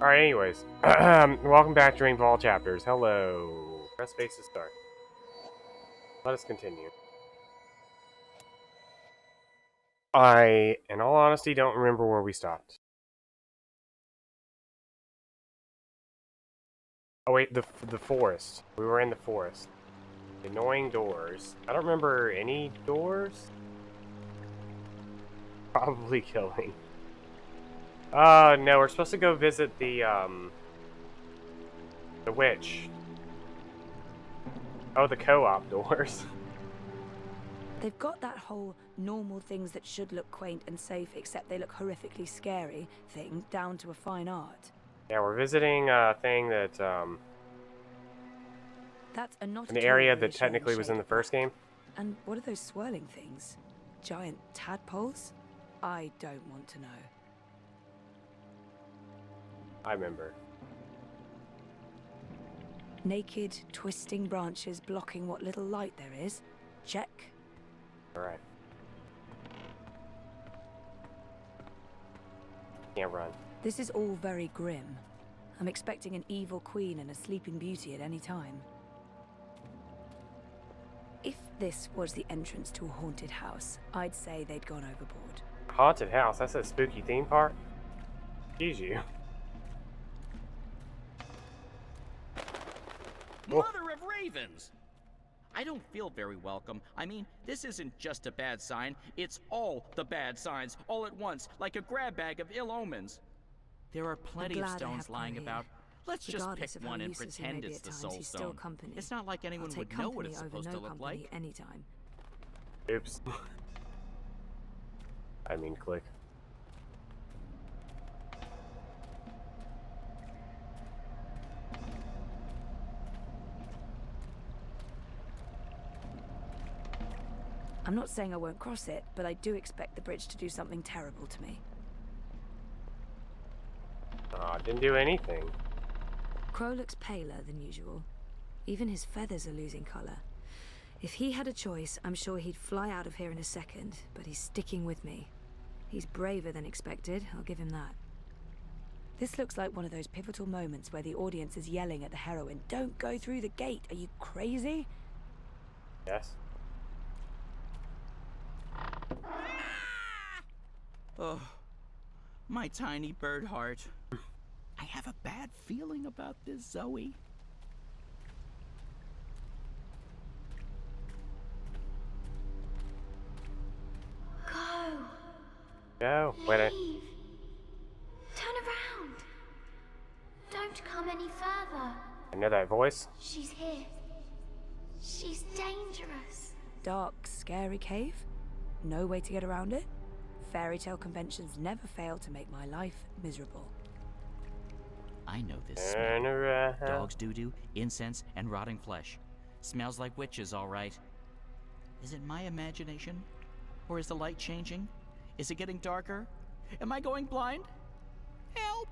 Alright, anyways. Welcome back to Dreamfall chapters. Hello. Press space to start. Let us continue. I, in all honesty, don't remember where we stopped. Oh wait, the forest. We were in the forest. Annoying doors. I don't remember any doors. Probably killing. No, we're supposed to go visit the witch. Oh, the co-op doors. They've got that whole normal things that should look quaint and safe except they look horrifically scary thing down to a fine art. Yeah, we're visiting a thing that, That's a not in the at all area that reassuring technically was shade in the of first black. game. And what are those swirling things? Giant tadpoles? I don't want to know. I remember. Naked, twisting branches blocking what little light there is. Check. Alright. Can't run. This is all very grim. I'm expecting an evil queen and a sleeping beauty at any time. If this was the entrance to a haunted house, I'd say they'd gone overboard. Haunted house? That's a spooky theme park? Excuse you. Mother of ravens! I don't feel very welcome. I mean, this isn't just a bad sign, it's all the bad signs, all at once, like a grab bag of ill omens. There are plenty of stones lying about. Let's just pick one and pretend it's the soul stone. It's not like anyone would know what it's supposed to look like. Anytime. Oops. I mean, click. I'm not saying I won't cross it, but I do expect the bridge to do something terrible to me. Didn't do anything. Crow looks paler than usual. Even his feathers are losing color. If he had a choice, I'm sure he'd fly out of here in a second, but he's sticking with me. He's braver than expected, I'll give him that. This looks like one of those pivotal moments where the audience is yelling at the heroine, "Don't go through the gate, are you crazy?" Yes. Oh, my tiny bird heart. I have a bad feeling about this, Zoe. Go. No, wait. Leave. Turn around. Don't come any further. I know that voice. She's here. She's dangerous. Dark, scary cave? No way to get around it? Fairy tale conventions never fail to make my life miserable. I know this Turn smell. around. Dog's doo-doo, incense, and rotting flesh. Smells like witches, all right. Is it my imagination? Or is the light changing? Is it getting darker? Am I going blind? Help!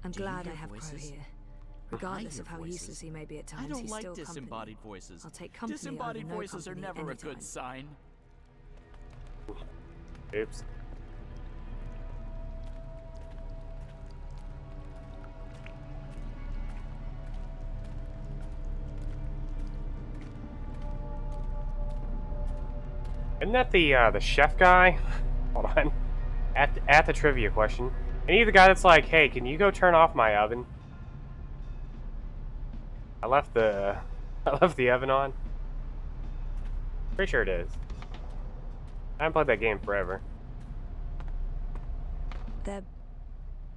I'm Do you glad I hear have Crow voices? here. Regardless hear of how voices. useless he may be at times, I don't he's like still company. disembodied voices. I'll take company Disembodied over no voices are company never a anytime. good sign. Oops. Isn't that the chef guy? Hold on. At the trivia question. And he's the guy that's like, hey, can you go turn off my oven? I left the oven on. Pretty sure it is. I haven't played that game forever. They're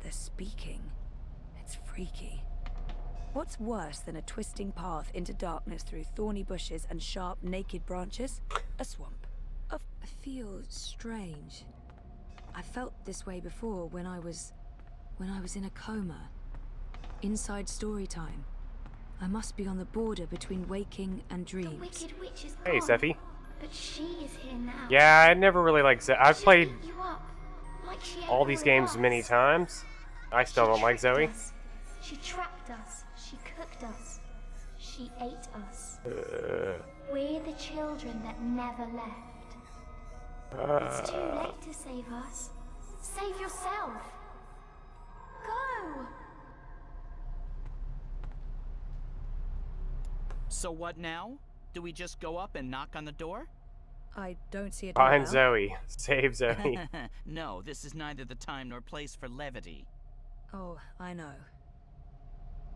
speaking. It's freaky. What's worse than a twisting path into darkness through thorny bushes and sharp, naked branches? A swamp. I feel strange. I felt this way before when I was in a coma. Inside story time. I must be on the border between waking and The dreams. wicked witch is Hey, gone. Seffi. But she is here now. Yeah, I never really liked Zoe. I've She played ate you up, like she ate all these of games us. many times. I still She don't like tricked Zoe. us. She trapped us. She cooked us. She ate us. We're the children that never left. It's too late to save us. Save yourself. Go. So what now? Do we just go up and knock on the door? I don't see a Find doorbell. Zoe. Save Zoe. No, this is neither the time nor place for levity. Oh, I know.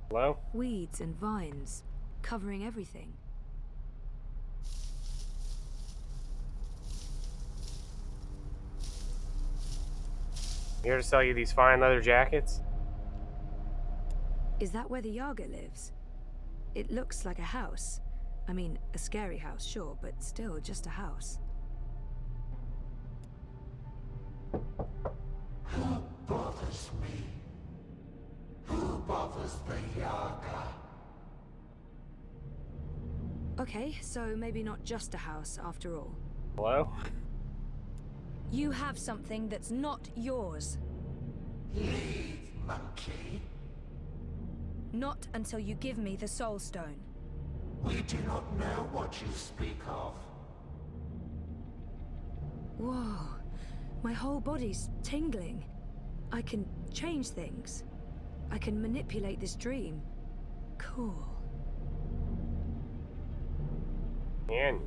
Hello? Weeds and vines, covering everything. Here to sell you these fine leather jackets? Is that where the Yaga lives? It looks like a house. I mean, a scary house, sure, but still just a house. Who bothers me? Who bothers the Yaga? Okay, so maybe not just a house after all. Hello? You have something that's not yours. Leave, monkey. Not until you give me the Soul Stone. We do not know what you speak of. Whoa. My whole body's tingling. I can change things. I can manipulate this dream. Cool. And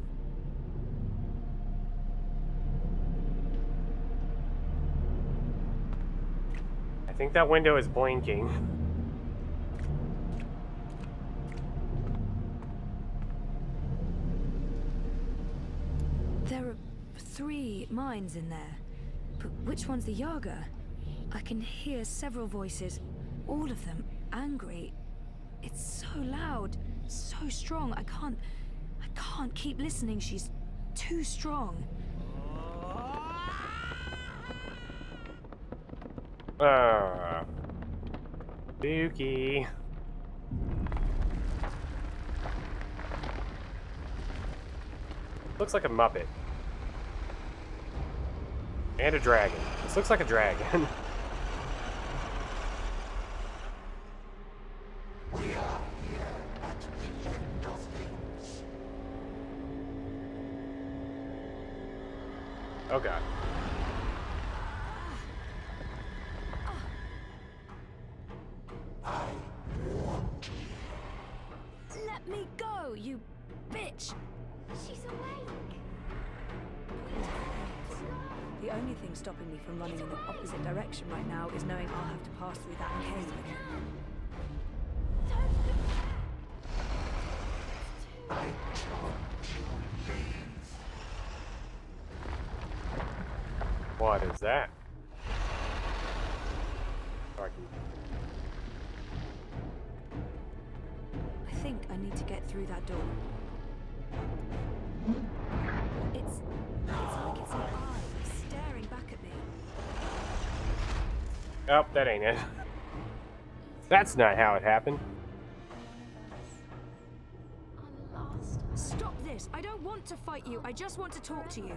I think that window is blinking. There are 3 minds in there. But which one's the Yaga? I can hear several voices, all of them angry. It's so loud, so strong. I can't keep listening. She's too strong. Spooky. Looks like a Muppet. And a dragon. This looks like a dragon. We are here at the end of things. Oh god. I want you. Let me go, you bitch! She's awake. The only thing stopping me from running in the opposite direction right now is knowing I'll have to pass through that cave again. I told you leave. What is that? Oh, I can... I think I need to get through that door. It's like it's an eye staring back at me. Oh, that ain't it. That's not how it happened. Our last. Stop this! I don't want to fight you. I just want to talk to you.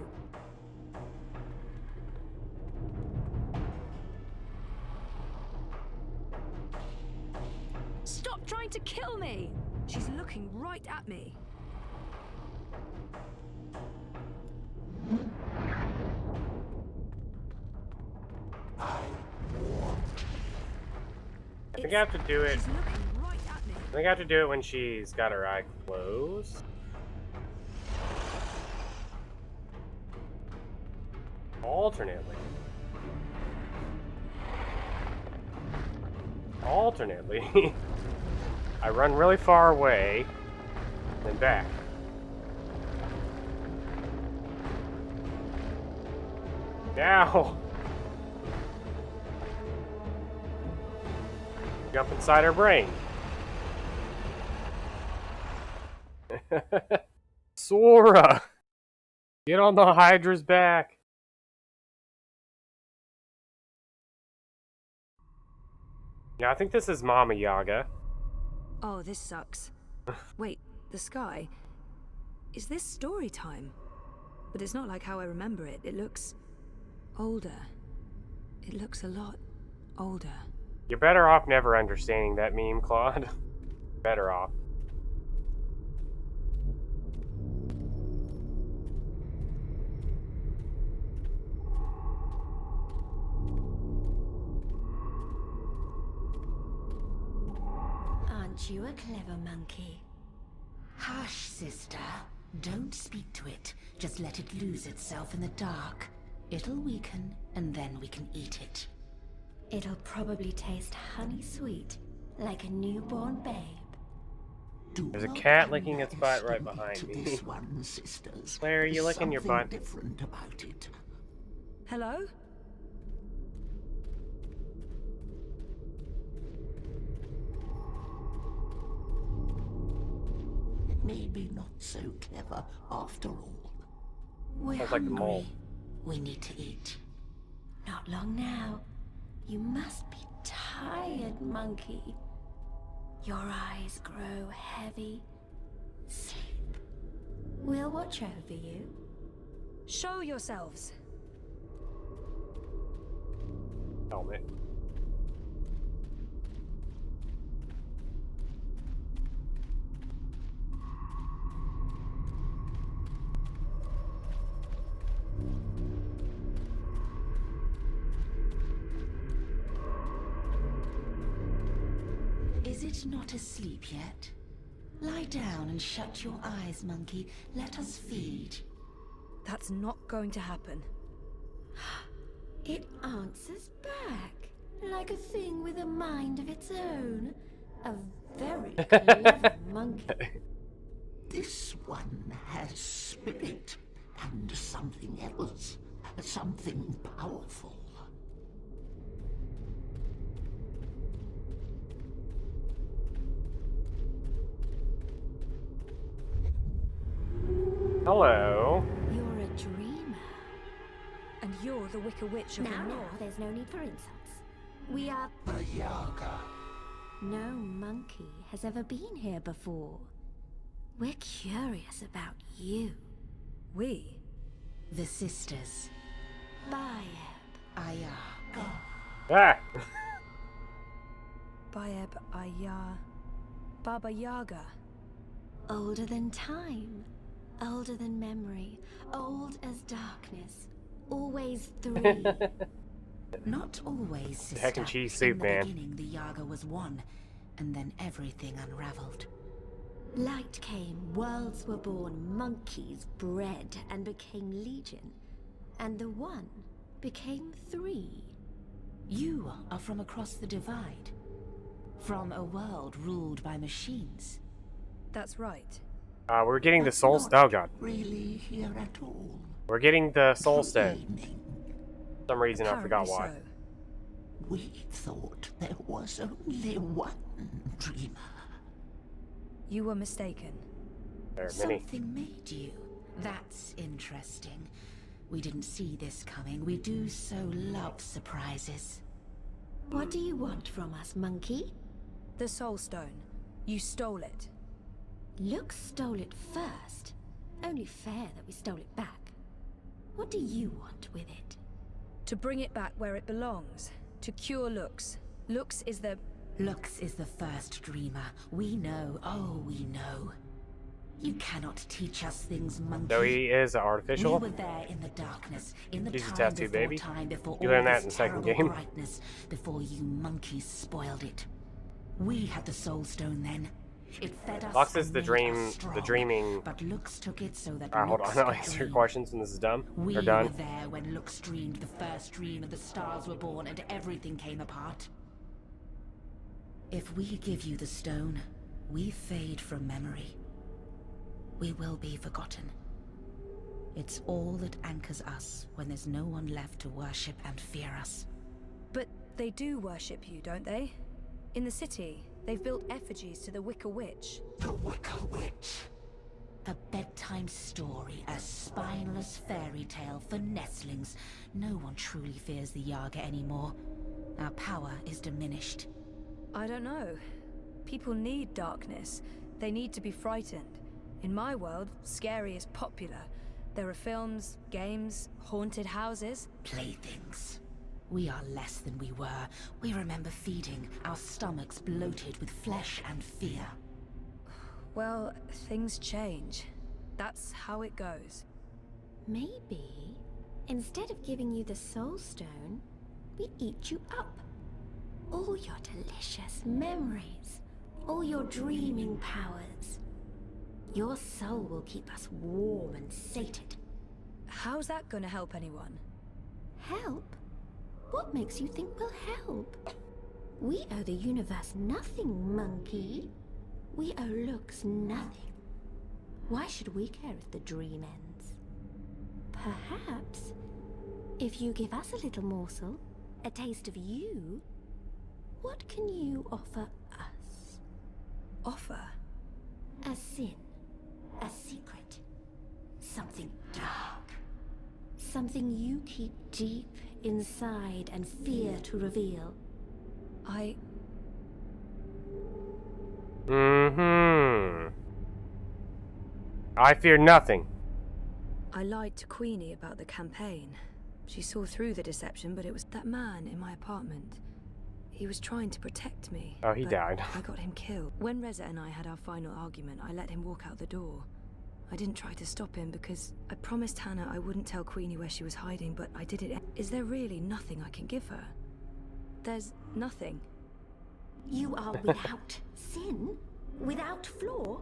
Stop trying to kill me! She's looking right at me. I think I have to do it. She's looking right at me. I think I have to do it when she's got her eye closed. Alternately. Alternately. I run really far away, then back. Now! Jump inside her brain. Sora! Get on the Hydra's back. Now I think this is Mama Yaga. Oh, this sucks. Wait, the sky? Is this story time? But it's not like how I remember it. It looks older. It looks a lot older. You're better off never understanding that meme, Claude. Better off. Aren't you a clever monkey? Hush, sister. Don't speak to it. Just let it lose itself in the dark. It'll weaken, and then we can eat it. It'll probably taste honey sweet, like a newborn babe. There's a cat licking its butt right behind me. This one, sisters. Claire, are you There's licking your something butt? different about it. Hello? Maybe not so clever after all. We're Sounds like the mole. hungry. We need to eat. Not long now. You must be tired, monkey. Your eyes grow heavy. Sleep. We'll watch over you. Show yourselves. Helmet. Is it not asleep yet? Lie down and shut your eyes, monkey. Let us feed. That's not going to happen. It answers back, like a thing with a mind of its own. A very clever monkey. This one has spirit and something else. Something powerful. Hello. You're a dreamer. And you're the Wicker Witch of the Now, North. there's no need for insults. We are... The Yaga. No monkey has ever been here before. We're curious about you. We? The sisters. Bayeb. Aya. Ah! Bayeb Ayar. Baba Yaga. Older than time. Older than memory. Old as darkness. Always three. Not always, sister. Heck and cheese In soup, the man. beginning, the Yaga was one, and then everything unraveled. Light came, worlds were born, monkeys bred and became legion. And the one became three. You are from across the divide. From a world ruled by machines. That's right. We're getting the But soul. not Oh god. Really here at all. We're getting the soul stone. Dreaming. For some reason, I forgot Apparently why. so. We thought there was only one dreamer. You were mistaken. There, Minnie. Something made you. That's interesting. We didn't see this coming. We do so love surprises. What do you want from us, monkey? The Soul Stone. You stole it. Lux stole it first. Only fair that we stole it back. What do you want with it? To bring it back where it belongs. To cure Lux. Lux is the... Lux is the first dreamer. We know, oh, we know. You cannot teach us things, monkey. So he is artificial. We were there in the darkness, in the He's a time tattoo before baby. time, before You all learned that this in the second terrible game. brightness, before you monkeys spoiled it. We had the Soul Stone then. It fed us. Lux is and the made dream, us the strong. dreaming. But Lux took it so that. Hold on, Lux I'll could answer your dream. questions when this is done. We Or done. were there when Lux dreamed the first dream and the stars were born and everything came apart. If we give you the stone, we fade from memory. We will be forgotten. It's all that anchors us when there's no one left to worship and fear us. But they do worship you, don't they? In the city, they've built effigies to the Wicker Witch. The Wicker Witch. A bedtime story, a spineless fairy tale for nestlings. No one truly fears the Yaga anymore. Our power is diminished. I don't know. People need darkness. They need to be frightened. In my world, scary is popular. There are films, games, haunted houses. Playthings. We are less than we were. We remember feeding, our stomachs bloated with flesh and fear. Well, things change. That's how it goes. Maybe, instead of giving you the Soul Stone, we eat you up. All your delicious memories, all your dreaming powers. Your soul will keep us warm and sated. How's that gonna help anyone? Help? What makes you think we'll help? We owe the universe nothing, monkey. We owe looks nothing. Why should we care if the dream ends? Perhaps, if you give us a little morsel, a taste of you, what can you offer us? Offer? A sin, a secret, something dark, something you keep deep inside and fear to reveal. I fear nothing. I lied to Queenie about the campaign. She saw through the deception, but it was that man in my apartment. He was trying to protect me. Oh, he died. I got him killed. When Reza and I had our final argument, I let him walk out the door. I didn't try to stop him because I promised Hannah I wouldn't tell Queenie where she was hiding, but I did it. Is there really nothing I can give her? There's nothing. You are without sin, without flaw.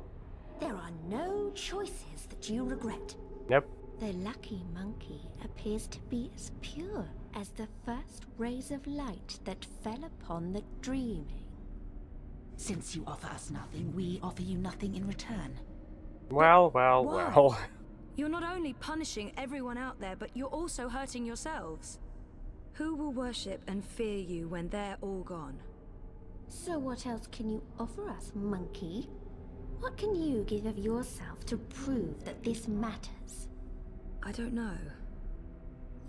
There are no choices that you regret. Nope. The lucky monkey appears to be as pure as the first rays of light that fell upon the dreaming. Since you offer us nothing, we offer you nothing in return. Well. Why? You're not only punishing everyone out there, but you're also hurting yourselves. Who will worship and fear you when they're all gone? So what else can you offer us, monkey? What can you give of yourself to prove that this matters? I don't know.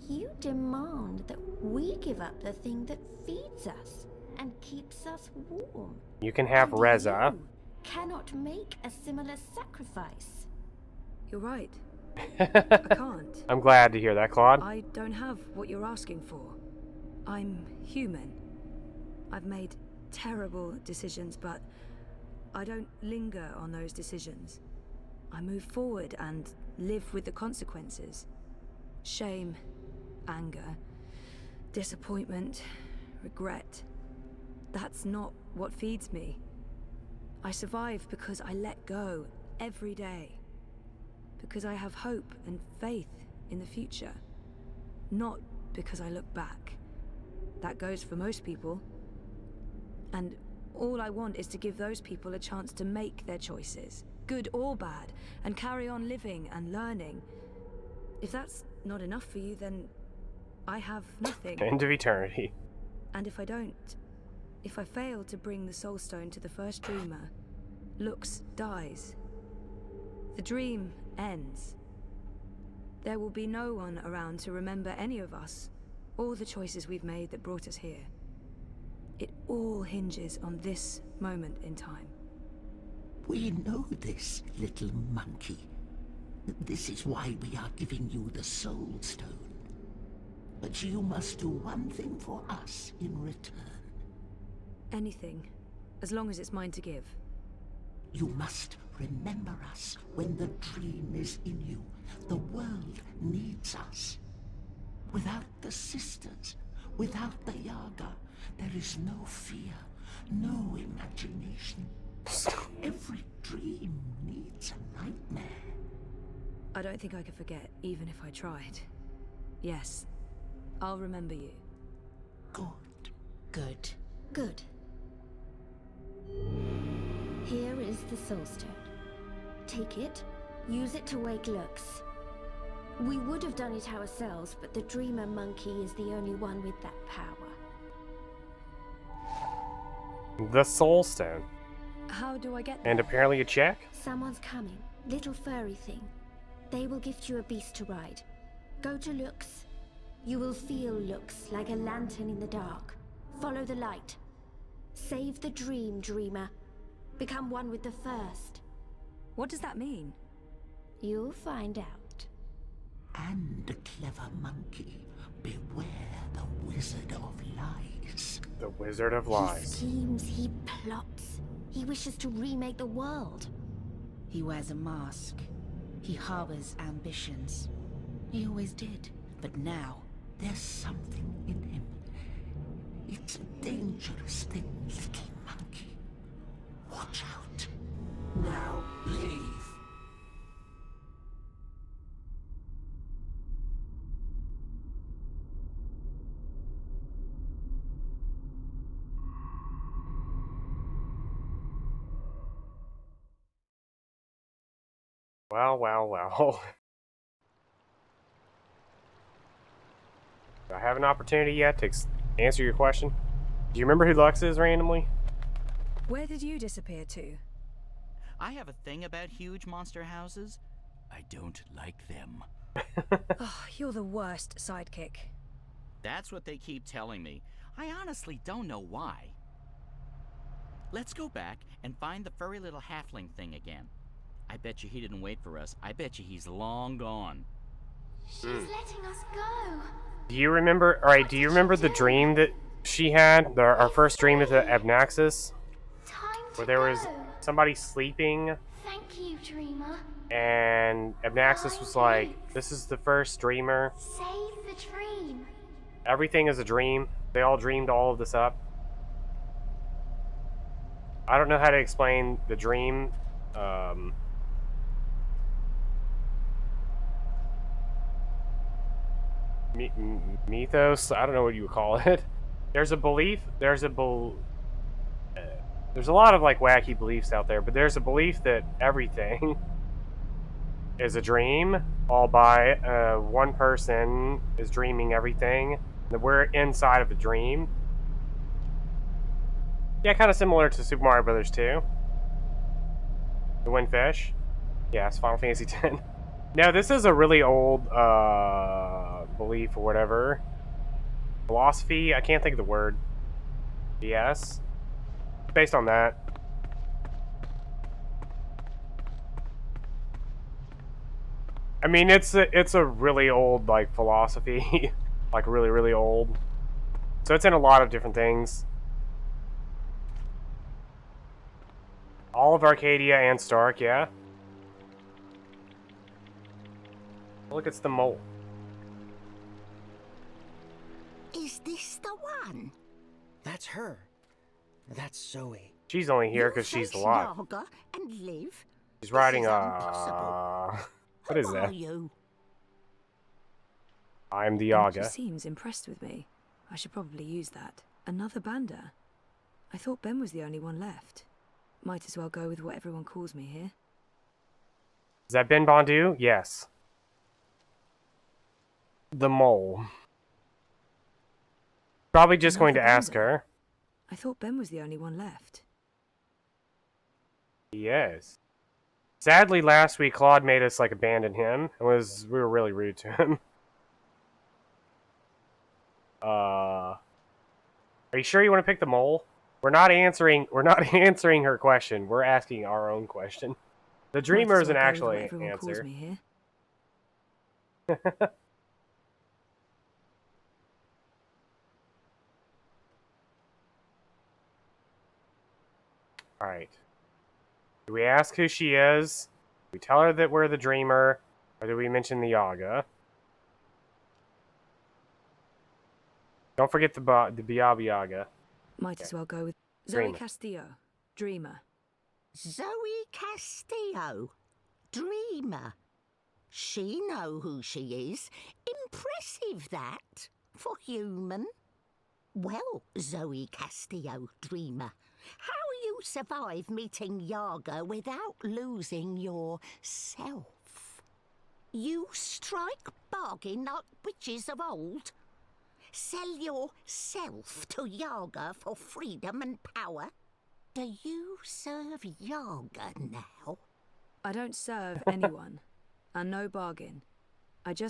You demand that we give up the thing that feeds us and keeps us warm. You can have And Reza. you cannot make a similar sacrifice. You're right. I can't. I'm glad to hear that, Claude. I don't have what you're asking for. I'm human. I've made terrible decisions, but I don't linger on those decisions. I move forward and live with the consequences. Shame, anger, disappointment, regret. That's not what feeds me. I survive because I let go every day. Because I have hope and faith in the future. Not because I look back. That goes for most people. And all I want is to give those people a chance to make their choices, good or bad, and carry on living and learning. If that's not enough for you, then I have nothing. End of eternity. And if I fail to bring the Soul Stone to the first dreamer, Lux dies. The dream ends. There will be no one around to remember any of us, or the choices we've made that brought us here. It all hinges on this moment in time. We know this, little monkey. This is why we are giving you the Soul Stone. But you must do one thing for us in return. Anything, as long as it's mine to give. You must remember us when the dream is in you. The world needs us. Without the sisters, without the Yaga, there is no fear, no imagination. Every dream needs a nightmare. I don't think I could forget, even if I tried. Yes, I'll remember you. Good. Good. Good. Here is the Soul Stone. Take it, use it to wake Lux. We would have done it ourselves, but the Dreamer Monkey is the only one with that power. The Soul Stone. How do I get there? And apparently a check? Someone's coming. Little furry thing. They will gift you a beast to ride. Go to Lux. You will feel Lux like a lantern in the dark. Follow the light. Save the dream, Dreamer. Become one with the first. What does that mean? You'll find out. And clever monkey, beware the Wizard of Lies. The Wizard of He Lies. schemes, he plots. He wishes to remake the world. He wears a mask. He harbors ambitions. He always did, but now... There's something in him. It's a dangerous thing, little monkey. Watch out. Now leave. Well, well, well. Do I have an opportunity yet to answer your question? Do you remember who Lux is randomly? Where did you disappear to? I have a thing about huge monster houses. I don't like them. Oh, you're the worst sidekick. That's what they keep telling me. I honestly don't know why. Let's go back and find the furry little halfling thing again. I bet you he didn't wait for us. I bet you he's long gone. She's letting us go. Do you remember? All right. Do you remember the dream that she had? Our first dream at the Abnaxis, Time to where there was go. somebody sleeping, Thank you, dreamer. and Abnaxis was like, "This is the first dreamer. Save the dream. Everything is a dream. They all dreamed all of this up." I don't know how to explain the dream. Mythos. I don't know what you would call it. There's a belief. There's a lot of like wacky beliefs out there, but there's a belief that everything is a dream, all by one person is dreaming everything. That we're inside of a dream. Yeah, kind of similar to Super Mario Brothers 2. The Windfish. Yeah, it's Final Fantasy X. No, this is a really old belief or whatever. Philosophy. I can't think of the word. Yes. Based on that. I mean, it's a really old like philosophy, like really really old. So it's in a lot of different things. All of Arcadia and Stark, yeah. Look, it's the mole. Is this the one? That's her. That's Zoe. She's only here You because she's face alive. Yaga and live? She's riding This is a. impossible. What is Who that? are you? I'm the She Yaga. seems impressed with me. I should probably use that. Another Banda? I thought Ben was the only one left. Might as well go with what everyone calls me here. Is that Ben Bondu? Yes. The mole. Probably just going to Another ask Banda? her. I thought Ben was the only one left. Yes. Sadly, last week Claude made us like abandon him. We were really rude to him. Are you sure you want to pick the mole? We're not answering her question. We're asking our own question. The dreamer Might as isn't well go with actually what everyone an calls answer. me here. Alright. Do we ask who she is? Do we tell her that we're the dreamer? Or do we mention the Yaga? Don't forget the Biaba Yaga. Might as well go with Dreamer. Zoe Castillo, Dreamer. Zoe Castillo, dreamer. She know who she is. Impressive that, for human. Well, Zoe Castillo, dreamer, how you survive meeting Yaga without losing yourself? You strike bargain like witches of old? Sell yourself to Yaga for freedom and power? Do you serve Yaga now? I don't serve anyone, and no bargain. I'd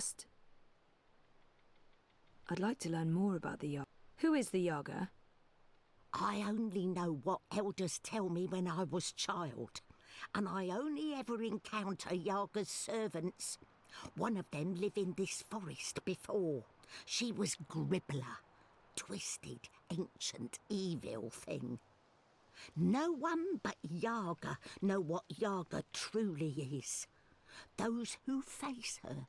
like to learn more about the Yaga. Who is the Yaga? I only know what elders tell me when I was child, and I only ever encounter Yaga's servants. One of them lived in this forest before. She was Gribbler, twisted, ancient, evil thing. No one but Yaga know what Yaga truly is. Those who face her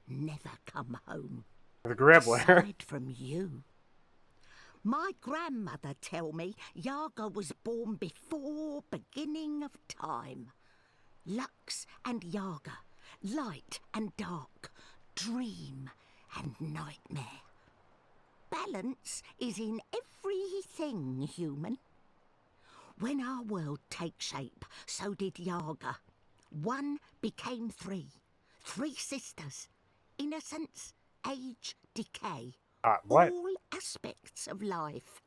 never come home. The Gribbler. Aside from you. My grandmother tell me Yaga was born before beginning of time. Lux and Yaga, light and dark, dream and nightmare. Balance is in everything human. When our world takes shape, so did Yaga. One became three. Three sisters. Innocence, age, decay. What? All aspects of life.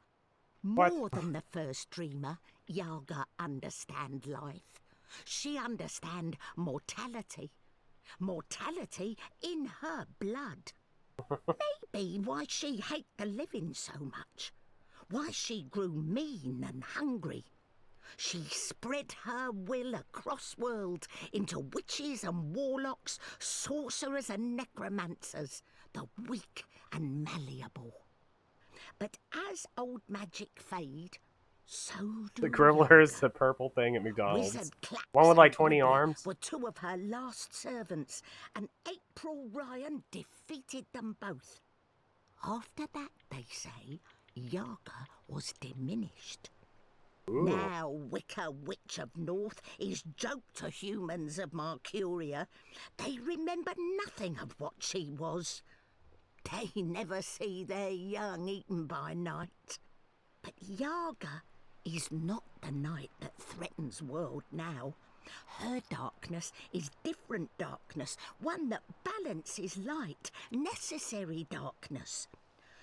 What? More than the first dreamer, Yaga understand life. She understand mortality. Mortality in her blood. Maybe why she hate the living so much. Why she grew mean and hungry. She spread her will across worlds into witches and warlocks, sorcerers and necromancers, the weak and malleable. But as old magic fade, so do The Gribbler's Yaga. the purple thing at McDonald's. Wizard Claps One with like and 20 Wobbler arms. were two of her last servants, and April Ryan defeated them both. After that, they say, Yaga was diminished. Ooh. Now Wicker Witch of North is joke to humans of Mercuria. They remember nothing of what she was. They never see their young eaten by night. But Yaga is not the night that threatens world now. Her darkness is different darkness, one that balances light, necessary darkness.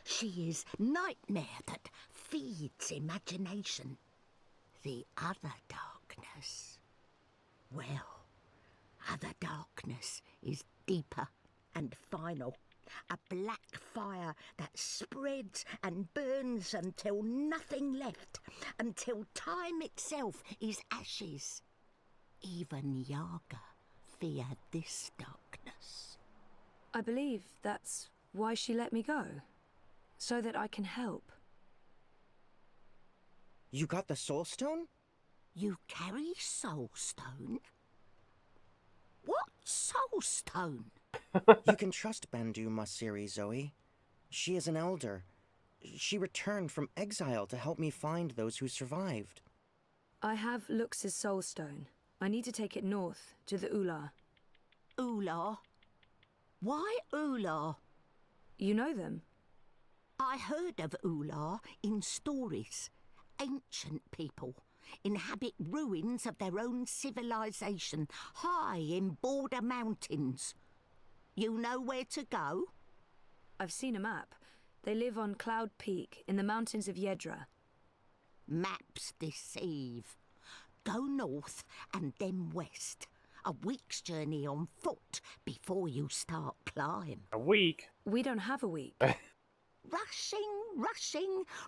She is nightmare that feeds imagination. The other darkness, well, other darkness is deeper and final. A black fire that spreads and burns until nothing left, until time itself is ashes. Even Yaga feared this darkness. I believe that's why she let me go. So that I can help. You got the Soul Stone? You carry Soul Stone? What Soul Stone? You can trust Bandu Masiri, Zoe. She is an elder. She returned from exile to help me find those who survived. I have Lux's soul stone. I need to take it north, to the Ular. Ular? Why Ular? You know them? I heard of Ular in stories. Ancient people inhabit ruins of their own civilization, high in border mountains. You know where to go? I've seen a map. They live on Cloud Peak, in the mountains of Yedra. Maps deceive. Go north and then west. A week's journey on foot before you start climb. A week? We don't have a week.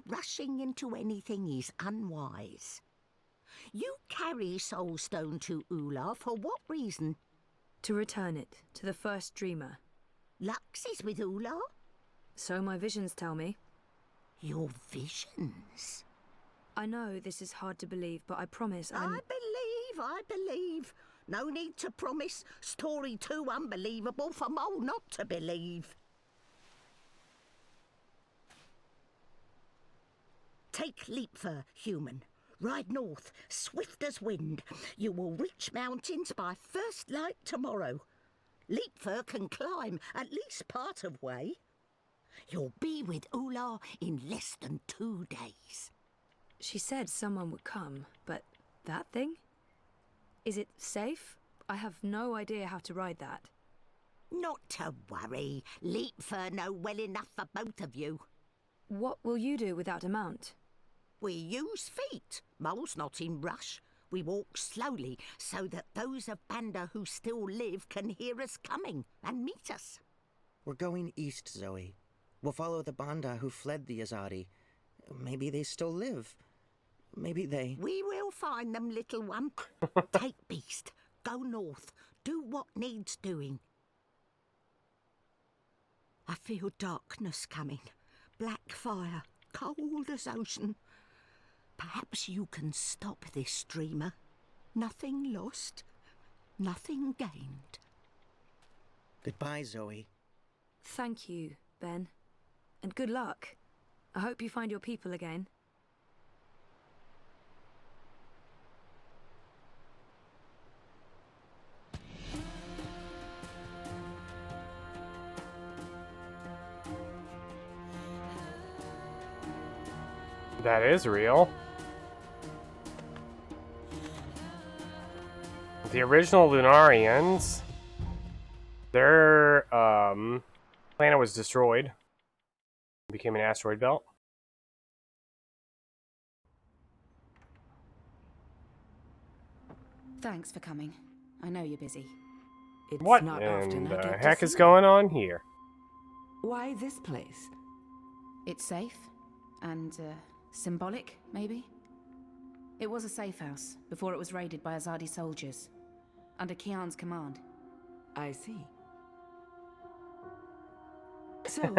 Rushing into anything is unwise. You carry Soulstone to Ular for what reason? To return it to the first dreamer. Lux is with Ular? So my visions tell me. Your visions? I know this is hard to believe, but I promise I believe. No need to promise. Story too unbelievable for Mole not to believe. Take Leapfur, human. Ride north, swift as wind. You will reach mountains by first light tomorrow. Leapfur can climb at least part of way. You'll be with Ular in less than 2 days. She said someone would come, but that thing? Is it safe? I have no idea how to ride that. Not to worry. Leapfur know well enough for both of you. What will you do without a mount? We use feet. Mole's not in rush. We walk slowly so that those of Banda who still live can hear us coming and meet us. We're going east, Zoe. We'll follow the Banda who fled the Azadi. Maybe they still live. Maybe they... We will find them, little one. Take Beast. Go north. Do what needs doing. I feel darkness coming. Black fire. Cold as ocean. Perhaps you can stop this dreamer. Nothing lost. Nothing gained. Goodbye, Zoe. Thank you, Ben. And good luck. I hope you find your people again. That is real. The original Lunarians, their planet was destroyed. It became an asteroid belt. Thanks for coming. I know you're busy. It's What not in often I the get heck to is see going on here? Why this place? It's safe and symbolic, maybe? It was a safe house before it was raided by Azadi soldiers, under Kian's command. I see. So,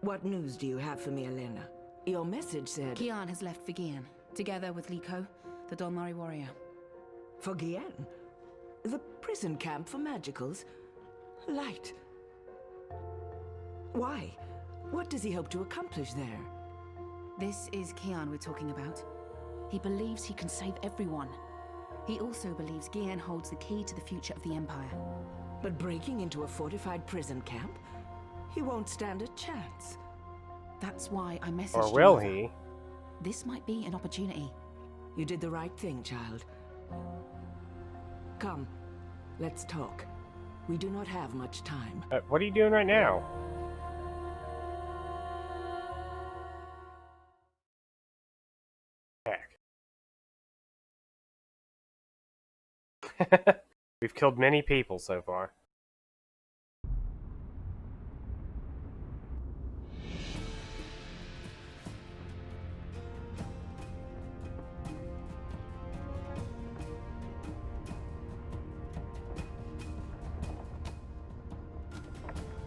what news do you have for me, Elena? Your message said... Kian has left for Gian, together with Liko, the Dolmari warrior. For Gien? The prison camp for magicals? Light. Why? What does he hope to accomplish there? This is Kian we're talking about. He believes he can save everyone. He also believes Gian holds the key to the future of the Empire. But breaking into a fortified prison camp? He won't stand a chance. That's why I messaged Or will you. he? This might be an opportunity. You did the right thing, child. Come, let's talk. We do not have much time. What are you doing right now? Heck. We've killed many people so far.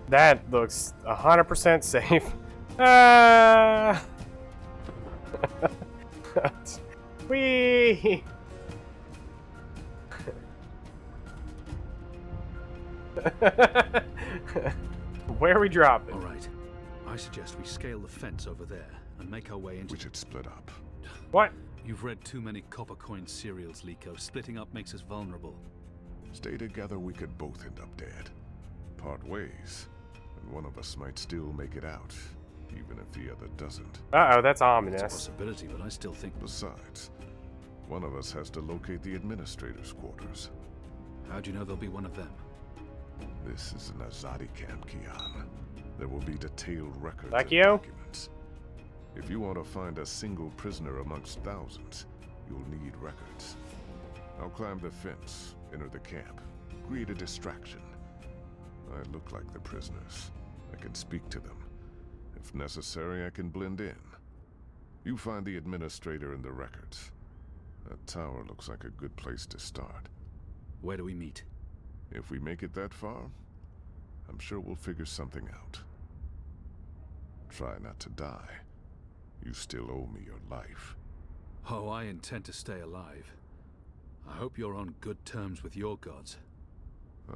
That looks 100% safe. Whee! Where are we dropping? All right. I suggest we scale the fence over there and make our way into... We should split up. What? You've read too many copper coin serials, Liko. Splitting up makes us vulnerable. Stay together, we could both end up dead. Part ways, and one of us might still make it out, even if the other doesn't. Uh-oh, that's It's a ominous. possibility, but I still think... Besides, one of us has to locate the administrator's quarters. How do you know there'll be one of them? This is an Azadi camp, Kian. There will be detailed records Like and you? documents. If you want to find a single prisoner amongst thousands, you'll need records. I'll climb the fence, enter the camp, create a distraction. I look like the prisoners. I can speak to them. If necessary, I can blend in. You find the administrator and the records. That tower looks like a good place to start. Where do we meet? If we make it that far, I'm sure we'll figure something out. Try not to die. You still owe me your life. Oh, I intend to stay alive. I hope you're on good terms with your gods.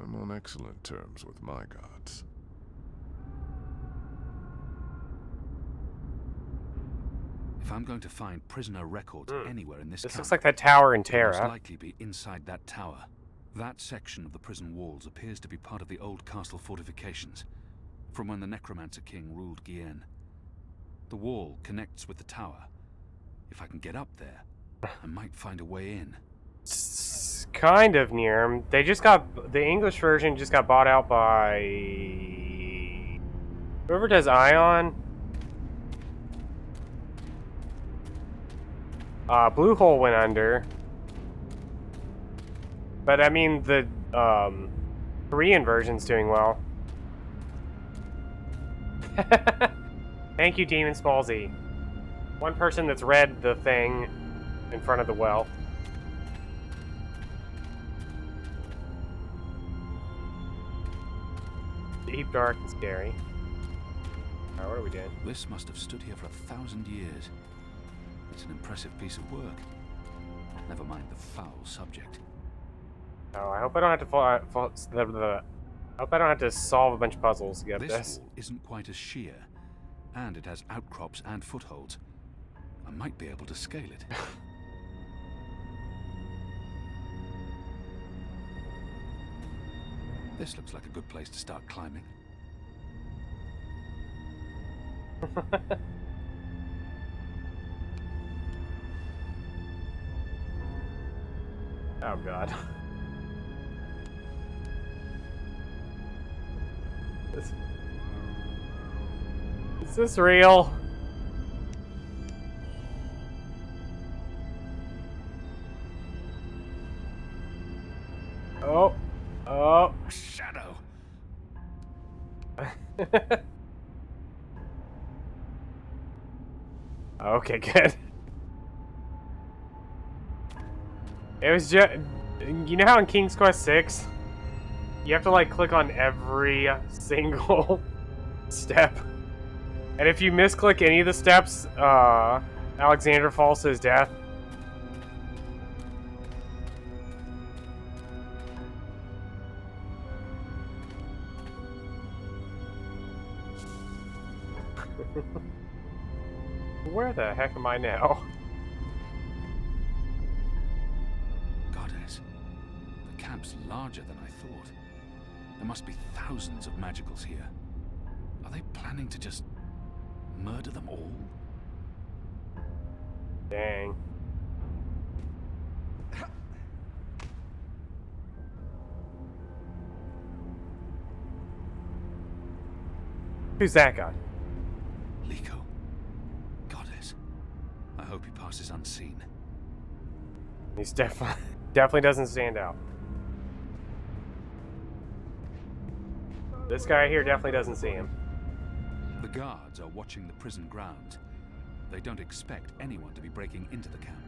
I'm on excellent terms with my gods. If I'm going to find prisoner records anywhere in this This camp, looks like that tower in it'll Terra. most likely be inside that tower. That section of the prison walls appears to be part of the old castle fortifications, from when the Necromancer King ruled Gien. The wall connects with the tower. If I can get up there, I might find a way in. It's kind of near him. They just got... The English version just got bought out by... Whoever does Ion. Blue Hole went under. But I mean, the Korean version's doing well. Thank you, Demon Spalsy. One person that's read the thing in front of the well. Deep, dark, and scary. Alright, what are we doing? This must have stood here for 1,000 years. It's an impressive piece of work. Never mind the foul subject. Oh, I hope I don't have to I hope I don't have to solve a bunch of puzzles to get This this. wall isn't quite as sheer, and it has outcrops and footholds. I might be able to scale it. This looks like a good place to start climbing. Oh god. Is this real? Oh. Oh. A shadow. Okay, good. It was just, you know how in King's Quest 6, you have to like click on every single step, and if you misclick any of the steps, Alexander falls to his death. Where the heck am I now? Goddess, the camp's larger than I thought. There must be thousands of magicals here. Are they planning to just murder them all? Dang. Who's that guy? Liko. Goddess. I hope he passes unseen. He's definitely doesn't stand out. This guy here definitely doesn't see him. The guards are watching the prison grounds. They don't expect anyone to be breaking into the camp.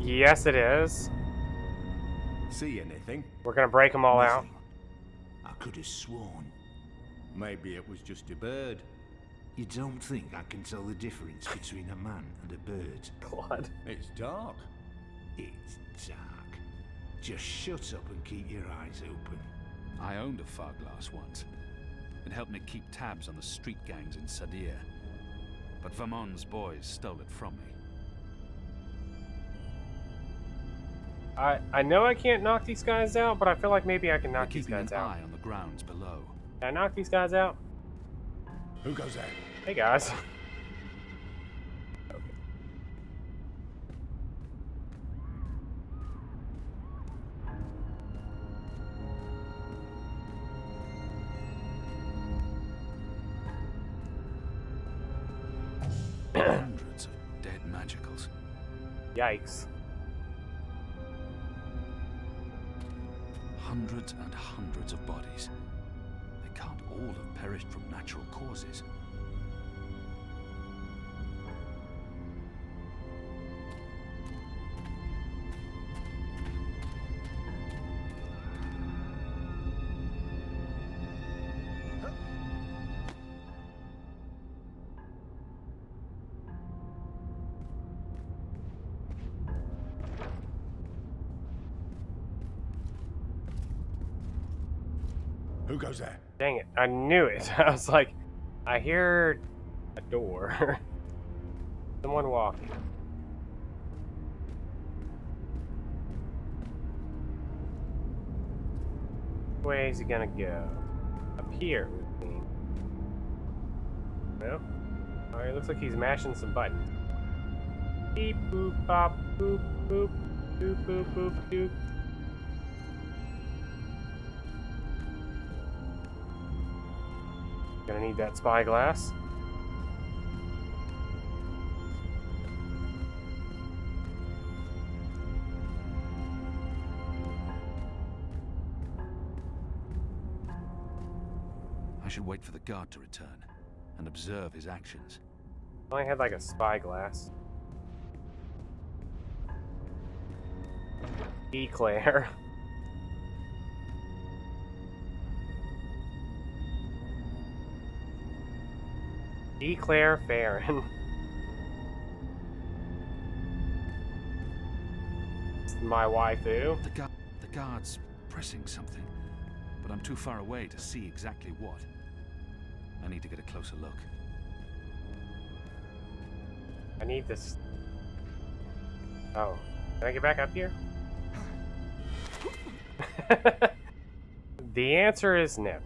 Yes, it is. See anything? We're gonna break them all out. I could have sworn. Maybe it was just a bird. You don't think I can tell the difference between a man and a bird? Blood. It's dark. It's dark. Just shut up and keep your eyes open. I owned a fog glass once. It helped me keep tabs on the street gangs in Sadir. But Vamon's boys stole it from me. I know I can't knock these guys out, but I feel like maybe I can knock these Keeping guys an out. eye on the grounds below. Can I knock these guys out? Who goes there? Hey guys. Hundreds of dead magicals. Yikes. Hundreds and hundreds of bodies. They can't all have perished from natural causes. Who goes there? Dang it. I knew it. I was like, I hear a door. Someone walking. Which way is he gonna go? Up here. No? Alright, looks like he's mashing some buttons. Beep boop bop boop boop doop boop boop doop. Gonna need that spyglass. I should wait for the guard to return and observe his actions. I only had like a spyglass. Eclair. Eclair Farron. My waifu. The guard's pressing something, but I'm too far away to see exactly what. I need to get a closer look. I need this. Oh, can I get back up here? The answer is no.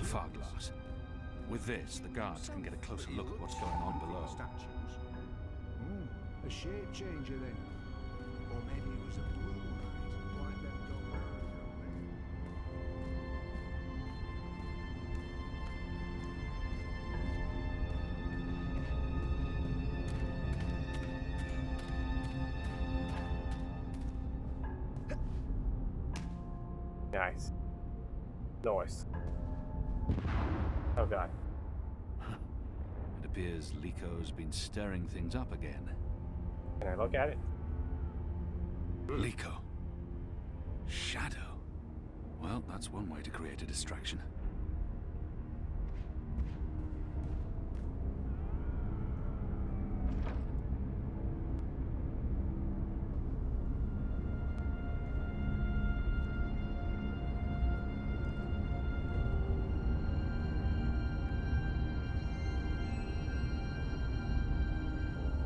Far glass. With this, the guards can get a closer look at what's going on below. Statues. A shape changer then. Or maybe it was a blue light, like them dog. Nice. Nice. Oh god. It appears Lico's been stirring things up again. Can I look at it? Lico. Shadow. Well, that's one way to create a distraction.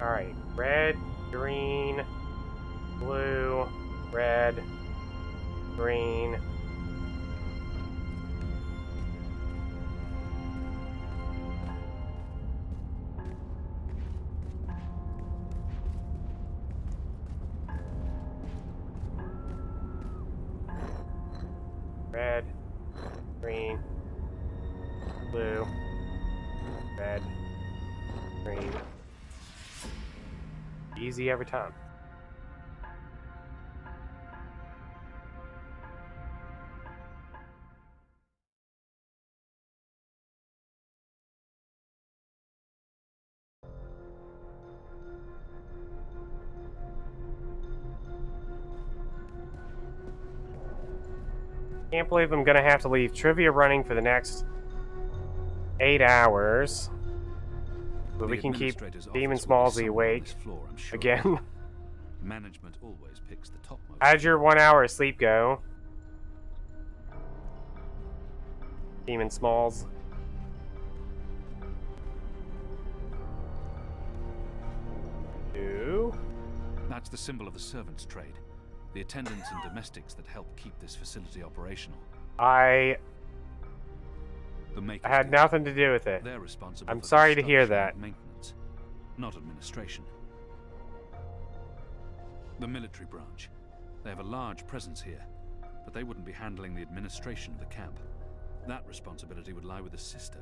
Alright, red, green, blue, red, green. Red, green, blue, red, green. Easy every time. Can't believe I'm gonna have to leave trivia running for the next 8 hours. But we can keep Demon Smallsy awake again. Management always picks the topmost. How'd your 1 hour of sleep go? Demon Smalls. Two. That's the symbol of the servants' trade. The attendants and domestics that help keep this facility operational. I The had nothing to do with it. They're responsible I'm for sorry to hear construction that. and maintenance, not administration. The military branch. They have a large presence here, but they wouldn't be handling the administration of the camp. That responsibility would lie with the sister.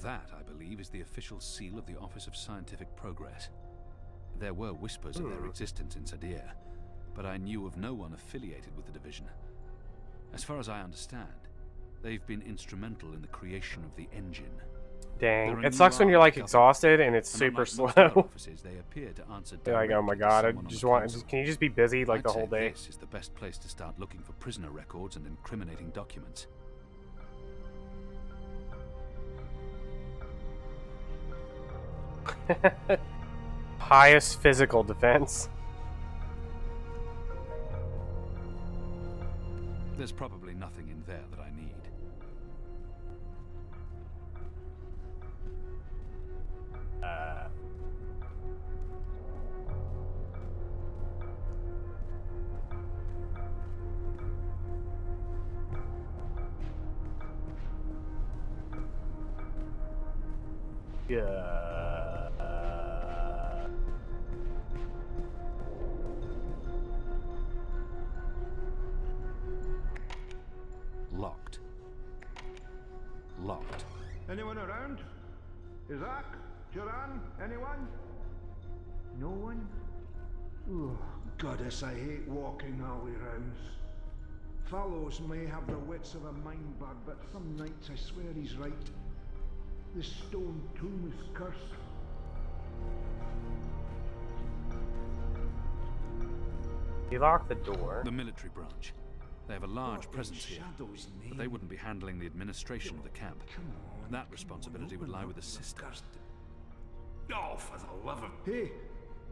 That, I believe, is the official seal of the Office of Scientific Progress. There were whispers of their existence in Sadir, but I knew of no one affiliated with the division. As far as I understand, they've been instrumental in the creation of the engine. Dang. It sucks when you're like exhausted and it's super slow. Offices, they appear to answer You're like, oh my god, I just want. Can you just be busy like the whole day? This is the best place to start looking for prisoner records and incriminating documents. Pious physical defense. There's probably nothing in there that I need. Locked. Locked. Anyone around? Isaac? Joran? Anyone? No one? Oh, goddess, I hate walking alley rounds. Fellows may have the wits of a mind bug, but some nights I swear he's right. This stone tomb is cursed. You lock the door. The military branch. They have a large presence here, but they wouldn't be handling the administration of the camp. That responsibility would lie with the sisters. Oh, for the love of... Hey,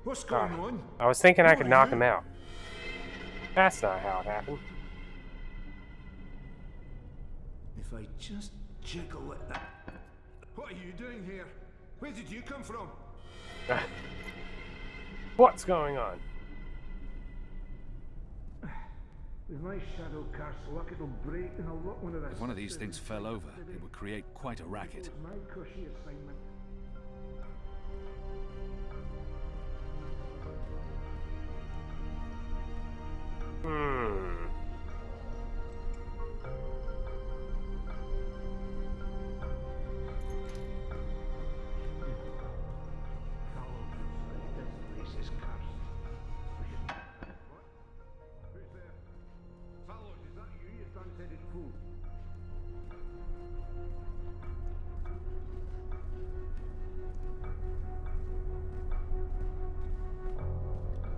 what's going on? I was thinking I could knock you? him out. That's not how it happened. If I just jiggle it... What are you doing here? Where did you come from? What's going on? With my shadow cast luck, it'll break and I'll lock one of the... If one of these things fell over, it would create quite a racket. My cushy assignment.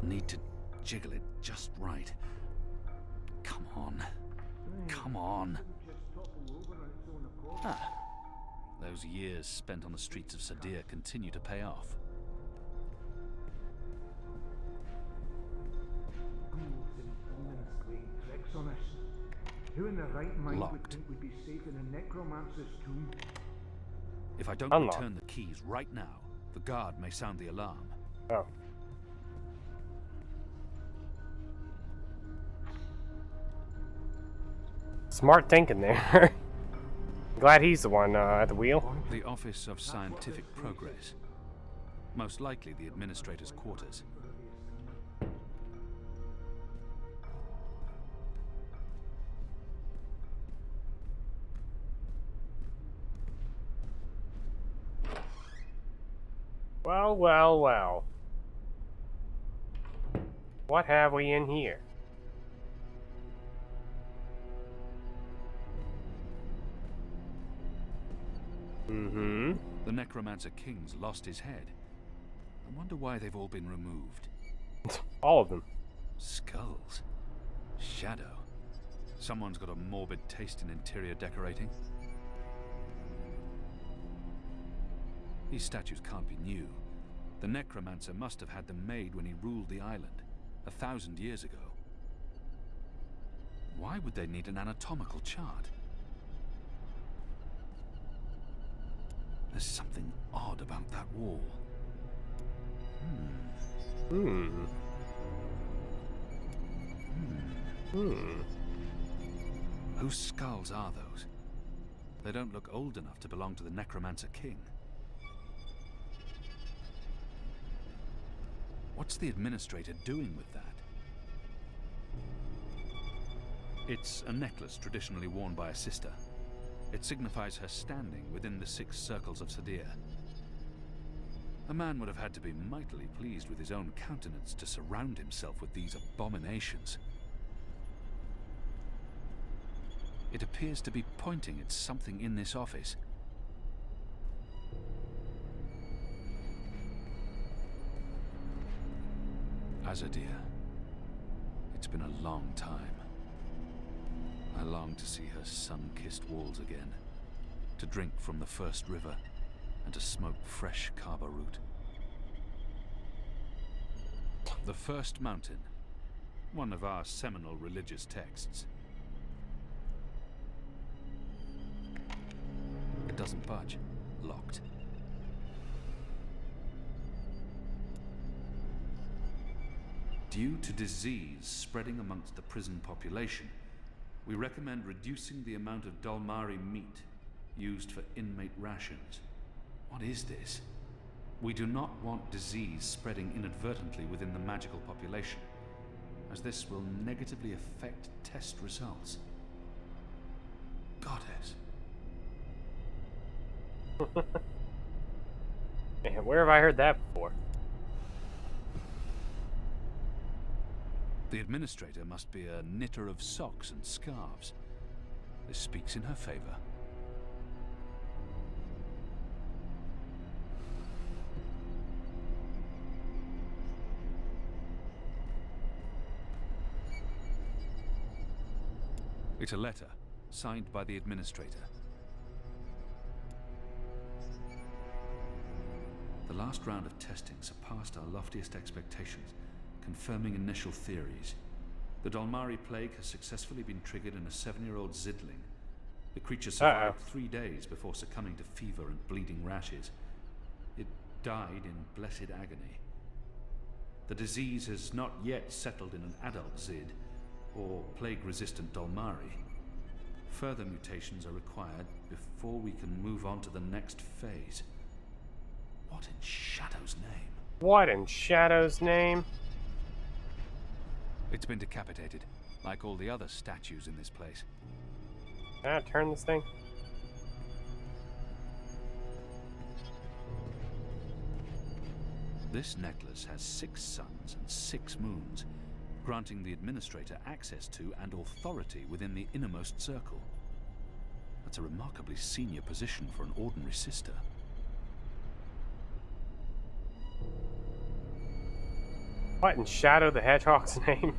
Need to jiggle it just right. Come on. Come on. Ah. Those years spent on the streets of Sadir continue to pay off. Who in their right mind would Locked. think we'd be safe in a necromancer's tomb? If I don't Unlocked. return the keys right now, the guard may sound the alarm. Oh. Smart thinking there. Glad he's the one at the wheel. The Office of Scientific Progress. Most likely the administrator's quarters. Well, well, well. What have we in here? Mm-hmm. The Necromancer King's lost his head. I wonder why they've all been removed. All of them. Skulls. Shadow. Someone's got a morbid taste in interior decorating. These statues can't be new. The Necromancer must have had them made when he ruled the island, 1,000 years ago. Why would they need an anatomical chart? There's something odd about that wall. Whose skulls are those? They don't look old enough to belong to the Necromancer King. What's the administrator doing with that? It's a necklace traditionally worn by a sister. It signifies her standing within the 6 circles of Sadir. A man would have had to be mightily pleased with his own countenance to surround himself with these abominations. It appears to be pointing at something in this office. Azadir. It's been a long time. I long to see her sun-kissed walls again, to drink from the first river, and to smoke fresh kaba root. The First Mountain, one of our seminal religious texts. It doesn't budge. Locked. Due to disease spreading amongst the prison population, we recommend reducing the amount of Dalmari meat used for inmate rations. What is this? We do not want disease spreading inadvertently within the magical population, as this will negatively affect test results. Goddess. Man, where have I heard that before? The administrator must be a knitter of socks and scarves. This speaks in her favor. It's a letter, signed by the administrator. The last round of testing surpassed our loftiest expectations, confirming initial theories. The Dolmari plague has successfully been triggered in a 7-year-old Zidling. The creature survived 3 days before succumbing to fever and bleeding rashes. It died in blessed agony. The disease has not yet settled in an adult Zid, or plague-resistant Dolmari. Further mutations are required before we can move on to the next phase. What in Shadow's name? What in Shadow's name? It's been decapitated, like all the other statues in this place. Can I turn this thing? This necklace has 6 suns and 6 moons, granting the administrator access to and authority within the innermost circle. That's a remarkably senior position for an ordinary sister. What in Shadow the Hedgehog's name?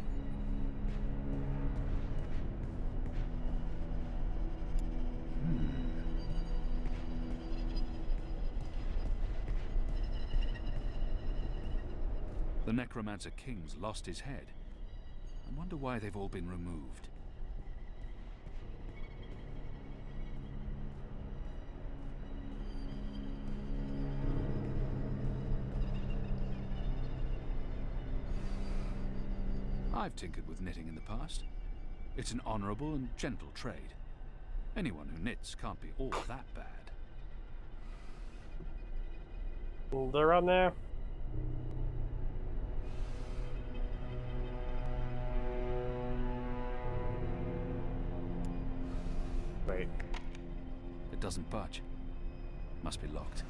The Necromancer King's lost his head. I wonder why they've all been removed. I've tinkered with knitting in the past. It's an honorable and gentle trade. Anyone who knits can't be all that bad. They're on there. Wait. It doesn't budge. Must be locked.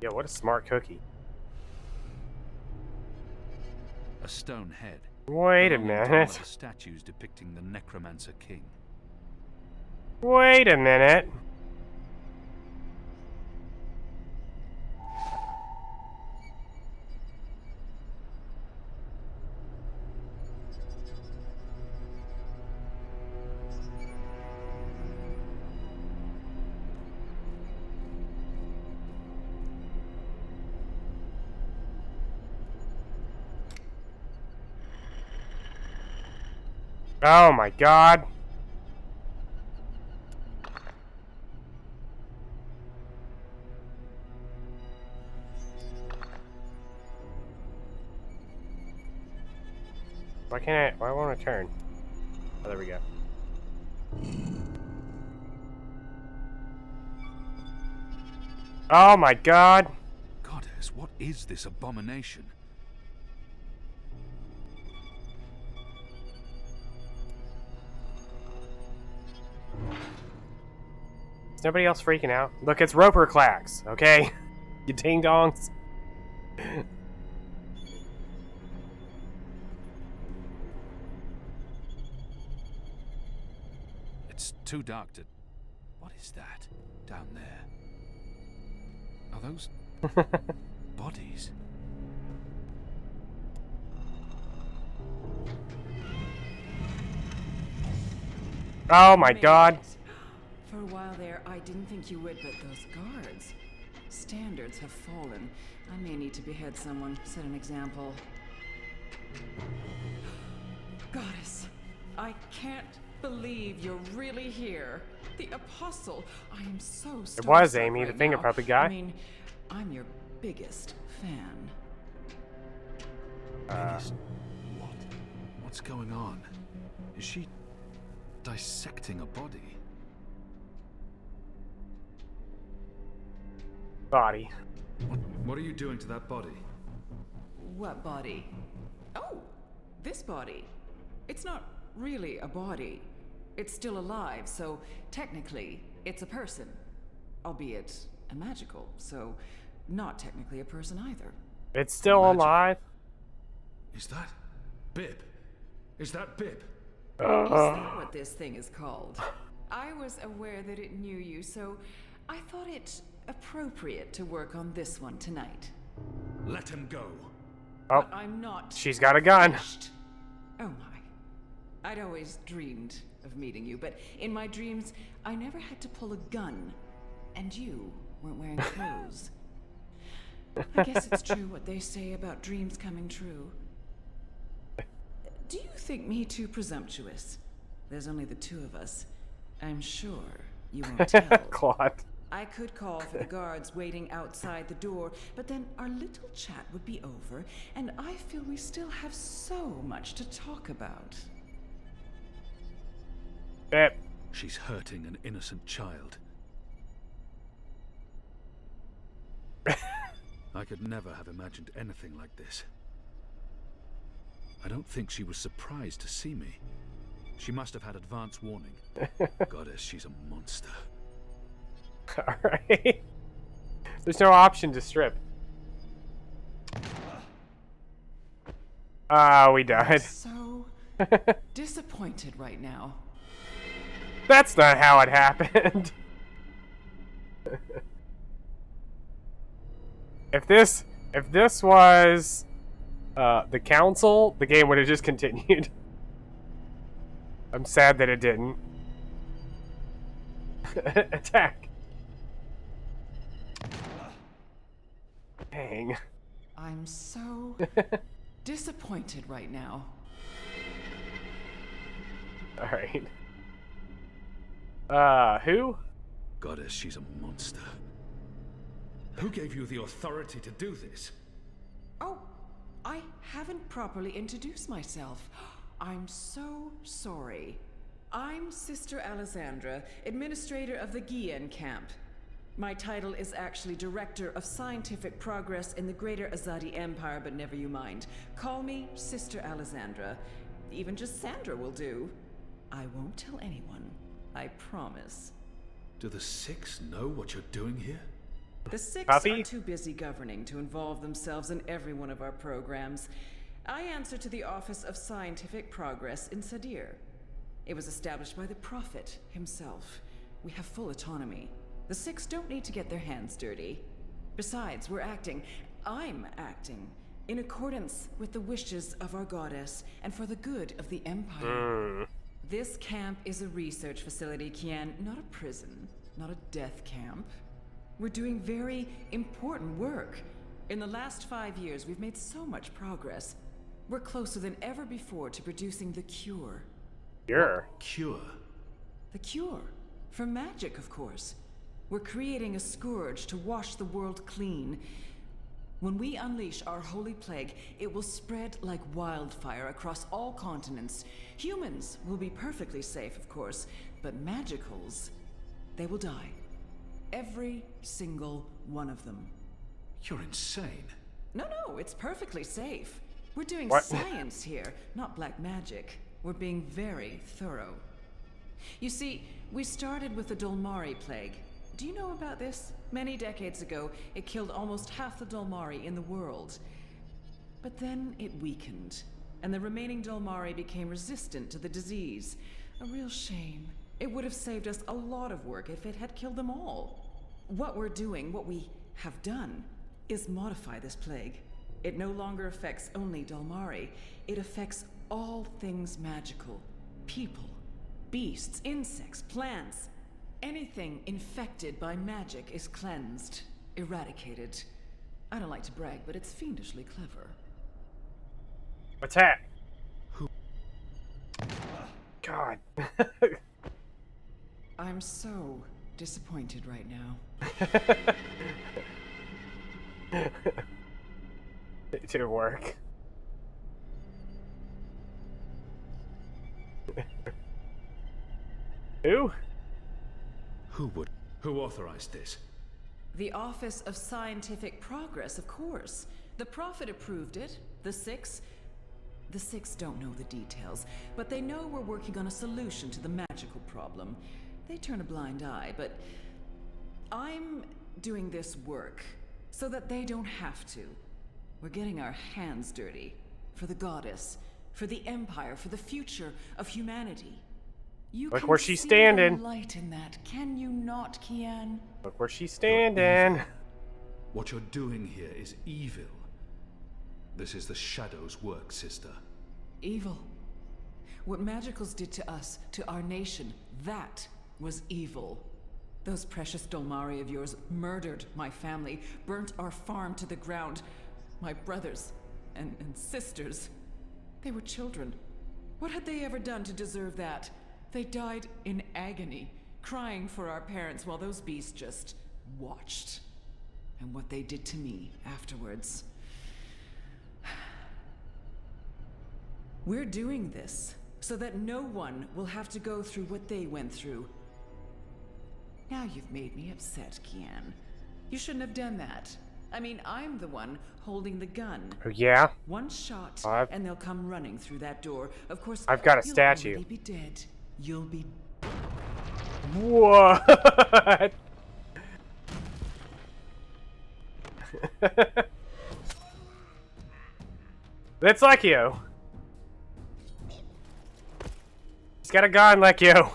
Yo, what a smart cookie. A stone head. Wait a belonging to one minute. of the statues depicting the Necromancer King. Wait a minute. Oh my god. Why can't I? Why won't I turn? Oh, there we go. Oh my god. Goddess, what is this abomination? Is nobody else freaking out? Look, it's Roper Clacks, okay? You ding dongs. It's too dark to... What is that down there? Are those bodies? Oh my god. For a while there, I didn't think you would, but those guards. Standards have fallen. I may need to behead someone, set an example. Goddess, I can't believe you're really here. The Apostle. I am so It was Amy, right the finger now. puppet guy. I mean, I'm your biggest fan. What? What's going on? Is she dissecting a body? Body. What are you doing to that body? What body? Oh, this body. It's not really a body. It's still alive, so technically, it's a person. Albeit a magical, so not technically a person either. It's still alive? Is that Bib? Is that Bib? Is that what this thing is called? I was aware that it knew you, so I thought it appropriate to work on this one tonight. Let him go. Oh, But I'm not. she's got a gun. finished. Oh my. I'd always dreamed of meeting you, but in my dreams, I never had to pull a gun. And you weren't wearing clothes. I guess it's true what they say about dreams coming true. Do you think me too presumptuous? There's only the two of us. I'm sure you won't tell. Claude. I could call for the guards waiting outside the door, but then our little chat would be over, and I feel we still have so much to talk about. Yep. She's hurting an innocent child. I could never have imagined anything like this. I don't think she was surprised to see me. She must have had advance warning. Goddess, she's a monster. Alright. There's no option to strip. Ah, we died. I'm so disappointed right now. That's not how it happened. If this was the council, the game would have just continued. I'm sad that it didn't. Attack. Dang. I'm so disappointed right now. Alright. Who? Goddess, she's a monster. Who gave you the authority to do this? Oh, I haven't properly introduced myself. I'm so sorry. I'm Sister Alessandra, administrator of the Guillen camp. My title is actually Director of Scientific Progress in the Greater Azadi Empire, but never you mind. Call me Sister Alessandra. Even just Sandra will do. I won't tell anyone. I promise. Do the Six know what you're doing here? The Six Puppy? are too busy governing to involve themselves in every one of our programs. I answer to the Office of Scientific Progress in Sadir. It was established by the Prophet himself. We have full autonomy. The Six don't need to get their hands dirty. Besides, I'm acting, in accordance with the wishes of our goddess and for the good of the Empire. This camp is a research facility, Kian, not a prison, not a death camp. We're doing very important work. In the last 5 years, we've made so much progress. We're closer than ever before to producing the cure. Cure? The cure. For magic, of course. We're creating a scourge to wash the world clean. When we unleash our holy plague, it will spread like wildfire across all continents. Humans will be perfectly safe, of course, but magicals, they will die. Every single one of them. You're insane. No, it's perfectly safe. We're doing What? science here, not black magic. We're being very thorough. You see, we started with the Dolmari plague. Do you know about this? Many decades ago, it killed almost half the Dolmari in the world. But then it weakened, and the remaining Dolmari became resistant to the disease. A real shame. It would have saved us a lot of work if it had killed them all. What we have done, is modify this plague. It no longer affects only Dolmari. It affects all things magical. People, beasts, insects, plants. Anything infected by magic is cleansed, eradicated. I don't like to brag, but it's fiendishly clever. Attack. God. I'm so disappointed right now. It didn't work. Who? Who authorized this? The Office of Scientific Progress, of course. The Prophet approved it. The Six don't know the details, but they know we're working on a solution to the magical problem. They turn a blind eye, but I'm doing this work so that they don't have to. We're getting our hands dirty. For the goddess, for the Empire, for the future of humanity. You Look can where she's see standing. the light in that, can you not, Kian? Look where she's standing. What you're doing here is evil. This is the Shadow's work, sister. Evil. What Magicals did to us, to our nation, that was evil. Those precious Dolmari of yours murdered my family, burnt our farm to the ground. My brothers and sisters. They were children. What had they ever done to deserve that? They died in agony, crying for our parents while those beasts just watched. And what they did to me afterwards. We're doing this so that no one will have to go through what they went through. Now you've made me upset, Kian. You shouldn't have done that. I mean, I'm the one holding the gun. Oh, yeah? One shot, and they'll come running through that door. Of course, I've got a you'll statue. already be dead. You'll be... What? That's Lekio. He's got a gun, Lekio.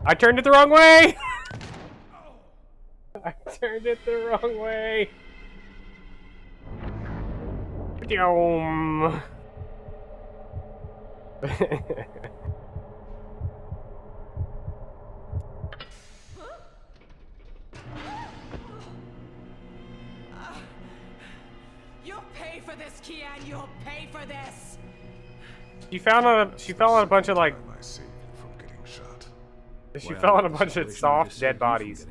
I turned it the wrong way! I turned it the wrong way. Doom. You'll pay for this, Kian. You'll pay for this. She fell on a bunch of like. She fell on a bunch of soft dead bodies.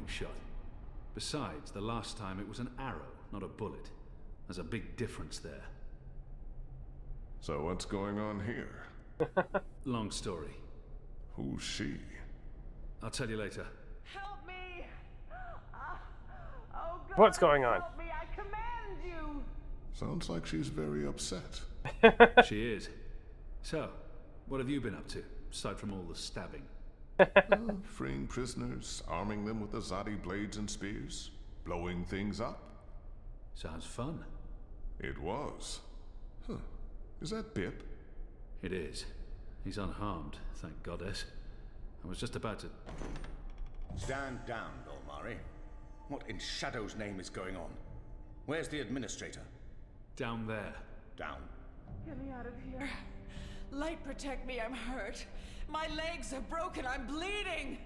Besides, the last time it was an arrow, not a bullet. There's a big difference there. So what's going on here? Long story. Who's she? I'll tell you later. Help me! Oh God, What's going on? help me! I command you! Sounds like she's very upset. She is. So, what have you been up to, aside from all the stabbing? Freeing prisoners, arming them with Azadi blades and spears, blowing things up. Sounds fun. It was. Huh. Is that Bip? It is. He's unharmed, thank goddess. I was just about to... Stand down, Dolmari. What in Shadow's name is going on? Where's the administrator? Down there. Down. Get me out of here. Light, protect me, I'm hurt. My legs are broken, I'm bleeding!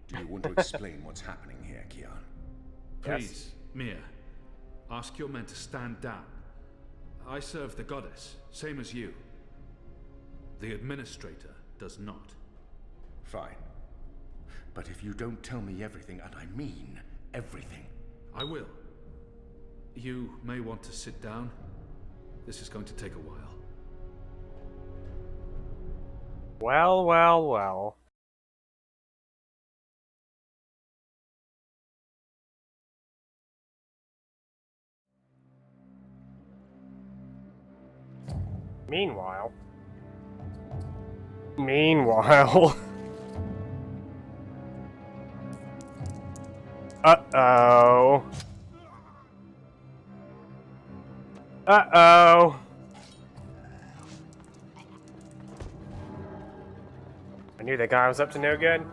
Do you want to explain what's happening here, Kian? Please, Mia. Ask your men to stand down. I serve the goddess, same as you. The administrator does not. Fine. But if you don't tell me everything, and I mean everything... I will. You may want to sit down. This is going to take a while. Well, well, well. Meanwhile. Uh-oh. Uh-oh. I knew that guy was up to no good.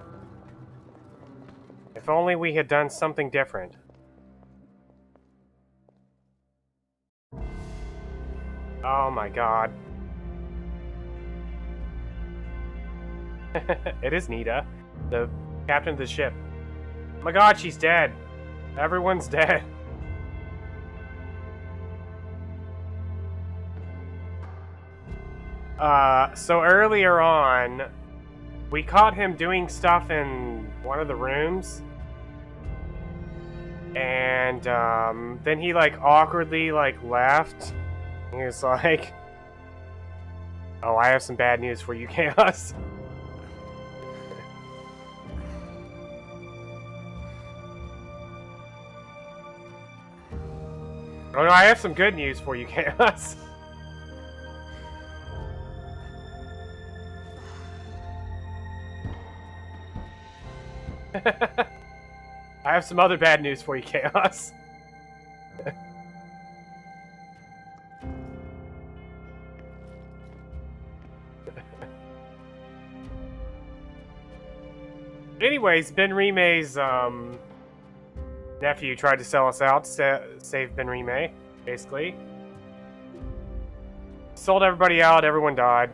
If only we had done something different. Oh my god. It is Nita, the captain of the ship. Oh my god, she's dead. Everyone's dead. So earlier on, we caught him doing stuff in one of the rooms. And, then he, like, awkwardly, like, left. He was like, oh, I have some bad news for you, Chaos. Oh no, I have some good news for you, Chaos. I have some other bad news for you, Chaos. Anyways, Ben Rime's nephew tried to sell us out to save Ben Rime, basically. Sold everybody out, everyone died.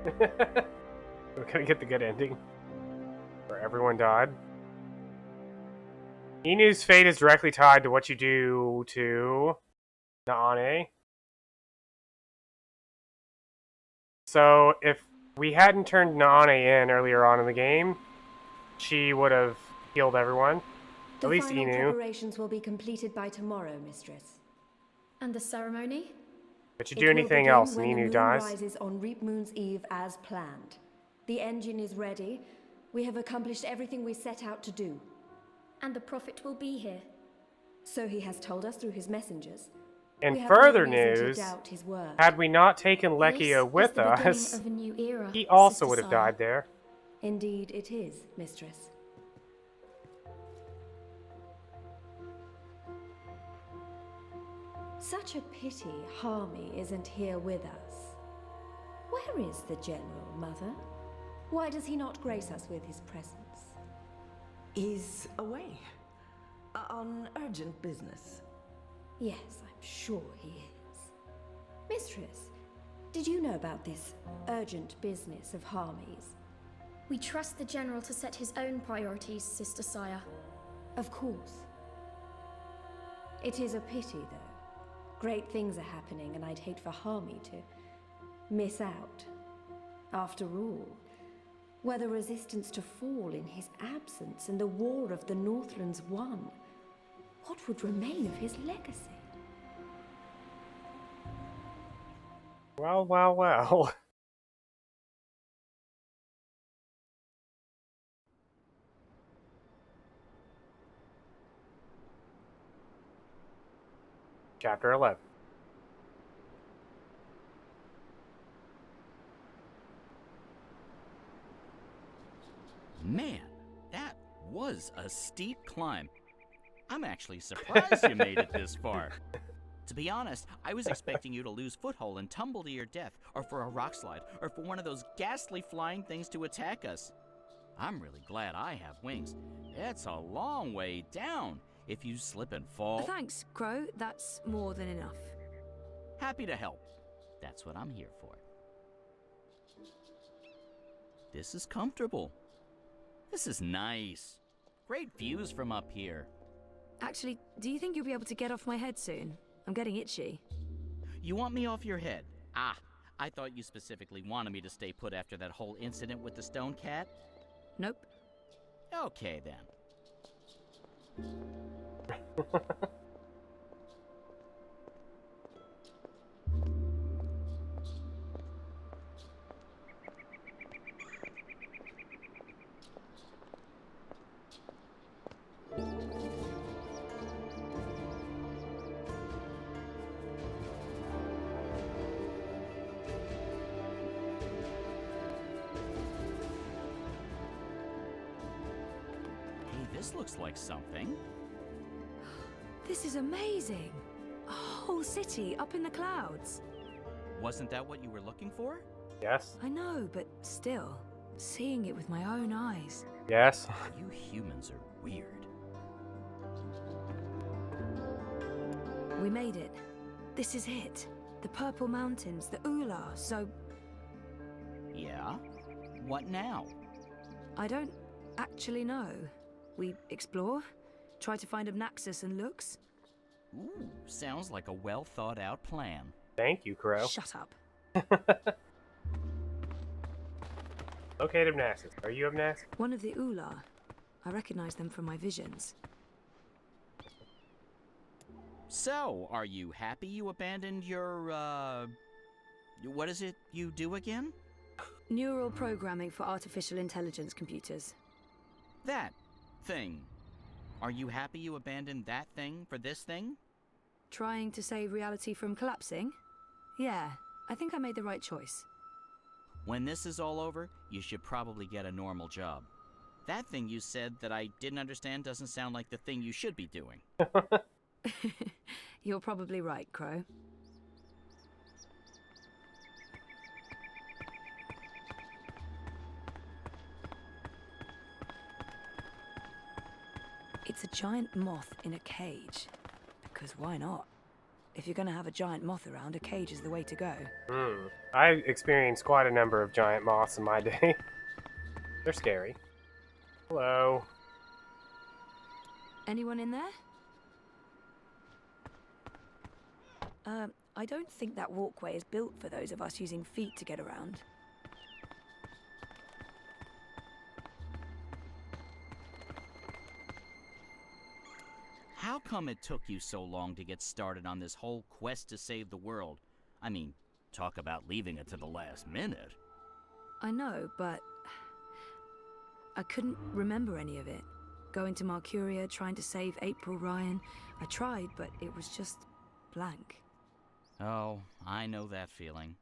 We're gonna get the good ending. Where everyone died. Inu's fate is directly tied to what you do to Naane. So if we hadn't turned Naane in earlier on in the game, she would have healed everyone. The At least final Inu. preparations will be completed by tomorrow, mistress. And the ceremony? But you do anything else and Inu dies. Rises on Reap Moon's Eve as planned. The engine is ready. We have accomplished everything we set out to do. And the Prophet will be here. So he has told us through his messengers. In further no reason to news, doubt his word. had we not taken Lekio with us, of a new era, he also Sister would have Saya. died there. Indeed it is, mistress. Such a pity Harmy isn't here with us. Where is the General, Mother? Why does he not grace us with his presence? He's away. On urgent business. Yes, I'm sure he is. Mistress, did you know about this urgent business of Harmy's? We trust the General to set his own priorities, Sister Saya. Of course. It is a pity, though. Great things are happening, and I'd hate for Harmy to miss out. After all, were the resistance to fall in his absence and the war of the Northlands won, what would remain of his legacy? Well, well, well. Chapter 11. Man, that was a steep climb. I'm actually surprised you made it this far. To be honest, I was expecting you to lose foothold and tumble to your death, or for a rock slide, or for one of those ghastly flying things to attack us. I'm really glad I have wings. It's a long way down. If you slip and fall... Thanks, Crow. That's more than enough. Happy to help. That's what I'm here for. This is comfortable. This is nice. Great views from up here. Actually, do you think you'll be able to get off my head soon? I'm getting itchy. You want me off your head? Ah, I thought you specifically wanted me to stay put after that whole incident with the stone cat. Nope. Okay, then. This looks like something. This is amazing. A whole city up in the clouds. Wasn't that what you were looking for? Yes. I know, but still, seeing it with my own eyes. Yes. You humans are weird. We made it. This is it. The Purple Mountains, the Ula, so... Yeah? What now? I don't actually know. We explore, try to find Naxos and Lux. Ooh, sounds like a well-thought-out plan. Thank you, Crow. Shut up. Locate Naxos. Are you Naxos? One of the Ula. I recognize them from my visions. So, are you happy you abandoned your, what is it you do again? Neural programming for artificial intelligence computers. That thing. Are you happy you abandoned that thing for this thing? Trying to save reality from collapsing? Yeah, I think I made the right choice. When this is all over, you should probably get a normal job. That thing you said that I didn't understand doesn't sound like the thing you should be doing. You're probably right, Crow. It's a giant moth in a cage. Because why not? If you're going to have a giant moth around, a cage is the way to go. I experienced quite a number of giant moths in my day. They're scary. Hello. Anyone in there? I don't think that walkway is built for those of us using feet to get around. How come it took you so long to get started on this whole quest to save the world? I mean, talk about leaving it to the last minute. I know, but I couldn't remember any of it. Going to Mercuria, trying to save April Ryan. I tried, but it was just blank. Oh, I know that feeling.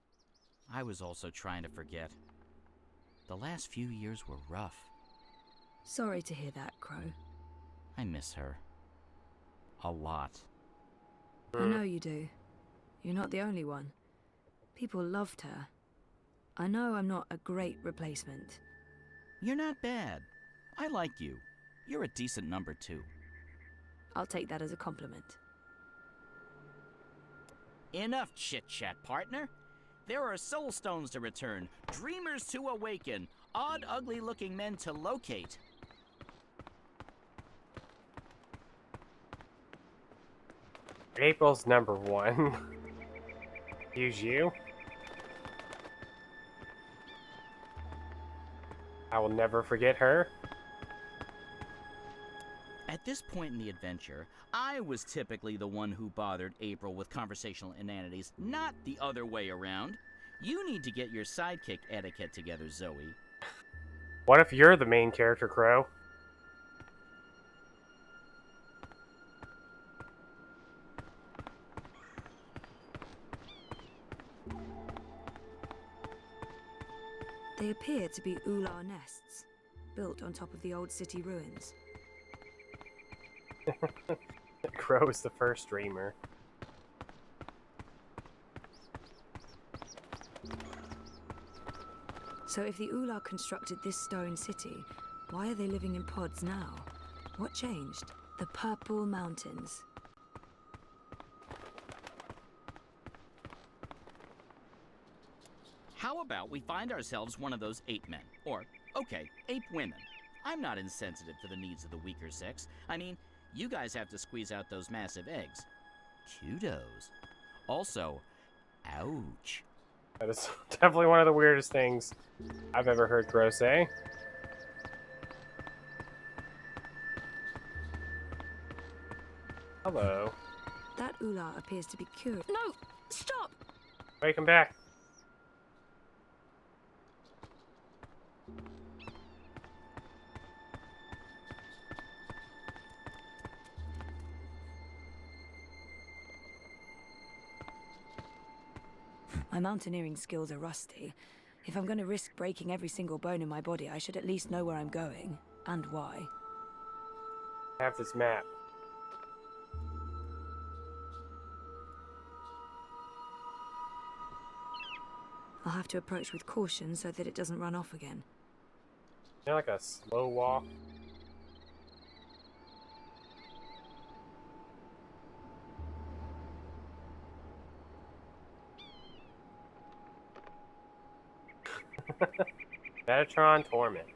I was also trying to forget. The last few years were rough. Sorry to hear that, Crow. I miss her. A lot. I know you do. You're not the only one. People loved her. I know I'm not a great replacement. You're not bad. I like you. You're a decent number 2. I'll take that as a compliment. Enough chit-chat, partner. There are soul stones to return, dreamers to awaken, odd, ugly-looking men to locate. April's number 1. Use you. I will never forget her. At this point in the adventure, I was typically the one who bothered April with conversational inanities, not the other way around. You need to get your sidekick etiquette together, Zoe. What if you're the main character, Crow? They appear to be ular nests, built on top of the old city ruins. Crow is the first dreamer. So if the ular constructed this stone city, why are they living in pods now? What changed? The Purple Mountains. How about we find ourselves one of those ape men? Or, okay, ape women. I'm not insensitive to the needs of the weaker sex. I mean, you guys have to squeeze out those massive eggs. Kudos. Also, ouch. That is definitely one of the weirdest things I've ever heard Crow say. Hello. That ular appears to be cured. No! Stop! Wait, come back. My mountaineering skills are rusty. If I'm going to risk breaking every single bone in my body, I should at least know where I'm going, and why. I have this map. I'll have to approach with caution so that it doesn't run off again. You know, like a slow walk. Metatron Torment.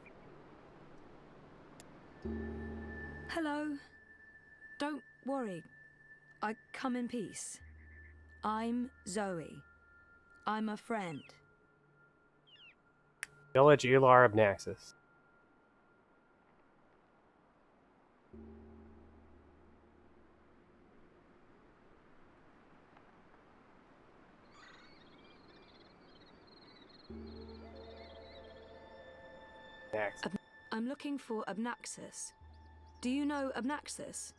Hello. Don't worry. I come in peace. I'm Zoe. I'm a friend. Village Ular of Naxos. I'm looking for Abnaxus. Do you know Abnaxus?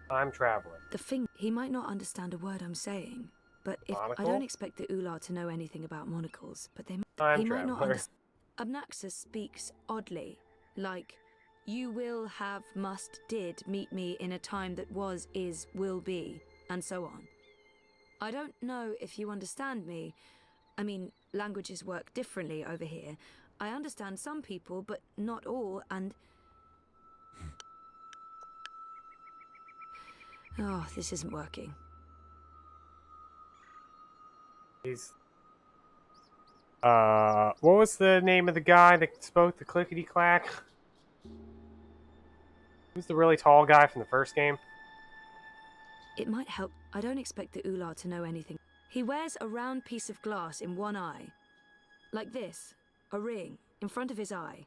I'm traveling. He might not understand a word I'm saying, but if Monocle? I don't expect the Ular to know anything about monocles, but he I'm might not traveler. understand. Abnaxus speaks oddly, like You will have, must, did meet me in a time that was, is, will be, and so on. I don't know if you understand me. I mean, languages work differently over here. I understand some people, but not all, and... Oh, this isn't working. He's... what was the name of the guy that spoke the clickety-clack? Who's the really tall guy from the first game? It might help. I don't expect the Ular to know anything. He wears a round piece of glass in one eye. Like this. A ring. In front of his eye.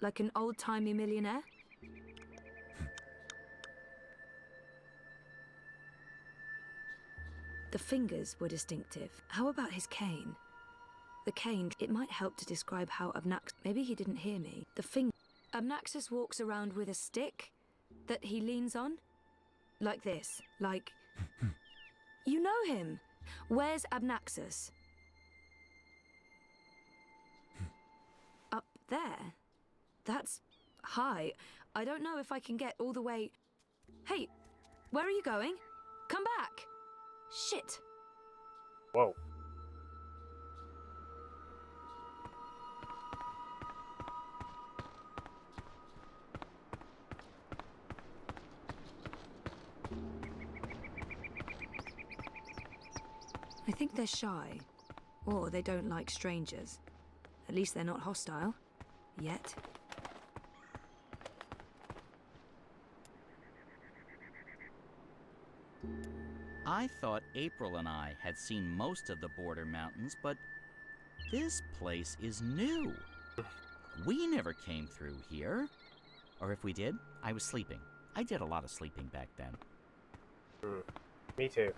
Like an old-timey millionaire. The fingers were distinctive. How about his cane? The cane, it might help to describe how maybe he didn't hear me. The finger. Abnaxus walks around with a stick that he leans on. Like this. Like... You know him. Where's Abnaxus? Up there? That's high. I don't know if I can get all the way... Hey, where are you going? Come back! Shit. Whoa. I think they're shy. Or they don't like strangers. At least they're not hostile. Yet. I thought April and I had seen most of the border mountains, but this place is new. We never came through here. Or if we did, I was sleeping. I did a lot of sleeping back then. Me too.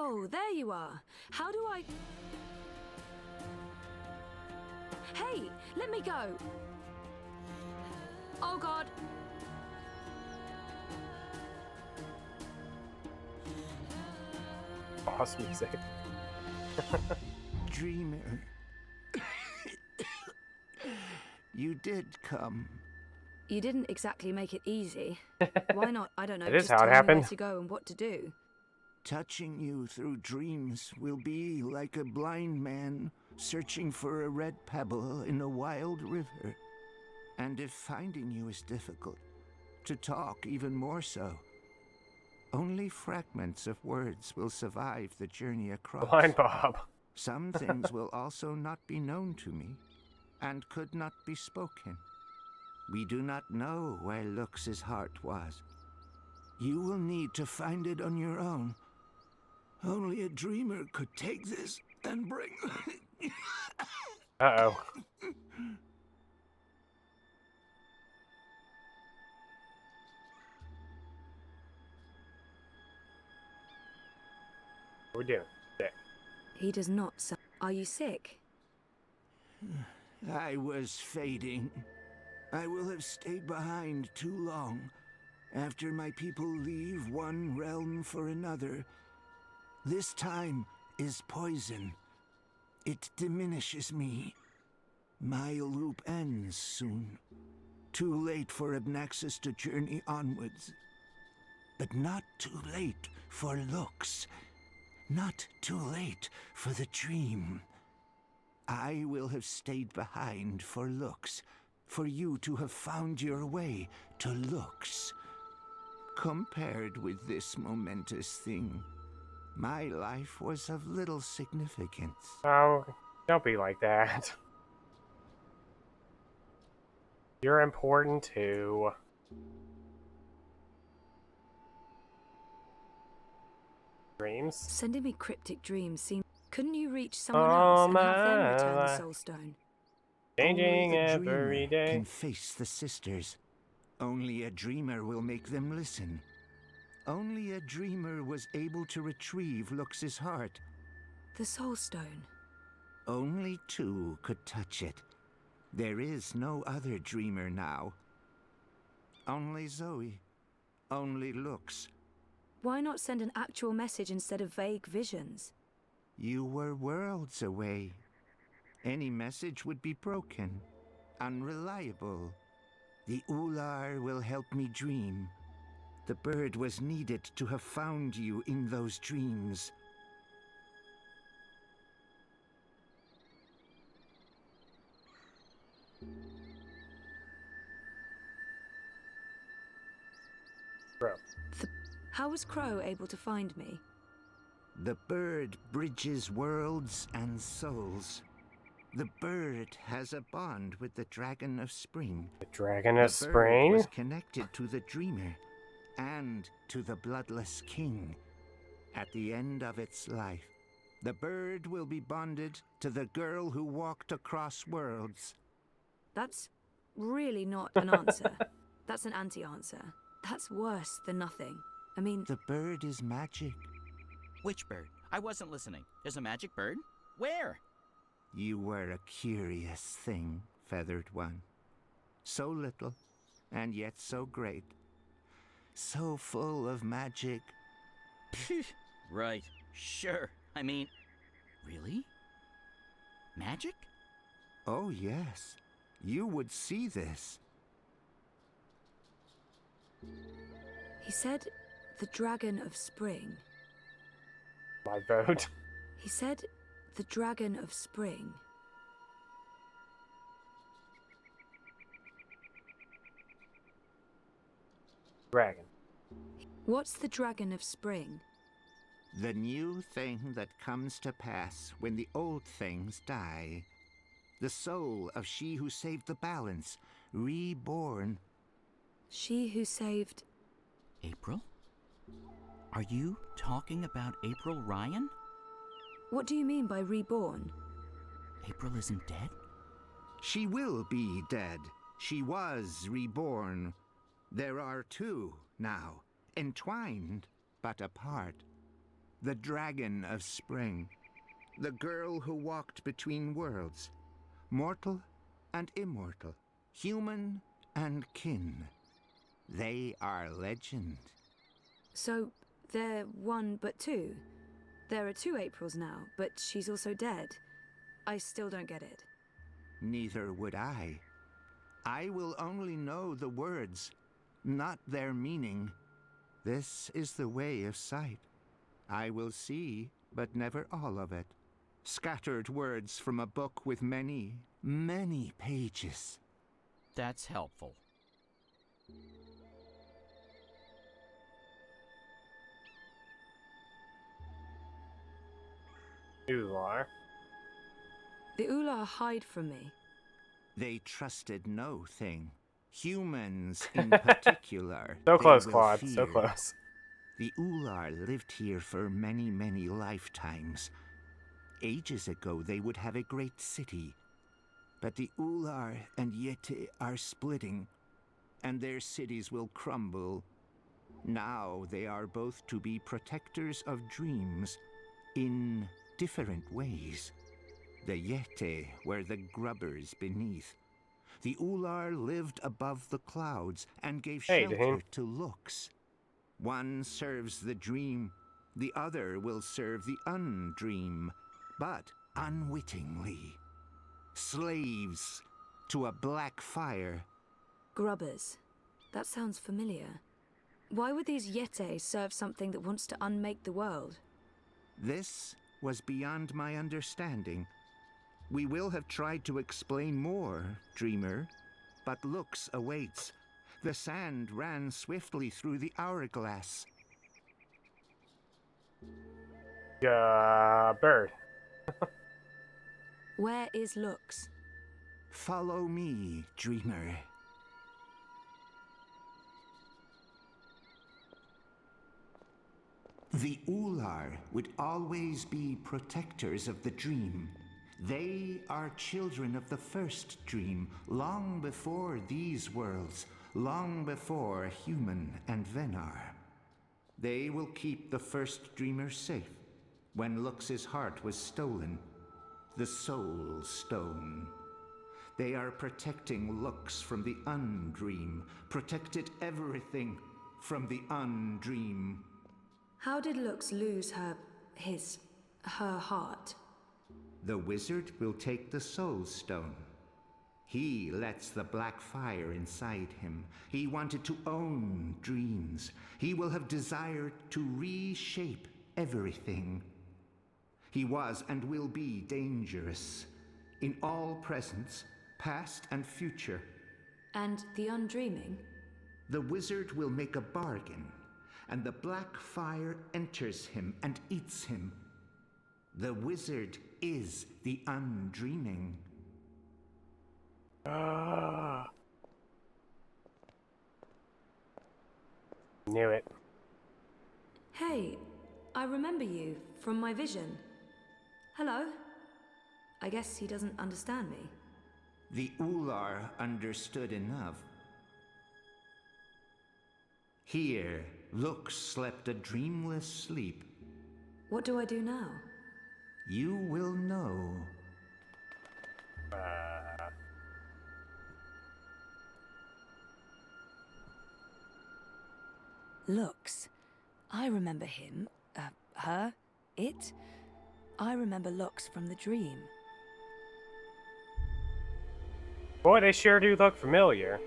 Oh, there you are. How do I... Hey, let me go. Oh, God. Boss music. Dreamer. You did come. You didn't exactly make it easy. Why not, I don't know, It is just how it tell me happened. where to go and what to do. Touching you through dreams will be like a blind man searching for a red pebble in a wild river. And if finding you is difficult, to talk even more so. Only fragments of words will survive the journey across. Blind Bob. Some things will also not be known to me, and could not be spoken. We do not know where Lux's heart was. You will need to find it on your own. Only a dreamer could take this and bring... Uh-oh. What are we doing? Sick. He does not Are you sick? I was fading. I will have stayed behind too long. After my people leave one realm for another, this time is poison. It diminishes me. My loop ends soon. Too late for Abnaxus to journey onwards. But not too late for Lux. Not too late for the dream. I will have stayed behind for Lux, for you to have found your way to Lux. Compared with this momentous thing, my life was of little significance. Oh, don't be like that. You're important too. Dreams? Sending me cryptic dreams seems... Couldn't you reach someone else and have them return the soul stone? Changing Only the every dreamer day. can face the sisters. Only a dreamer will make them listen. Only a dreamer was able to retrieve Lux's heart. The soul stone. Only two could touch it. There is no other dreamer now. Only Zoe. Only Lux. Why not send an actual message instead of vague visions? You were worlds away. Any message would be broken, unreliable. The Ular will help me dream. The bird was needed to have found you in those dreams. Crow. How was Crow able to find me? The bird bridges worlds and souls. The bird has a bond with the Dragon of Spring. The Dragon of The bird Spring? was connected to the Dreamer and to the Bloodless King. At the end of its life, the bird will be bonded to the girl who walked across worlds. That's really not an answer. That's an anti-answer. That's worse than nothing. I mean... The bird is magic. Which bird? I wasn't listening. There's a magic bird? Where? You were a curious thing, Feathered One. So little, and yet so great. So full of magic. Right. Sure. I mean, really? Magic? Oh, yes. You would see this. He said the Dragon of Spring. My vote. He said the Dragon of Spring. Dragon. What's the Dragon of Spring? The new thing that comes to pass when the old things die. The soul of she who saved the balance, reborn. She who saved... April? Are you talking about April Ryan? What do you mean by reborn? April isn't dead? She will be dead. She was reborn. There are two now, entwined but apart. The Dragon of Spring, the girl who walked between worlds, mortal and immortal, human and kin. They are legend. So, they're one but two? There are two Aprils now, but she's also dead. I still don't get it. Neither would I. I will only know the words, not their meaning. This is the way of sight. I will see, but never all of it. Scattered words from a book with many, many pages. That's helpful. Ular. The Ular hide from me. They trusted no thing. Humans in particular. So they close, will Claude. fear. So close. The Ular lived here for many, many lifetimes. Ages ago, they would have a great city. But the Ular and Yeti are splitting, and their cities will crumble. Now they are both to be protectors of dreams in different ways. The Yeti were the grubbers beneath. The Ular lived above the clouds and gave shelter to looks. One serves the dream, the other will serve the undream, but unwittingly. Slaves to a black fire. Grubbers. That sounds familiar. Why would these Yeti serve something that wants to unmake the world? This was beyond my understanding. We will have tried to explain more, Dreamer, but looks awaits. The sand ran swiftly through the hourglass. Bird. Where is Lux? Follow me, Dreamer. The Ular would always be protectors of the dream. They are children of the first dream, long before these worlds, long before human and Venar. They will keep the first dreamer safe when Lux's heart was stolen, the Soul Stone. They are protecting Lux from the undream, protected everything from the undream. How did Lux lose his her heart. The wizard will take the soul stone. He lets the black fire inside him. He wanted to own dreams. He will have desired to reshape everything. He was and will be dangerous in all presence, past and future. And the undreaming? The wizard will make a bargain, and the black fire enters him and eats him. The wizard is the undreaming. Knew it. Hey, I remember you from my vision. Hello? I guess he doesn't understand me. The Ular understood enough. Here, Lux slept a dreamless sleep. What do I do now? You will know. Lux. I remember him. Her. It. I remember Lux from the dream. Boy, they sure do look familiar.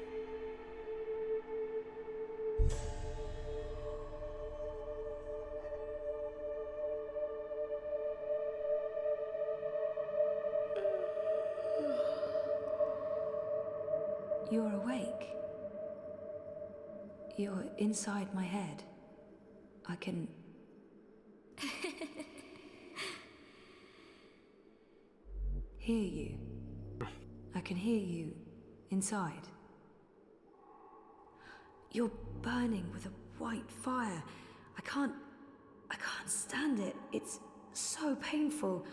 You're awake. You're inside my head. I can... hear you. I can hear you inside. You're burning with a white fire. I can't stand it. It's so painful.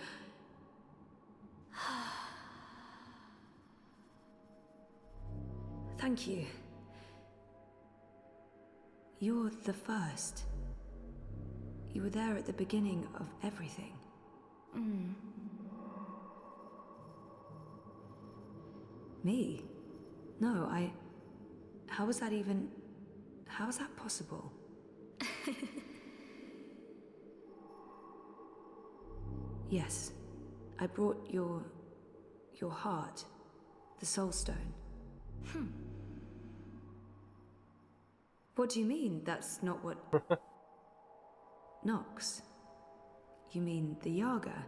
Thank you. You're the first. You were there at the beginning of everything. Me? No, how is that even... how is that possible? Yes, I brought your heart, the soul stone. What do you mean that's not what... Nox? You mean the Yaga?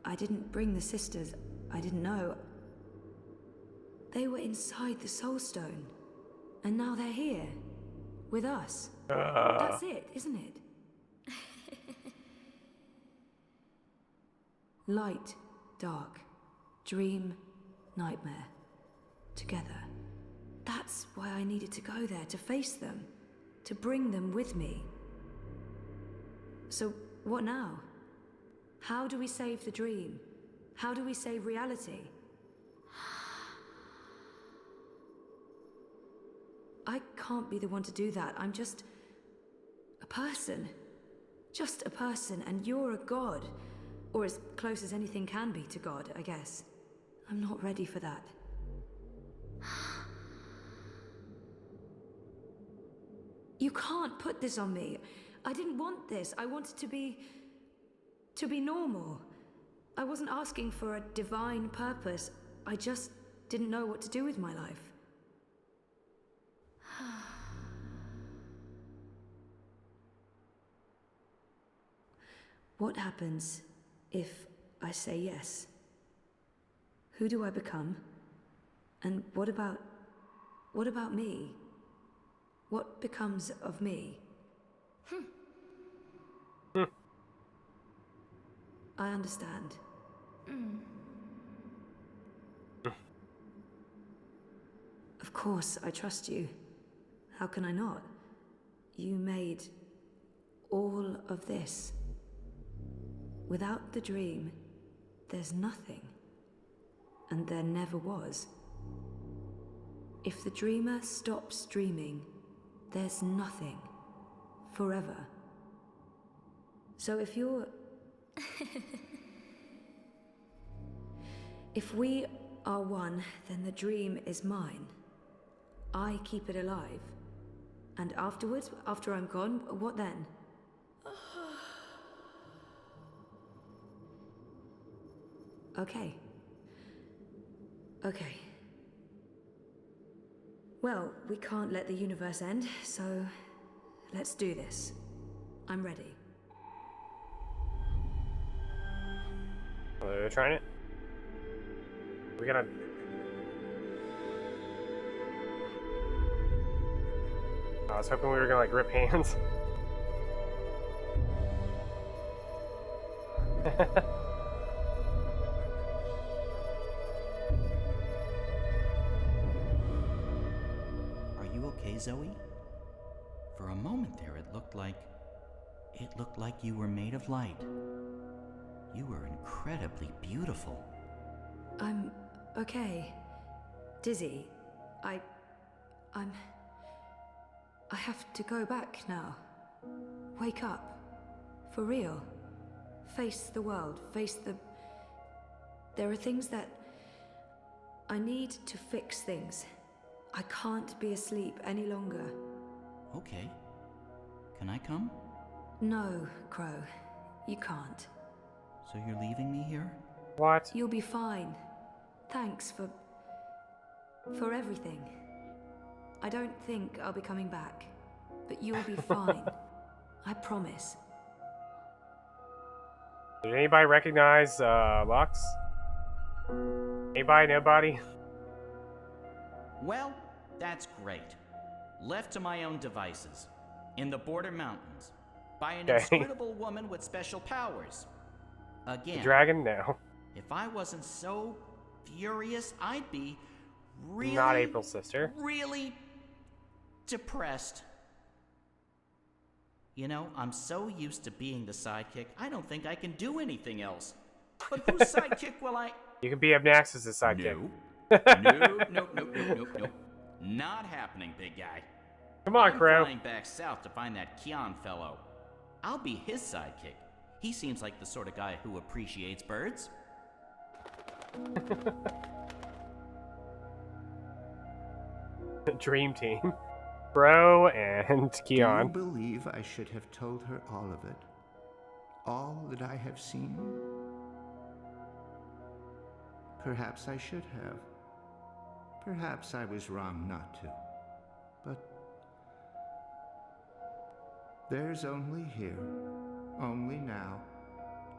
I didn't bring the sisters. I didn't know. They were inside the soul stone. And now they're here. With us. That's it, isn't it? Light, dark, dream, nightmare. Together. That's why I needed to go there, to face them. To bring them with me. So, what now? How do we save the dream? How do we save reality? I can't be the one to do that. I'm just... a person. Just a person, and you're a god. Or as close as anything can be to God, I guess. I'm not ready for that. You can't put this on me. I didn't want this. I wanted to be normal. I wasn't asking for a divine purpose. I just didn't know what to do with my life. What happens if I say yes? Who do I become? And what about me? What becomes of me? I understand. Of course, I trust you. How can I not? You made all of this. Without the dream, there's nothing. And there never was. If the dreamer stops dreaming, there's nothing. Forever. So if you're... if we are one, then the dream is mine. I keep it alive. And afterwards, after I'm gone, what then? Okay. Okay. Well, we can't let the universe end, so let's do this. I'm ready. Oh, they're trying it? We gotta... I was hoping we were gonna, like, grip hands. Are you okay, Zoe? For a moment there, it looked like you were made of light. You were incredibly beautiful. I'm okay. Dizzy. I have to go back now. Wake up. For real. Face the world. There are things that... I need to fix things. I can't be asleep any longer. Okay. Can I come? No, Crow. You can't. So you're leaving me here? What? You'll be fine. Thanks for everything. I don't think I'll be coming back, but you'll be fine. I promise. Did anybody recognize Lux? Anybody? Nobody? Well, that's great. Left to my own devices, in the Border Mountains, by an inscrutable woman with special powers. Again. The dragon? No. If I wasn't so furious, I'd be really... Not April's sister. Really depressed. You know, I'm so used to being the sidekick, I don't think I can do anything else. But whose sidekick will I... You can be Obnax's sidekick. No. Not happening, big guy. Come on, Crow. I'm flying back south to find that Kion fellow. I'll be his sidekick. He seems like the sort of guy who appreciates birds. Dream team. Bro and Kion. Do you believe I should have told her all of it? All that I have seen? Perhaps I should have. Perhaps I was wrong not to. But there's only here, only now,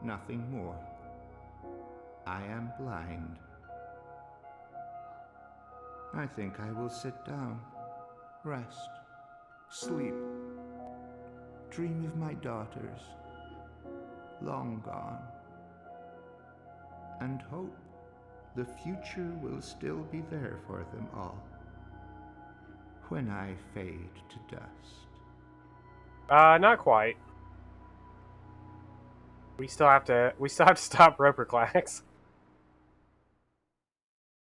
nothing more. I am blind. I think I will sit down, rest, sleep, dream of my daughters, long gone, and hope the future will still be there for them all when I fade to dust. Not quite. We still have to stop Roper Clax.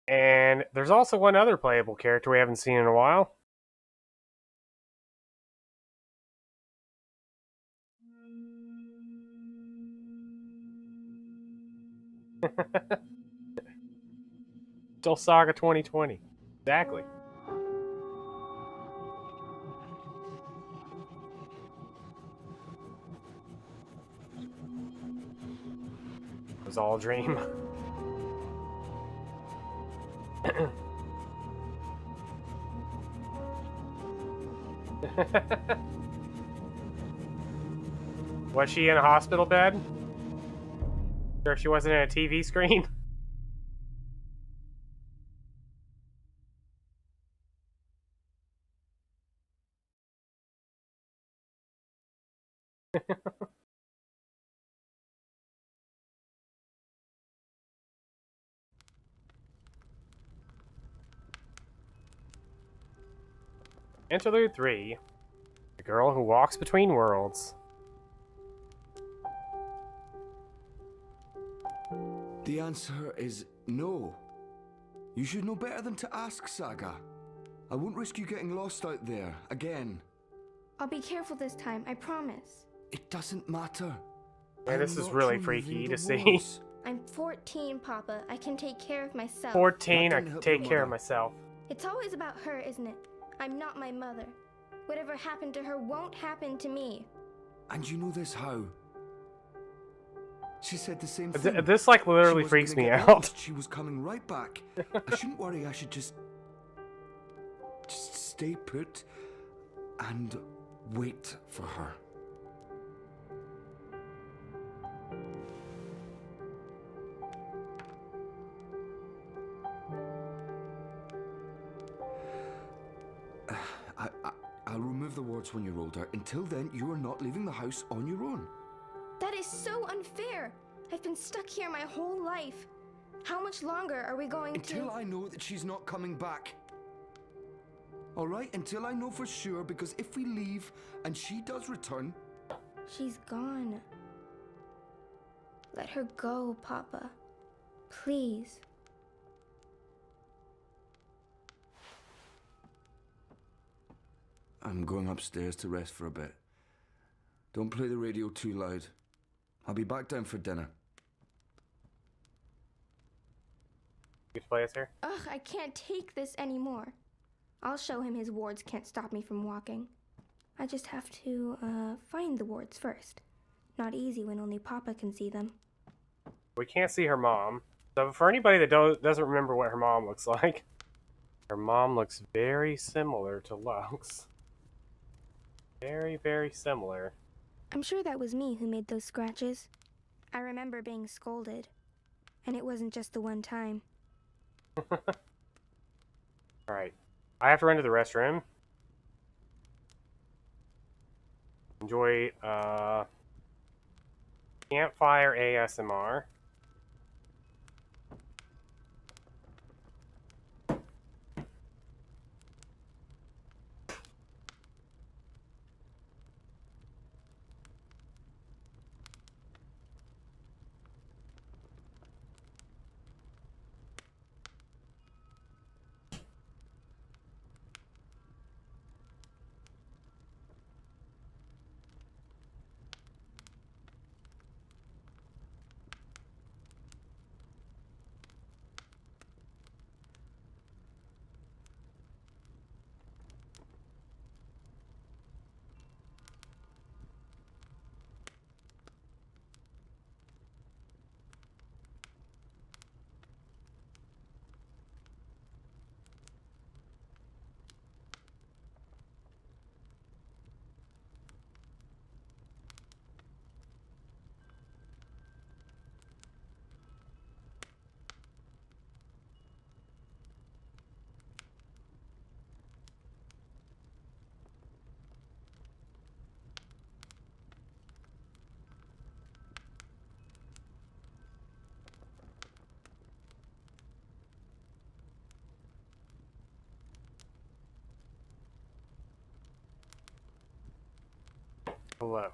And there's also one other playable character we haven't seen in a while. Still Saga 2020. Exactly. It was all a dream. Was she in a hospital bed? Sure she wasn't in a TV screen? Interlude 3. The girl who walks between worlds. The answer is no. You should know better than to ask, Saga. I won't risk you getting lost out there, again. I'll be careful this time, I promise. It doesn't matter. Yeah, this is really freaky to see. I'm 14, Papa. I can take care of myself. 14, I can take care of myself. It's always about her, isn't it? I'm not my mother. Whatever happened to her won't happen to me. And you know this how? She said the same thing. This like literally She wasn't freaks gonna me get out. lost. She was coming right back. I shouldn't worry. I should just stay put and wait for her. I'll remove the wards when you're older. Until then, you are not leaving the house on your own. That is so unfair. I've been stuck here my whole life. How much longer are we going Until I know that she's not coming back. All right? Until I know for sure, because if we leave and she does return... She's gone. Let her go, Papa. Please. I'm going upstairs to rest for a bit. Don't play the radio too loud. I'll be back down for dinner. You can play us here? Ugh, I can't take this anymore. I'll show him his wards can't stop me from walking. I just have to, find the wards first. Not easy when only Papa can see them. We can't see her mom. So for anybody that doesn't remember what her mom looks like, her mom looks very similar to Lux. Very, very similar. I'm sure that was me who made those scratches. I remember being scolded. And it wasn't just the one time. Alright. I have to run to the restroom. Enjoy, campfire ASMR. Hello.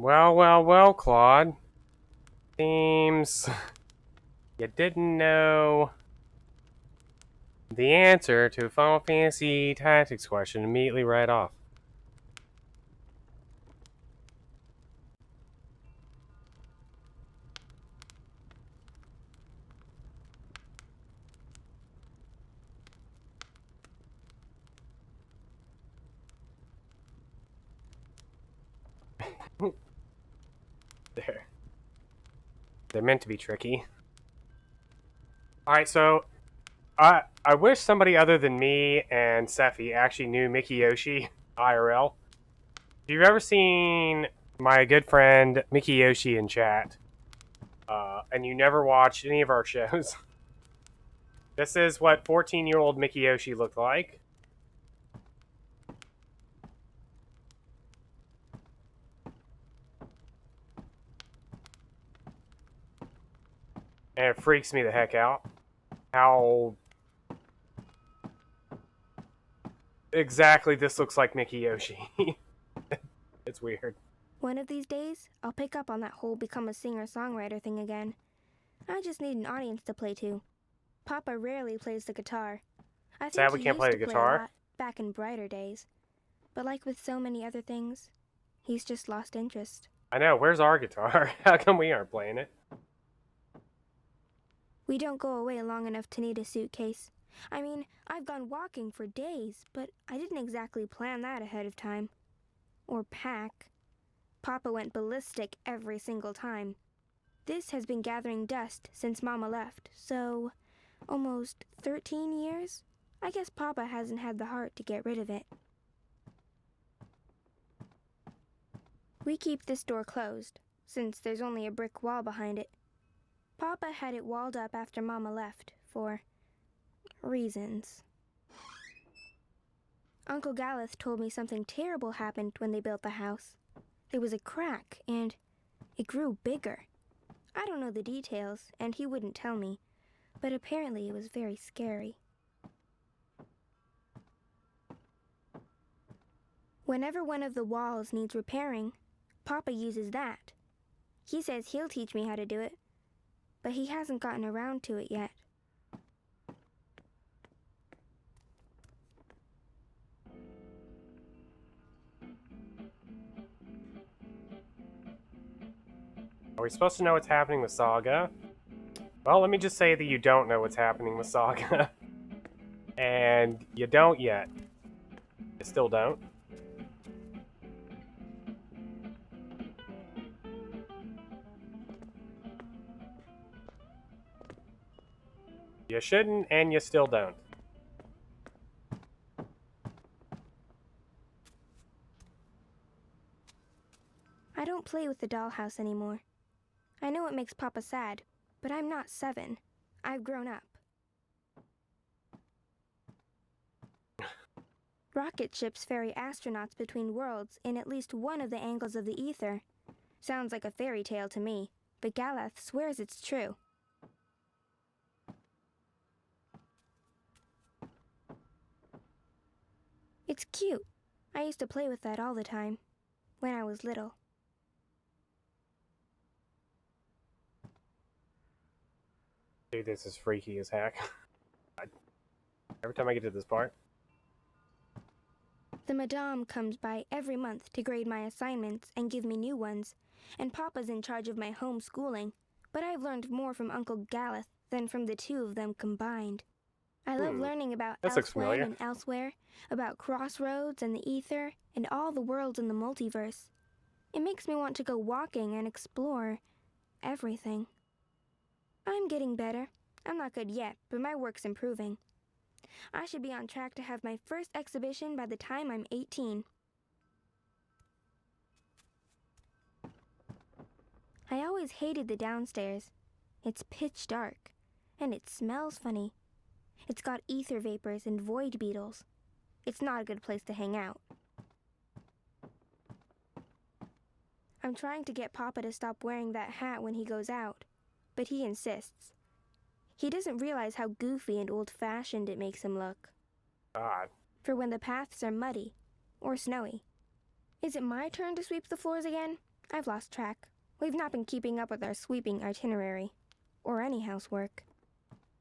Well, well, well, Claude. Seems you didn't know the answer to a Final Fantasy Tactics question immediately right off. There. They're meant to be tricky. Alright, so I wish somebody other than me and Sephi actually knew Mickey Yoshi IRL. If you've ever seen my good friend Mickey Yoshi in chat, and you never watched any of our shows, this is what 14-year-old Mickey Yoshi looked like. And it freaks me the heck out how exactly this looks like Mickey Yoshi. It's weird. One of these days, I'll pick up on that whole become a singer-songwriter thing again. I just need an audience to play to. Papa rarely plays the guitar. I think Sad we he can't used play to the play guitar. a lot back in brighter days. But like with so many other things, he's just lost interest. I know, where's our guitar? How come we aren't playing it? We don't go away long enough to need a suitcase. I mean, I've gone walking for days, but I didn't exactly plan that ahead of time. Or pack. Papa went ballistic every single time. This has been gathering dust since Mama left, so almost 13 years? I guess Papa hasn't had the heart to get rid of it. We keep this door closed, since there's only a brick wall behind it. Papa had it walled up after Mama left, for reasons. Uncle Galeth told me something terrible happened when they built the house. There was a crack, and it grew bigger. I don't know the details, and he wouldn't tell me, but apparently it was very scary. Whenever one of the walls needs repairing, Papa uses that. He says he'll teach me how to do it, but he hasn't gotten around to it yet. Are we supposed to know what's happening with Saga? Well, let me just say that you don't know what's happening with Saga. And you don't yet. You still don't. You shouldn't, and you still don't. I don't play with the dollhouse anymore. I know it makes Papa sad, but I'm not 7. I've grown up. Rocket ships ferry astronauts between worlds in at least one of the angles of the ether. Sounds like a fairy tale to me, but Galeth swears it's true. It's cute. I used to play with that all the time, when I was little. Dude, this is freaky as heck. Every time I get to this part. The Madame comes by every month to grade my assignments and give me new ones, and Papa's in charge of my homeschooling, but I've learned more from Uncle Galeth than from the two of them combined. I love learning about Elsewhere and Elsewhere, about Crossroads and the Ether, and all the worlds in the multiverse. It makes me want to go walking and explore everything. I'm getting better. I'm not good yet, but my work's improving. I should be on track to have my first exhibition by the time I'm 18. I always hated the downstairs. It's pitch dark, and it smells funny. It's got ether vapors and void beetles. It's not a good place to hang out. I'm trying to get Papa to stop wearing that hat when he goes out, but he insists. He doesn't realize how goofy and old-fashioned it makes him look. God. For when the paths are muddy or snowy. Is it my turn to sweep the floors again? I've lost track. We've not been keeping up with our sweeping itinerary, or any housework.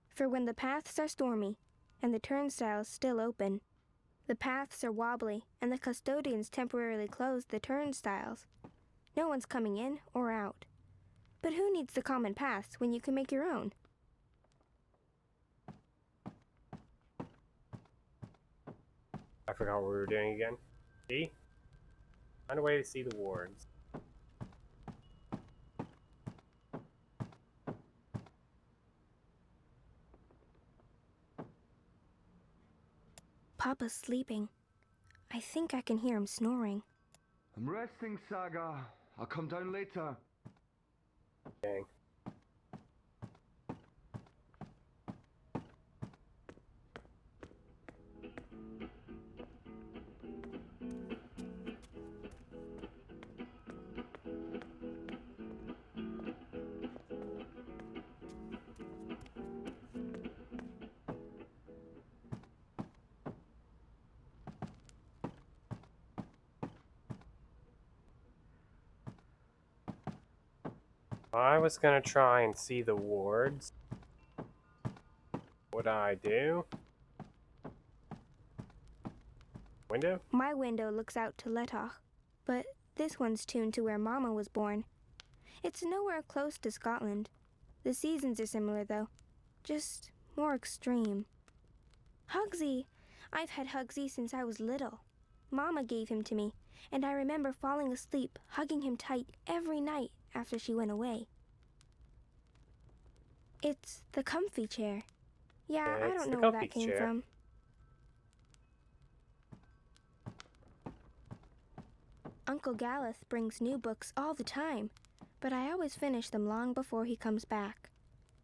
For when the paths are stormy, and the turnstiles still open, the paths are wobbly, and the custodians temporarily close the turnstiles. No one's coming in or out. But who needs the common paths when you can make your own? I forgot what we were doing again. See? Find a way to see the wards. Papa's sleeping. I think I can hear him snoring. I'm resting, Saga. I'll come down later. Dang. I was gonna try and see the wards. What I do? Window? My window looks out to Letach, but this one's tuned to where Mama was born. It's nowhere close to Scotland. The seasons are similar, though, just more extreme. Hugsy! I've had Hugsy since I was little. Mama gave him to me, and I remember falling asleep, hugging him tight every night after she went away. It's the comfy chair. Yeah, I don't know where that came from. Uncle Galeth brings new books all the time, but I always finish them long before he comes back.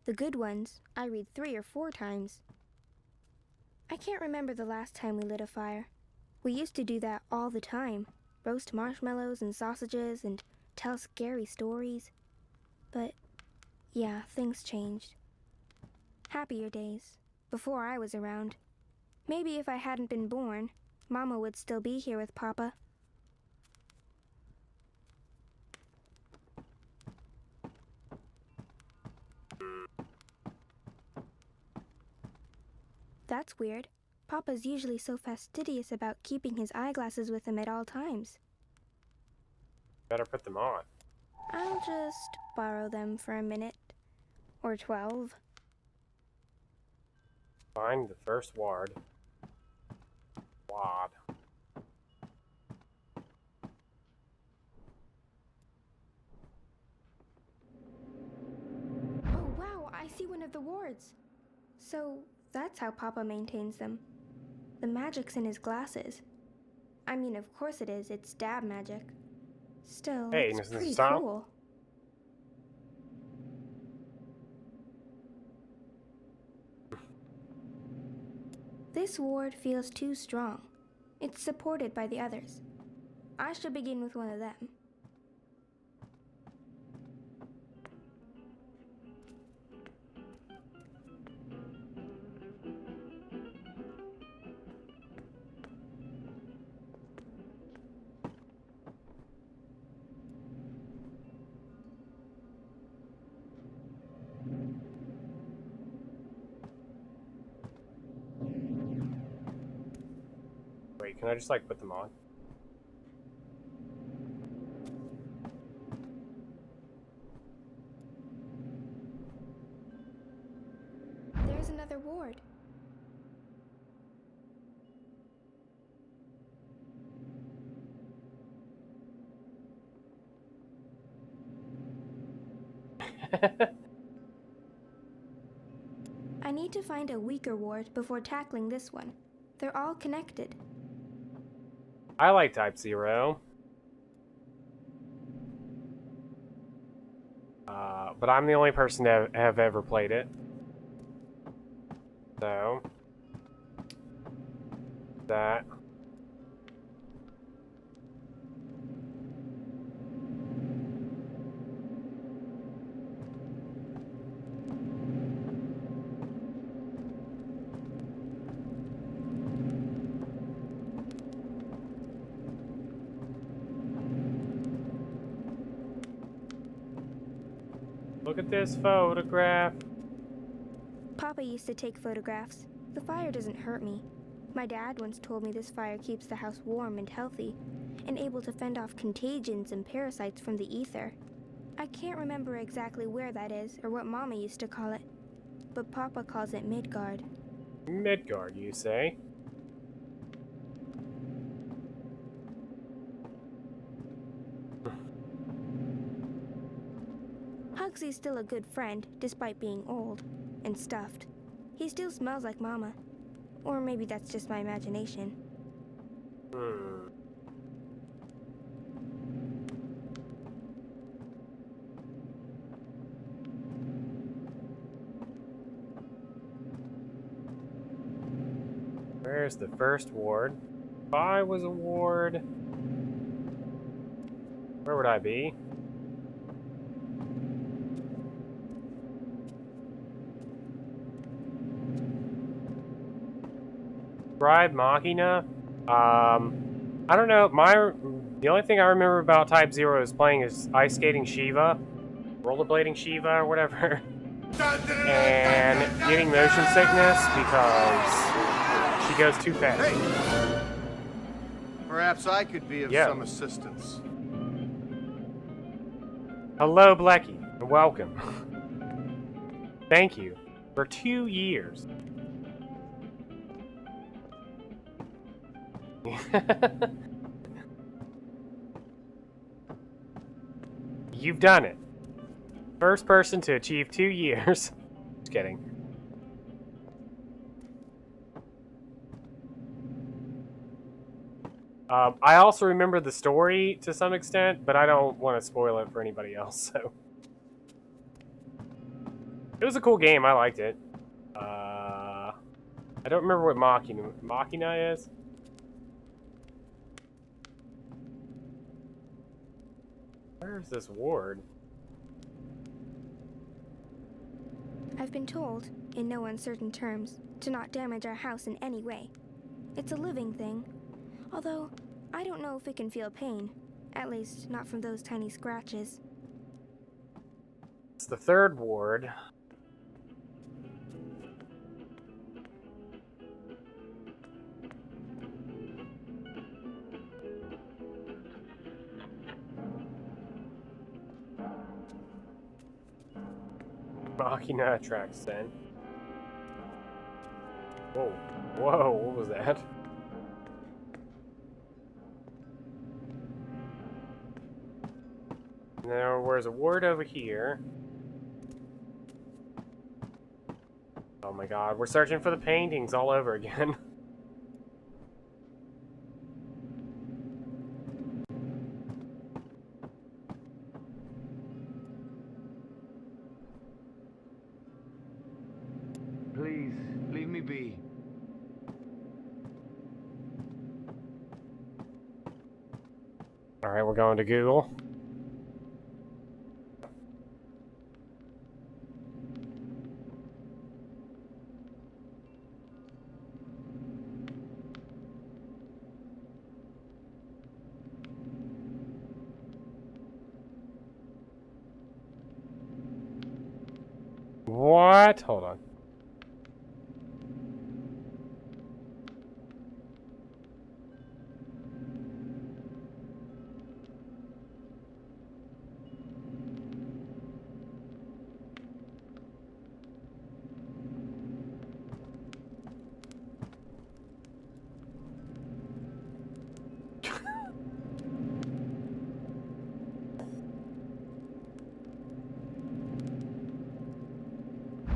The good ones, I read 3 or 4 times. I can't remember the last time we lit a fire. We used to do that all the time. Roast marshmallows and sausages and tell scary stories. But, yeah, things changed. Happier days, before I was around. Maybe if I hadn't been born, Mama would still be here with Papa. That's weird. Papa's usually so fastidious about keeping his eyeglasses with him at all times. Better put them on. I'll just borrow them for a minute. Or 12. Find the first ward. Wad. Oh wow, I see one of the wards. So that's how Papa maintains them. The magic's in his glasses. I mean, of course it is. It's dab magic. Still, hey, it's Mrs. pretty Tom. cool. This ward feels too strong. It's supported by the others. I should begin with one of them. Wait, can I just like put them on? There's another ward. I need to find a weaker ward before tackling this one. They're all connected. I like Type 0. But I'm the only person to have ever played it. So. That. Look at this photograph. Papa used to take photographs. The fire doesn't hurt me. My dad once told me this fire keeps the house warm and healthy, and able to fend off contagions and parasites from the ether. I can't remember exactly where that is or what Mama used to call it, but Papa calls it Midgard. Midgard, you say? Hugsy's still a good friend, despite being old and stuffed. He still smells like Mama. Or maybe that's just my imagination. Where's the first ward? If I was a ward, where would I be? Bride Machina? I don't know. The only thing I remember about Type 0 is playing is ice skating Shiva, rollerblading Shiva, or whatever, and getting motion sickness because she goes too fast. Hey. Perhaps I could be of some assistance. Hello, Blecky, and welcome. Thank you for 2 years. You've done it. First person to achieve 2 years. Just kidding. I also remember the story to some extent, but I don't want to spoil it for anybody else, so. It was a cool game, I liked it. I don't remember what Machina is. Where's this ward? I've been told, in no uncertain terms, to not damage our house in any way. It's a living thing, although I don't know if it can feel pain. At least, not from those tiny scratches. It's the 3rd ward. Machina tracks then. Whoa. Whoa, what was that? Now, where's a ward over here? Oh my god, we're searching for the paintings all over again. Please, leave me be. Alright, we're going to Google. What? Hold on.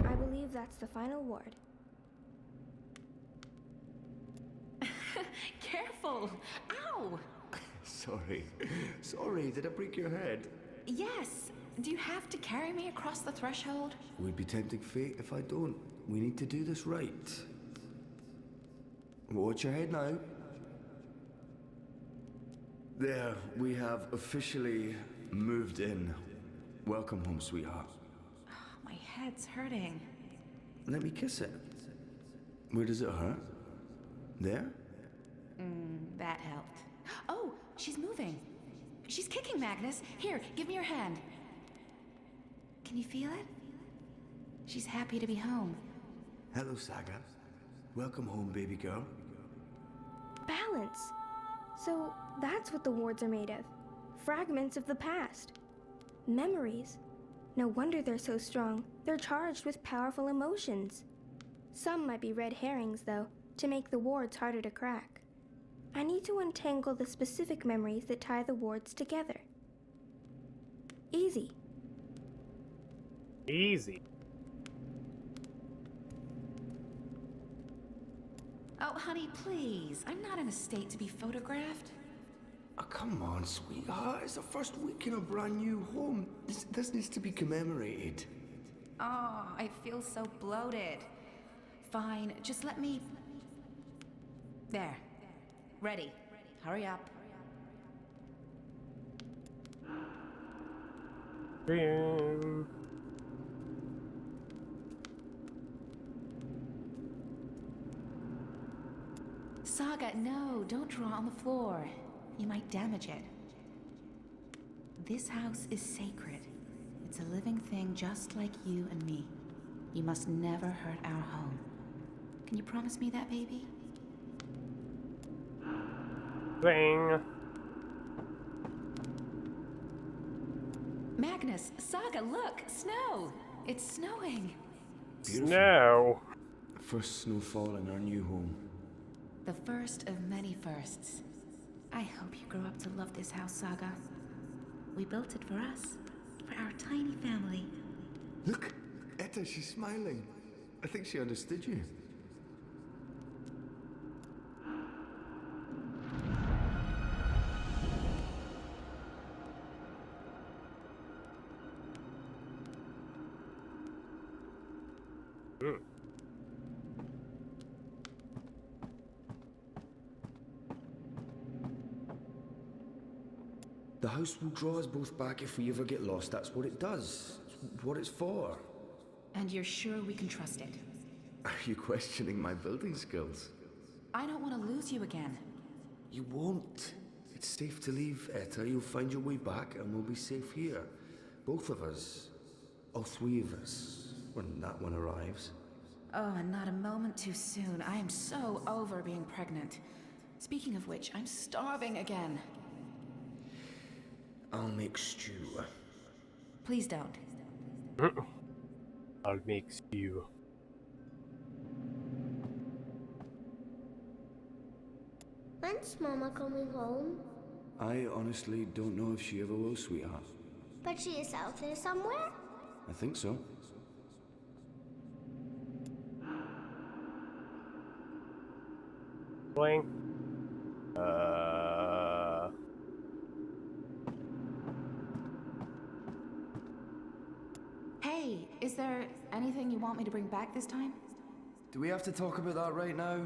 I believe that's the final ward. Careful! Ow! Sorry. Sorry, did I break your head? Yes. Do you have to carry me across the threshold? Would be tempting fate if I don't. We need to do this right. Watch your head now. There, we have officially moved in. Welcome home, sweetheart. My head's hurting. Let me kiss it. Where does it hurt? There? That helped. Oh, she's moving. She's kicking, Magnus. Here, give me your hand. Can you feel it? She's happy to be home. Hello, Saga. Welcome home, baby girl. Balance. So that's what the wards are made of. Fragments of the past. Memories. No wonder they're so strong. They're charged with powerful emotions. Some might be red herrings, though, to make the wards harder to crack. I need to untangle the specific memories that tie the wards together. Easy. Easy. Oh, honey, please. I'm not in a state to be photographed. Oh, come on, sweetheart. It's the first week in a brand new home. This needs to be commemorated. Oh, I feel so bloated. Fine, just let me... There. Ready. Hurry up. Saga, no, don't draw on the floor. You might damage it. This house is sacred. It's a living thing just like you and me. You must never hurt our home. Can you promise me that, baby? Bang. Magnus, Saga, look! Snow! It's snowing! Snow. First snowfall in our new home. The first of many firsts. I hope you grow up to love this house, Saga. We built it for us, for our tiny family. Look, Etta, she's smiling. I think she understood you. The house will draw us both back if we ever get lost. That's what it does. It's what it's for. And you're sure we can trust it? Are you questioning my building skills? I don't want to lose you again. You won't. It's safe to leave, Etta. You'll find your way back and we'll be safe here. Both of us. All three of us. When that one arrives. Oh, and not a moment too soon. I am so over being pregnant. Speaking of which, I'm starving again. I'll make stew. Please don't. I'll make stew. When's Mama coming home? I honestly don't know if she ever will, sweetheart. But she is out there somewhere? I think so. Bling. Hey, is there anything you want me to bring back this time? Do we have to talk about that right now?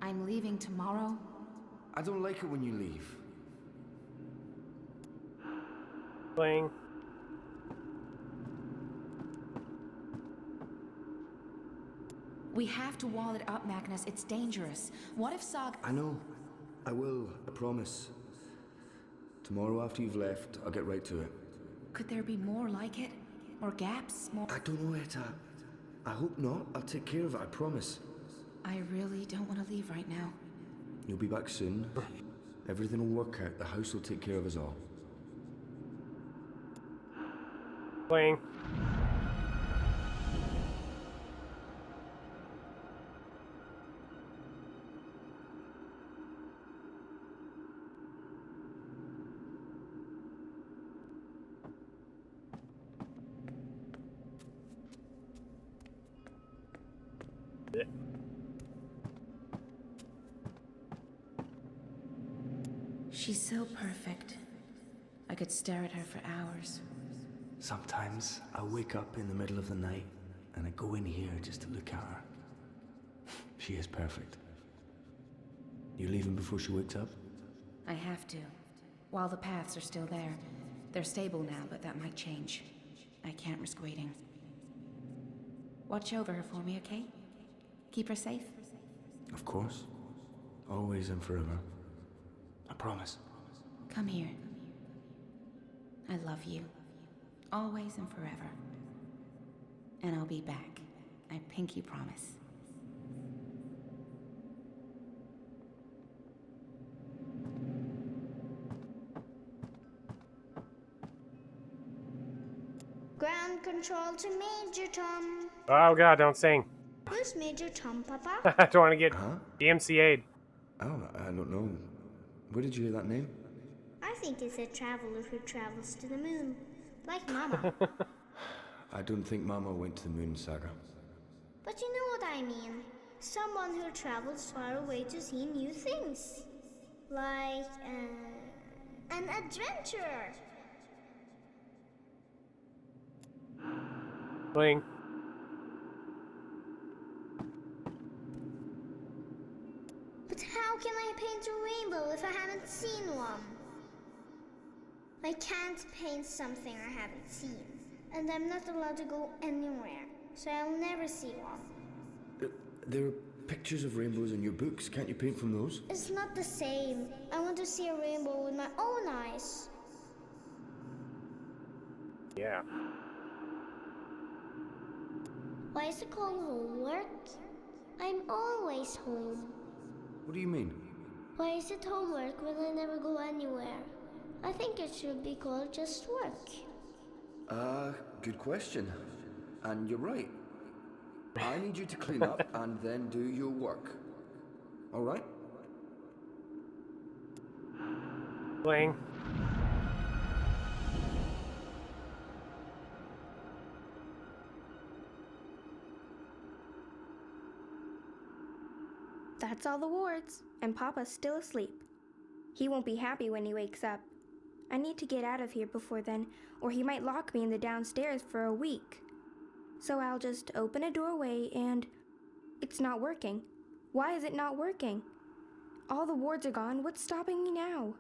I'm leaving tomorrow. I don't like it when you leave. Bling. We have to wall it up, Magnus. It's dangerous. What if Saga... I know. I will. I promise. Tomorrow after you've left, I'll get right to it. Could there be more like it? More gaps? More... I don't know, Etta. I hope not. I'll take care of it, I promise. I really don't want to leave right now. You'll be back soon. Everything will work out. The house will take care of us all. Bling. She's so perfect. I could stare at her for hours. Sometimes I wake up in the middle of the night and I go in here just to look at her. She is perfect. You leaving before she wakes up? I have to. While the paths are still there. They're stable now, but that might change. I can't risk waiting. Watch over her for me, okay? Keep her safe? Of course. Always and forever. I promise. Come here. I love you. Always and forever. And I'll be back. I pinky promise. Ground control to Major Tom. Oh god, don't sing. Who's Major Tom, Papa? I don't want to get DMCA'd. Oh, I don't know. Where did you hear that name? I think it's a traveler who travels to the moon. Like Mama. I don't think Mama went to the moon, Saga. But you know what I mean. Someone who travels far away to see new things. Like, an adventurer. Bling. But how can I paint a rainbow if I haven't seen one? I can't paint something I haven't seen. And I'm not allowed to go anywhere, so I'll never see one. There are pictures of rainbows in your books. Can't you paint from those? It's not the same. I want to see a rainbow with my own eyes. Yeah. Why is it called homework? I'm always home. What do you mean? Why is it homework when I never go anywhere? I think it should be called just work. Good question. And you're right. I need you to clean up and then do your work. All right? Bling. That's all the wards, and Papa's still asleep. He won't be happy when he wakes up. I need to get out of here before then, or he might lock me in the downstairs for a week. So I'll just open a doorway and... It's not working. Why is it not working? All the wards are gone. What's stopping me now?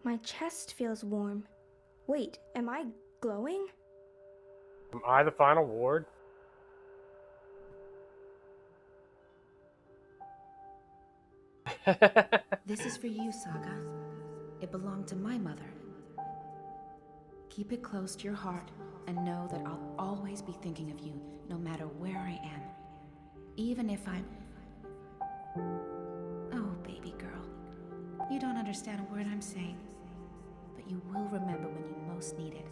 My chest feels warm. Wait, am I glowing? Am I the final ward? This is for you, Saga. It belonged to my mother. Keep it close to your heart and know that I'll always be thinking of you, no matter where I am. Even if I'm... Oh, baby girl. You don't understand a word I'm saying, but you will remember when you most need it.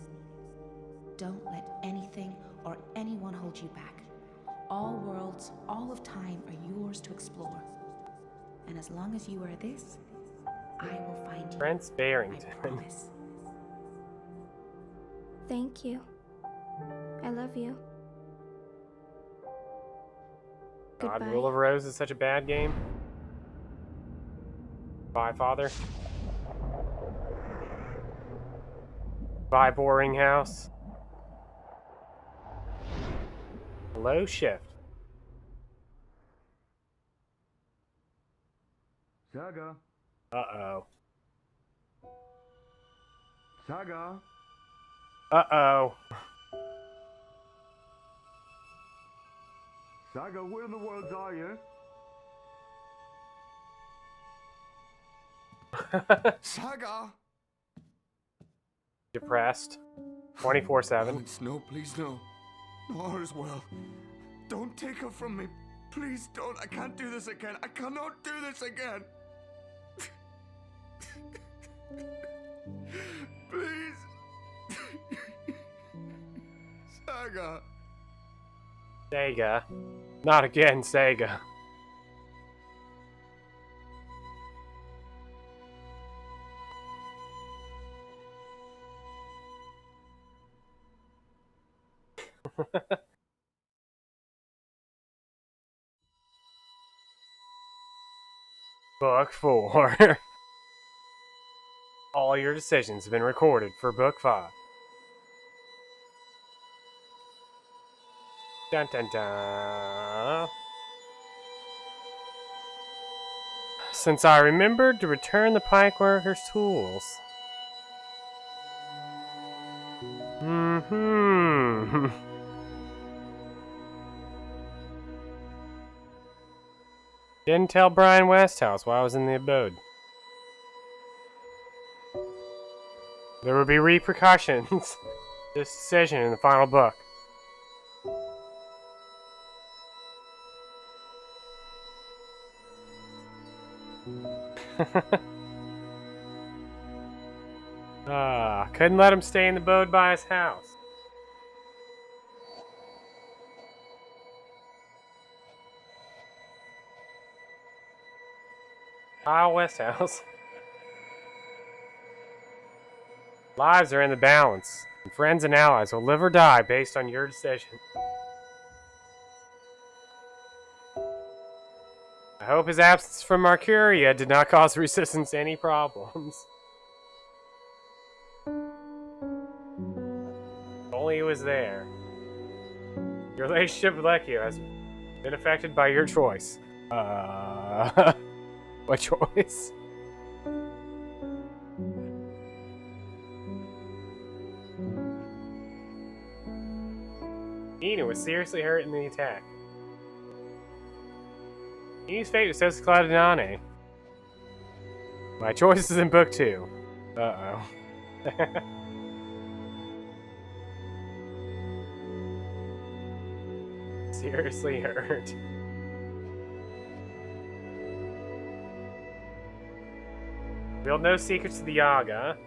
Don't let anything or anyone hold you back. All worlds, all of time are yours to explore. And as long as you are this, I will find you. Prince Barrington. I promise. Thank you. I love you. God, Goodbye. Rule of Rose is such a bad game. Bye, Father. Bye, boring house. Hello, Shift. Saga. Uh-oh. Saga. Uh-oh. Saga, where in the world are you? Saga! Depressed. 24/7. No, please, no. Nor as well. Don't take her from me. Please don't. I can't do this again. I cannot do this again. Please. Saga. Sega. Not again, Sega. Book 4. All your decisions have been recorded for Book 5. Dun dun dun. Since I remembered to return the pikeworker's tools. Mm-hmm. Didn't tell Brian Westhouse while I was in the abode. There would be repercussions to this decision in the final book. Couldn't let him stay in the abode by his house. Kyle Westhouse. Lives are in the balance, and friends and allies will live or die based on your decision. I hope his absence from Mercuria did not cause Resistance any problems. If only he was there. Your relationship with Lekio has been affected by your choice. What choice? Ina was seriously hurt in the attack. Ina's fate was so Cladinane. My choice is in book 2. Uh-oh. Seriously hurt. Revealed no secrets to the Yaga.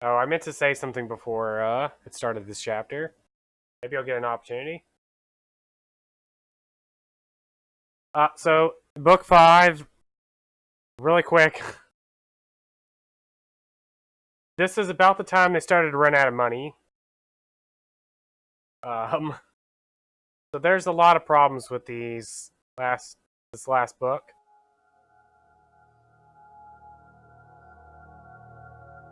Oh, I meant to say something before it started this chapter. Maybe I'll get an opportunity. So book 5, really quick. This is about the time they started to run out of money. So there's a lot of problems with this last book.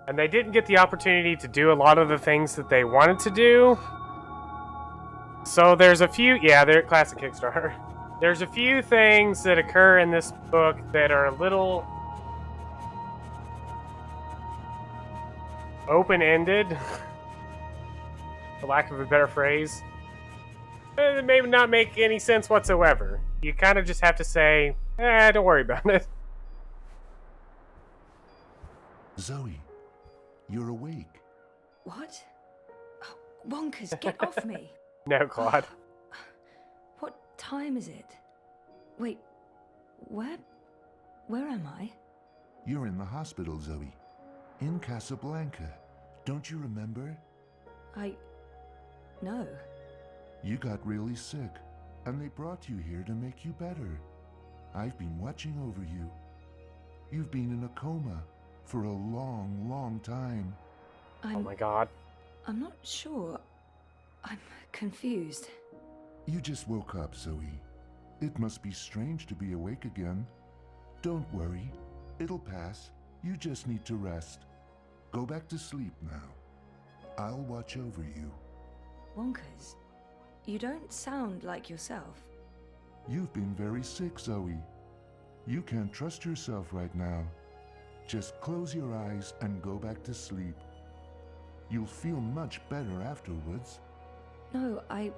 And they didn't get the opportunity to do a lot of the things that they wanted to do. So there's a few, they're classic Kickstarter. There's a few things that occur in this book that are a little open-ended, for lack of a better phrase. It may not make any sense whatsoever. You kind of just have to say, don't worry about it. Zoe, you're awake. What? Oh, Wonkers, get off me. No, Claude. What time is it? Wait, where am I? You're in the hospital, Zoe. In Casablanca. Don't you remember? No. You got really sick, and they brought you here to make you better. I've been watching over you. You've been in a coma for a long, long time. Oh my god. I'm not sure. I'm confused. You just woke up, Zoe. It must be strange to be awake again. Don't worry. It'll pass. You just need to rest. Go back to sleep now. I'll watch over you. Wonkers, you don't sound like yourself. You've been very sick, Zoe. You can't trust yourself right now. Just close your eyes and go back to sleep. You'll feel much better afterwards. No, I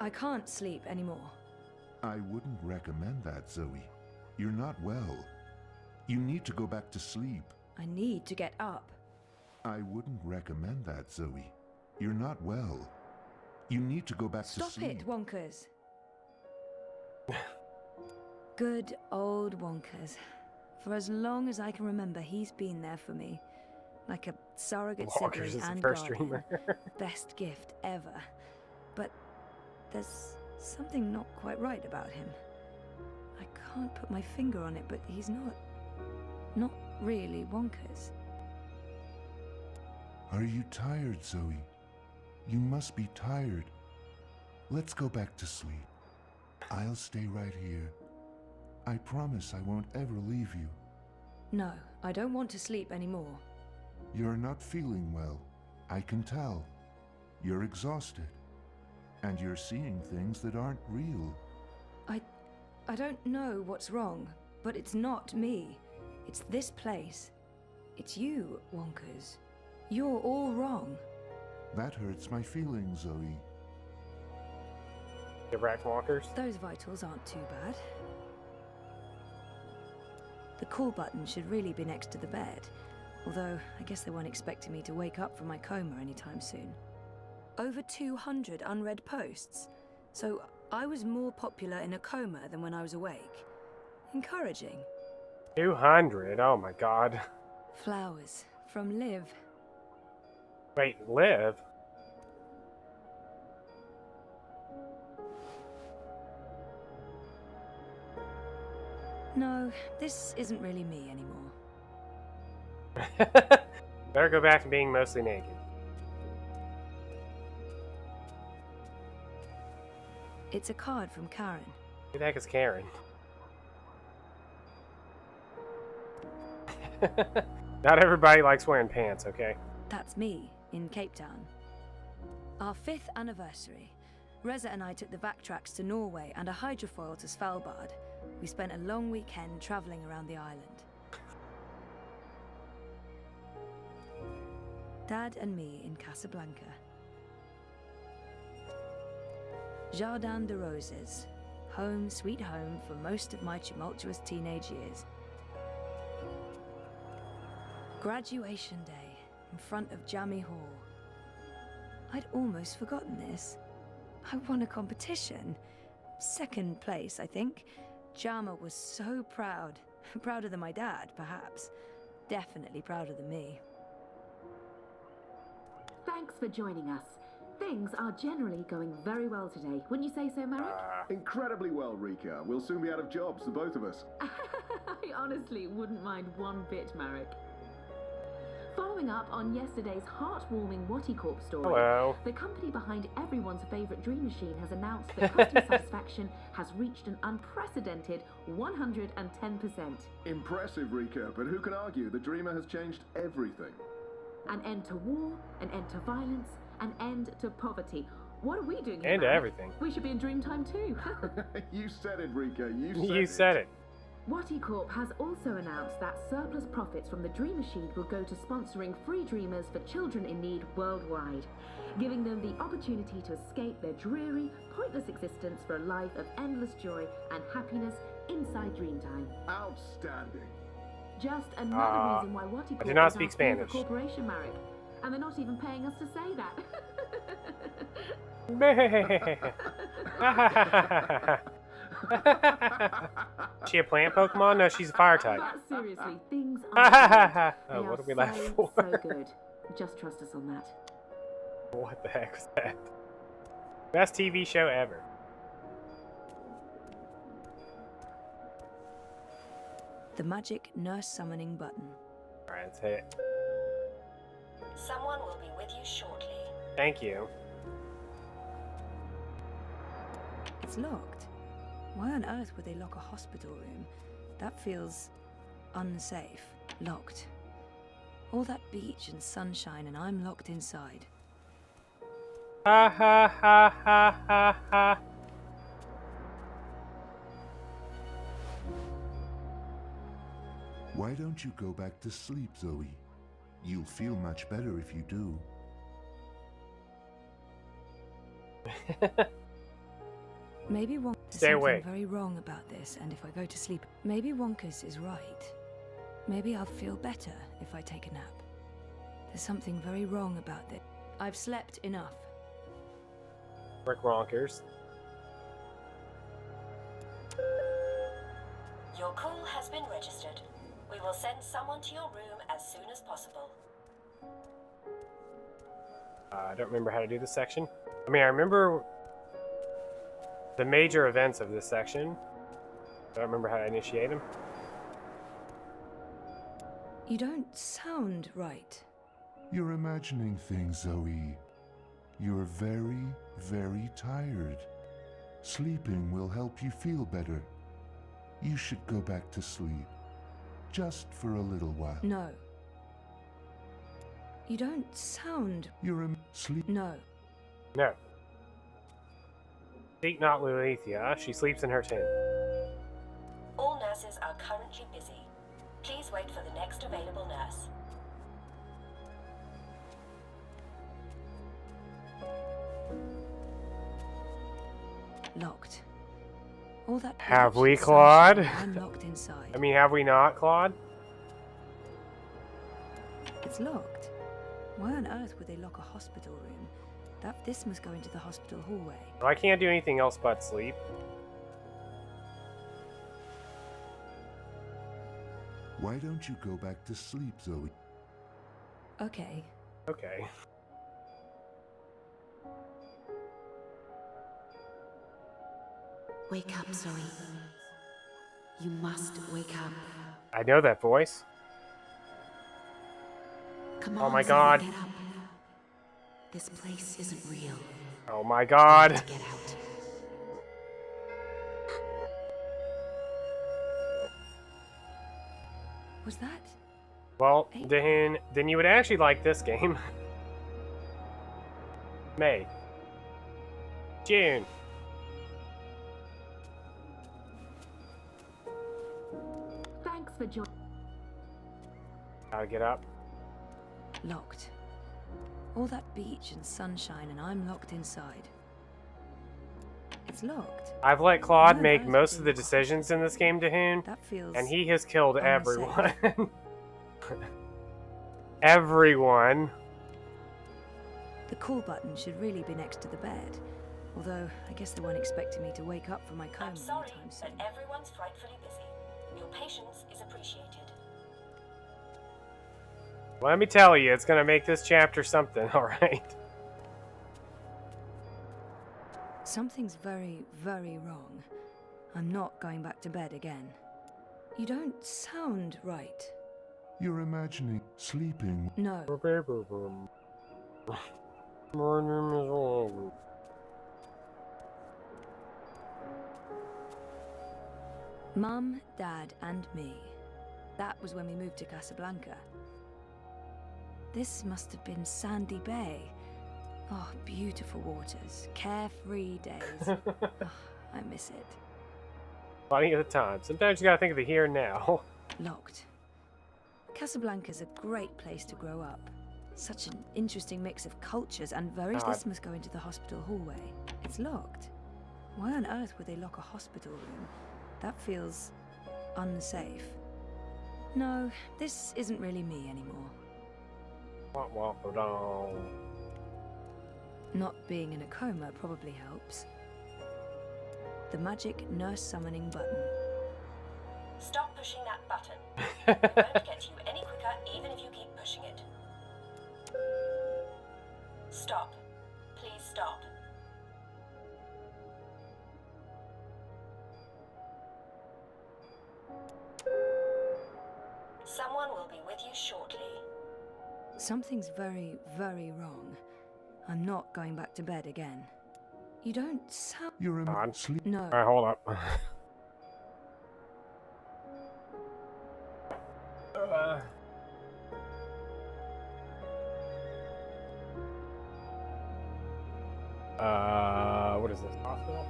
can't sleep anymore. I wouldn't recommend that, Zoe. You're not well. You need to go back to sleep. I need to get up. I wouldn't recommend that, Zoe. You're not well. You need to go back to sleep. Stop it, Wonkers. Good old Wonkers. For as long as I can remember, he's been there for me. Like a surrogate Wonkers sibling is the and first guardian. dreamer. Best gift ever. But there's something not quite right about him. I can't put my finger on it, but he's not really Wonkers. Are you tired, Zoe? You must be tired. Let's go back to sleep. I'll stay right here. I promise I won't ever leave you. No, I don't want to sleep anymore. You're not feeling well. I can tell. You're exhausted. And you're seeing things that aren't real. I don't know what's wrong, but it's not me. It's this place. It's you, Wonkers. You're all wrong. That hurts my feelings, Zoe. The rat walkers? Those vitals aren't too bad. The call button should really be next to the bed, although I guess they weren't expecting me to wake up from my coma anytime soon. Over 200 unread posts, so I was more popular in a coma than when I was awake. Encouraging. 200? Oh my god. Flowers from Liv. Wait, Liv? No, this isn't really me anymore. Better go back to being mostly naked. It's a card from Karen. Who the heck is Karen? Not everybody likes wearing pants, okay? That's me, in Cape Town. Our 5th anniversary. Reza and I took the backtracks to Norway and a hydrofoil to Svalbard. We spent a long weekend traveling around the island. Dad and me in Casablanca. Jardin de Roses. Home, sweet home for most of my tumultuous teenage years. Graduation day in front of Jammy Hall. I'd almost forgotten this. I won a competition. 2nd place, I think. Jama was so proud. Prouder than my dad, perhaps. Definitely prouder than me. Thanks for joining us. Things are generally going very well today. Wouldn't you say so, Marek? Incredibly well, Rika. We'll soon be out of jobs, the both of us. I honestly wouldn't mind one bit, Marek. Following up on yesterday's heartwarming Watticorp story, Hello. the company behind everyone's favorite dream machine has announced that customer satisfaction has reached an unprecedented 110%. Impressive, Rika, but who can argue? The Dreamer has changed everything. An end to war, an end to violence, an end to poverty. What are we doing here, And to Marek? everything. We should be in Dreamtime too. You said it, Rika. You said it. Watticorp has also announced that surplus profits from the Dream Machine will go to sponsoring free dreamers for children in need worldwide, giving them the opportunity to escape their dreary, pointless existence for a life of endless joy and happiness inside Dreamtime. Outstanding. Just another reason why Watticorp I do not is speak our favorite Spanish. corporation, Marek. And they're not even paying us to say that. She a plant Pokemon? No, she's a fire type. But seriously, things are good. Oh, what are we laughing for? So good. Just trust us on that. What the heck was that? Best TV show ever. The magic nurse summoning button. Alright, let's hit it. Someone will be with you shortly. Thank you. It's locked. Why on earth would they lock a hospital room? That feels unsafe. Locked. All that beach and sunshine and I'm locked inside. Ha ha ha ha ha ha. Why don't you go back to sleep, Zoe? You'll feel much better if you do. Maybe Wonkus Stay something awake. very wrong about this, and if I go to sleep, maybe Wonkus is right. Maybe I'll feel better if I take a nap. There's something very wrong about this. I've slept enough. Rick Ronkers. Your call has been registered. We will send someone to your room as soon as possible. I don't remember how to do this section. I mean, I remember the major events of this section. I don't remember how to initiate them. You don't sound right. You're imagining things, Zoe. You're very, very tired. Sleeping will help you feel better. You should go back to sleep. Just for a little while. No. You don't sound... You're sleep. No. No. Seek not Lilithia. She sleeps in her tent. All nurses are currently busy. Please wait for the next available nurse. Locked. All that Have beach we, and Claude? sunshine, I'm locked inside. I mean, have we not, Claude? It's locked. Why on earth would they lock a hospital room? This must go into the hospital hallway. Well, I can't do anything else but sleep. Why don't you go back to sleep, Zoe? Okay. Okay. Wake up, Zoe. You must wake up. I know that voice. Come Oh on, my Zoe, god. get up. This place isn't real. Oh my god. Get out. Was that? Well, then you would actually like this game. May. June. Thanks for joining. Gotta get up. Locked. All that beach and sunshine and I'm locked inside. It's locked. I've let Claude No, make that is most of the really decisions in this game, Dahoon, That feels and he has killed unsafe. everyone. Everyone. The call button should really be next to the bed. Although, I guess they weren't expecting me to wake up from my coma I'm sorry, anytime soon. but everyone's frightfully busy. Your patience is appreciated. Let me tell you, it's gonna make this chapter something, alright? Something's very, very wrong. I'm not going back to bed again. You don't sound right. You're imagining sleeping. No. My name is Oliver. Mum, Dad, and me. That was when we moved to Casablanca. This must have been Sandy Bay. Oh, beautiful waters, carefree days. Oh, I miss it. Funny at the time. Sometimes you gotta think of the here and now. Locked. Casablanca's a great place to grow up. Such an interesting mix of cultures and very... This must go into the hospital hallway. It's locked. Why on earth would they lock a hospital room? That feels unsafe. No, this isn't really me anymore. Not being in a coma probably helps. The magic nurse summoning button. Stop pushing that button. It won't get you any quicker even if you keep pushing it. Stop. Please stop. Someone will be with you shortly. Something's very, very wrong. I'm not going back to bed again. You don't sound... You're in sleep. No. Alright, hold up. What is this? Hospital?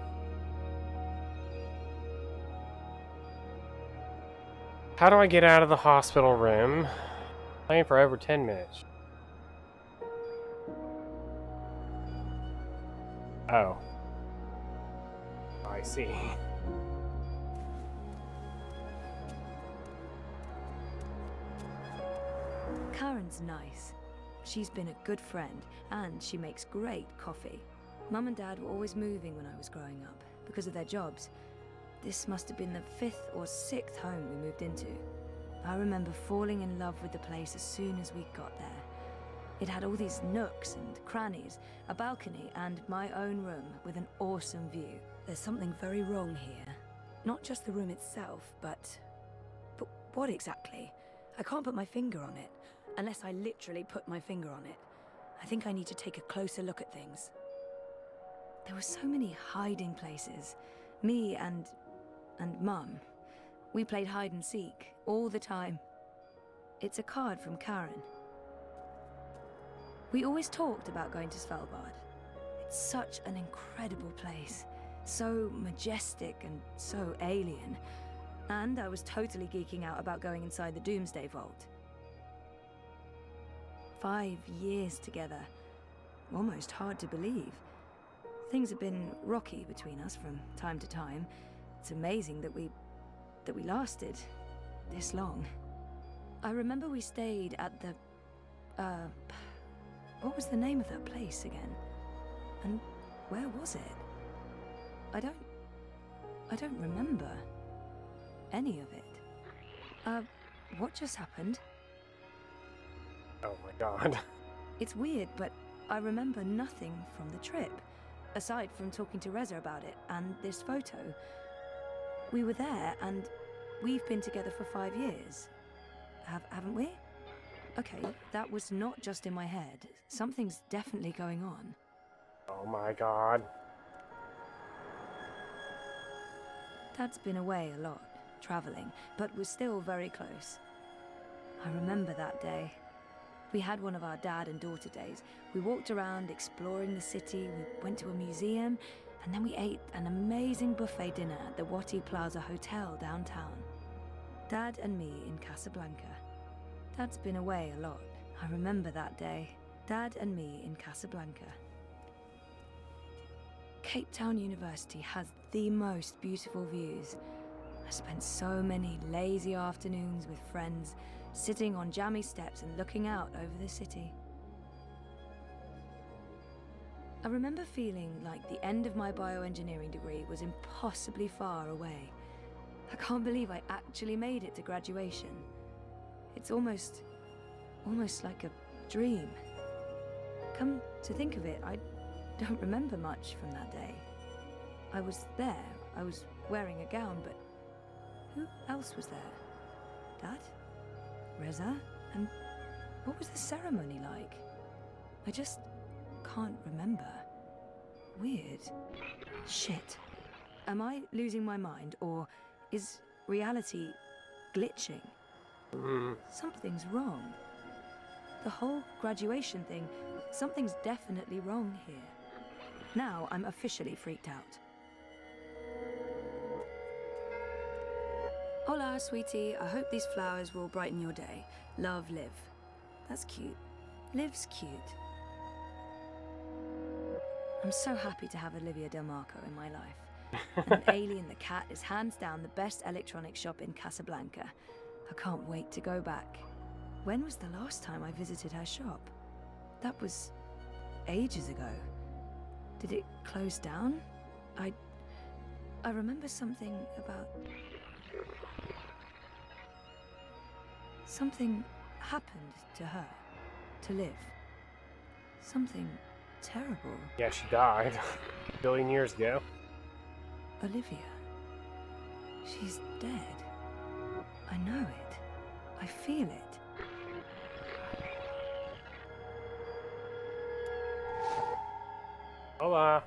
How do I get out of the hospital room? Playing for over 10 minutes. Oh. I see. Karen's nice. She's been a good friend, and she makes great coffee. Mum and Dad were always moving when I was growing up, because of their jobs. This must have been the 5th or 6th home we moved into. I remember falling in love with the place as soon as we got there. It had all these nooks and crannies, a balcony, and my own room with an awesome view. There's something very wrong here. Not just the room itself, but what exactly? I can't put my finger on it, unless I literally put my finger on it. I think I need to take a closer look at things. There were so many hiding places. Me and Mum. We played hide and seek all the time. It's a card from Karen. We always talked about going to Svalbard. It's such an incredible place. So majestic and so alien. And I was totally geeking out about going inside the Doomsday Vault. 5 years together. Almost hard to believe. Things have been rocky between us from time to time. It's amazing that we lasted this long. I remember we stayed at the what was the name of that place again? And where was it? I don't remember any of it. What just happened? Oh my god. It's weird, but I remember nothing from the trip, aside from talking to Reza about it and this photo. We were there, and we've been together for 5 years. Haven't we? Okay, that was not just in my head. Something's definitely going on. Oh my god. Dad's been away a lot, traveling, but we're still very close. I remember that day. We had one of our dad and daughter days. We walked around exploring the city, we went to a museum, and then we ate an amazing buffet dinner at the Wati Plaza Hotel downtown. Dad and me in Casablanca. Dad's been away a lot. I remember that day. Dad and me in Casablanca. Cape Town University has the most beautiful views. I spent so many lazy afternoons with friends, sitting on jammy steps and looking out over the city. I remember feeling like the end of my bioengineering degree was impossibly far away. I can't believe I actually made it to graduation. It's almost almost like a dream. Come to think of it, I don't remember much from that day. I was there, I was wearing a gown, but who else was there? Dad? Reza? And what was the ceremony like? I just can't remember. Weird. Shit. Am I losing my mind, or is reality glitching? Something's wrong. The whole graduation thing, something's definitely wrong here. Now I'm officially freaked out. Hola, sweetie. I hope these flowers will brighten your day. Love, Liv. That's cute. Liv's cute. I'm so happy to have Olivia Del Marco in my life. And Alien the Cat is hands down the best electronics shop in Casablanca. I can't wait to go back. When was the last time I visited her shop? That was ages ago. Did it close down? I remember something about... Something happened to her, to Liv. Something terrible. Yeah, she died a billion years ago. Olivia. She's dead. I know it. I feel it. Hola.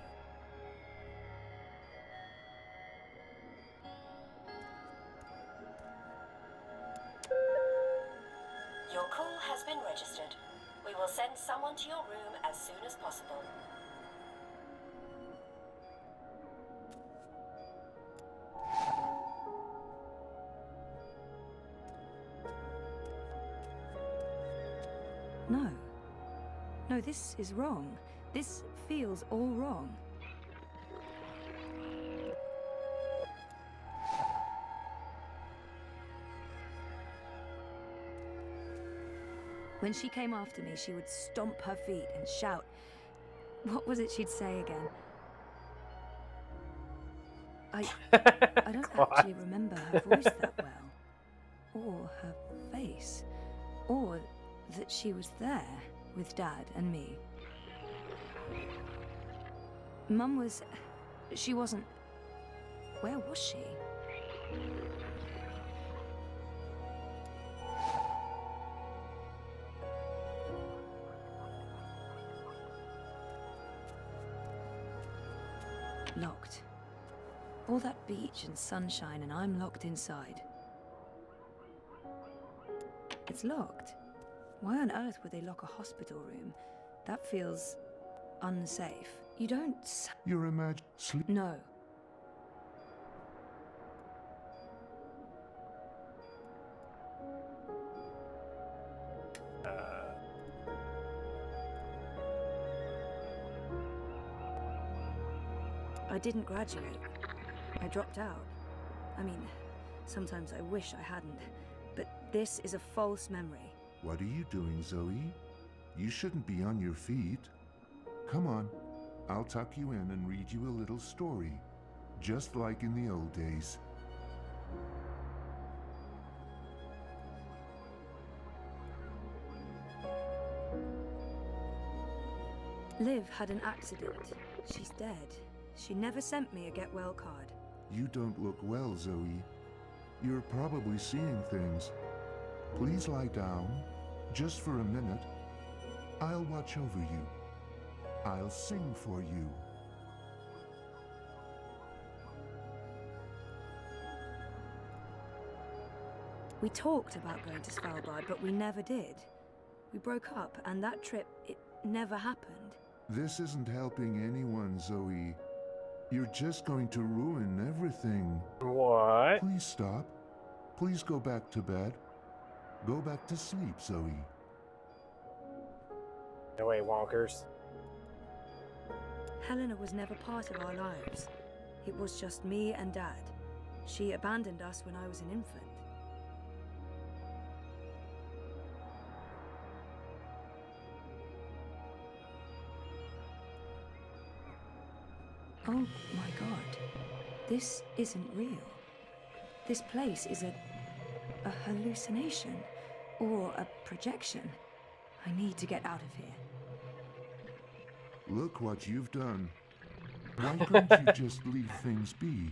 Your call has been registered. We will send someone to your room as soon as possible. No. No, this is wrong. This feels all wrong. When she came after me, she would stomp her feet and shout. What was it she'd say again? I don't actually remember her voice that well. Or her face. Or that she was there with Dad and me. Mum was... She wasn't... Where was she? Locked. All that beach and sunshine, and I'm locked inside. It's locked. Why on earth would they lock a hospital room? That feels unsafe. You don't... You're sleep. No. I didn't graduate. I dropped out. I mean, sometimes I wish I hadn't. But this is a false memory. What are you doing, Zoe? You shouldn't be on your feet. Come on, I'll tuck you in and read you a little story, just like in the old days. Liv had an accident. She's dead. She never sent me a get well card. You don't look well, Zoe. You're probably seeing things. Please lie down, just for a minute. I'll watch over you. I'll sing for you. We talked about going to Svalbard, but we never did. We broke up, and that trip, it never happened. This isn't helping anyone, Zoe. You're just going to ruin everything. What? Please stop. Please go back to bed. Go back to sleep, Zoe. No way, Wonkers. Helena was never part of our lives. It was just me and Dad. She abandoned us when I was an infant. Oh my God. This isn't real. This place is a hallucination or a projection. I need to get out of here. Look what you've done. Why couldn't you just leave things be?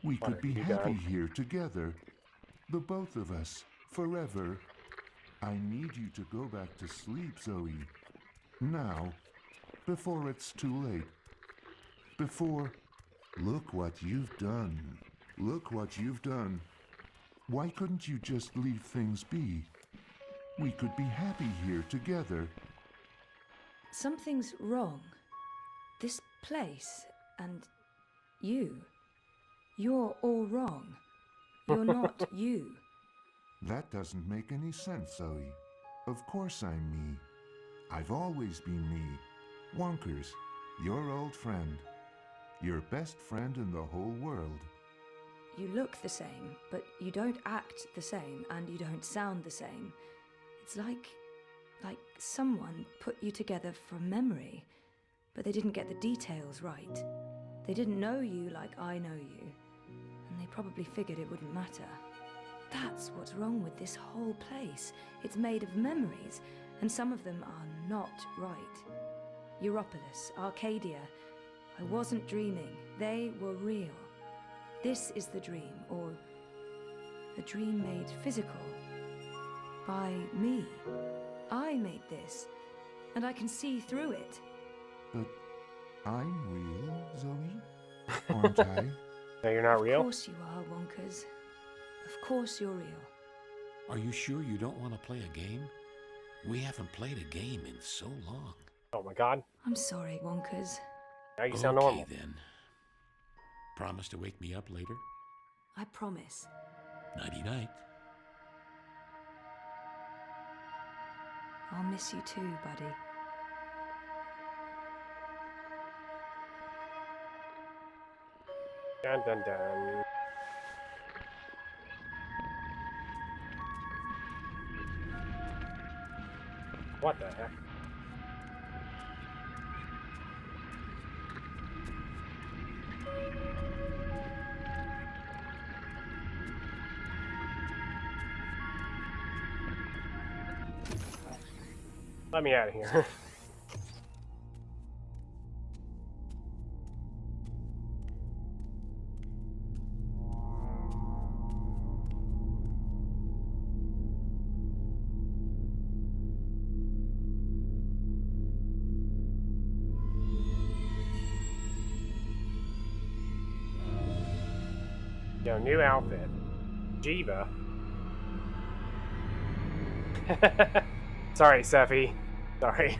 We could be happy here together. The both of us, forever. I need you to go back to sleep, Zoe. Now, before it's too late. Before... Look what you've done. Look what you've done. Why couldn't you just leave things be? We could be happy here together. Something's wrong. This place and you. You're all wrong. You're not you. That doesn't make any sense, Zoe. Of course I'm me. I've always been me. Wonkers, your old friend. Your best friend in the whole world. You look the same, but you don't act the same, and you don't sound the same. It's like someone put you together from memory, but they didn't get the details right. They didn't know you like I know you, and they probably figured it wouldn't matter. That's what's wrong with this whole place. It's made of memories, and some of them are not right. Europolis, Arcadia. I wasn't dreaming. They were real. This is the dream, or a dream made physical. By me. I made this, and I can see through it. But I'm real, Zoe? Aren't I? No, you're not real? Of course you are, Wonkers. Of course you're real. Are you sure you don't want to play a game? We haven't played a game in so long. Oh my god. I'm sorry, Wonkers. Now you sound normal. Okay then. Promise to wake me up later? I promise. Nighty-night. I'll miss you too, buddy. Dun dun dun. What the heck? Let me out of here. Yo, new outfit. Jiva. Sorry, Seffi. Sorry.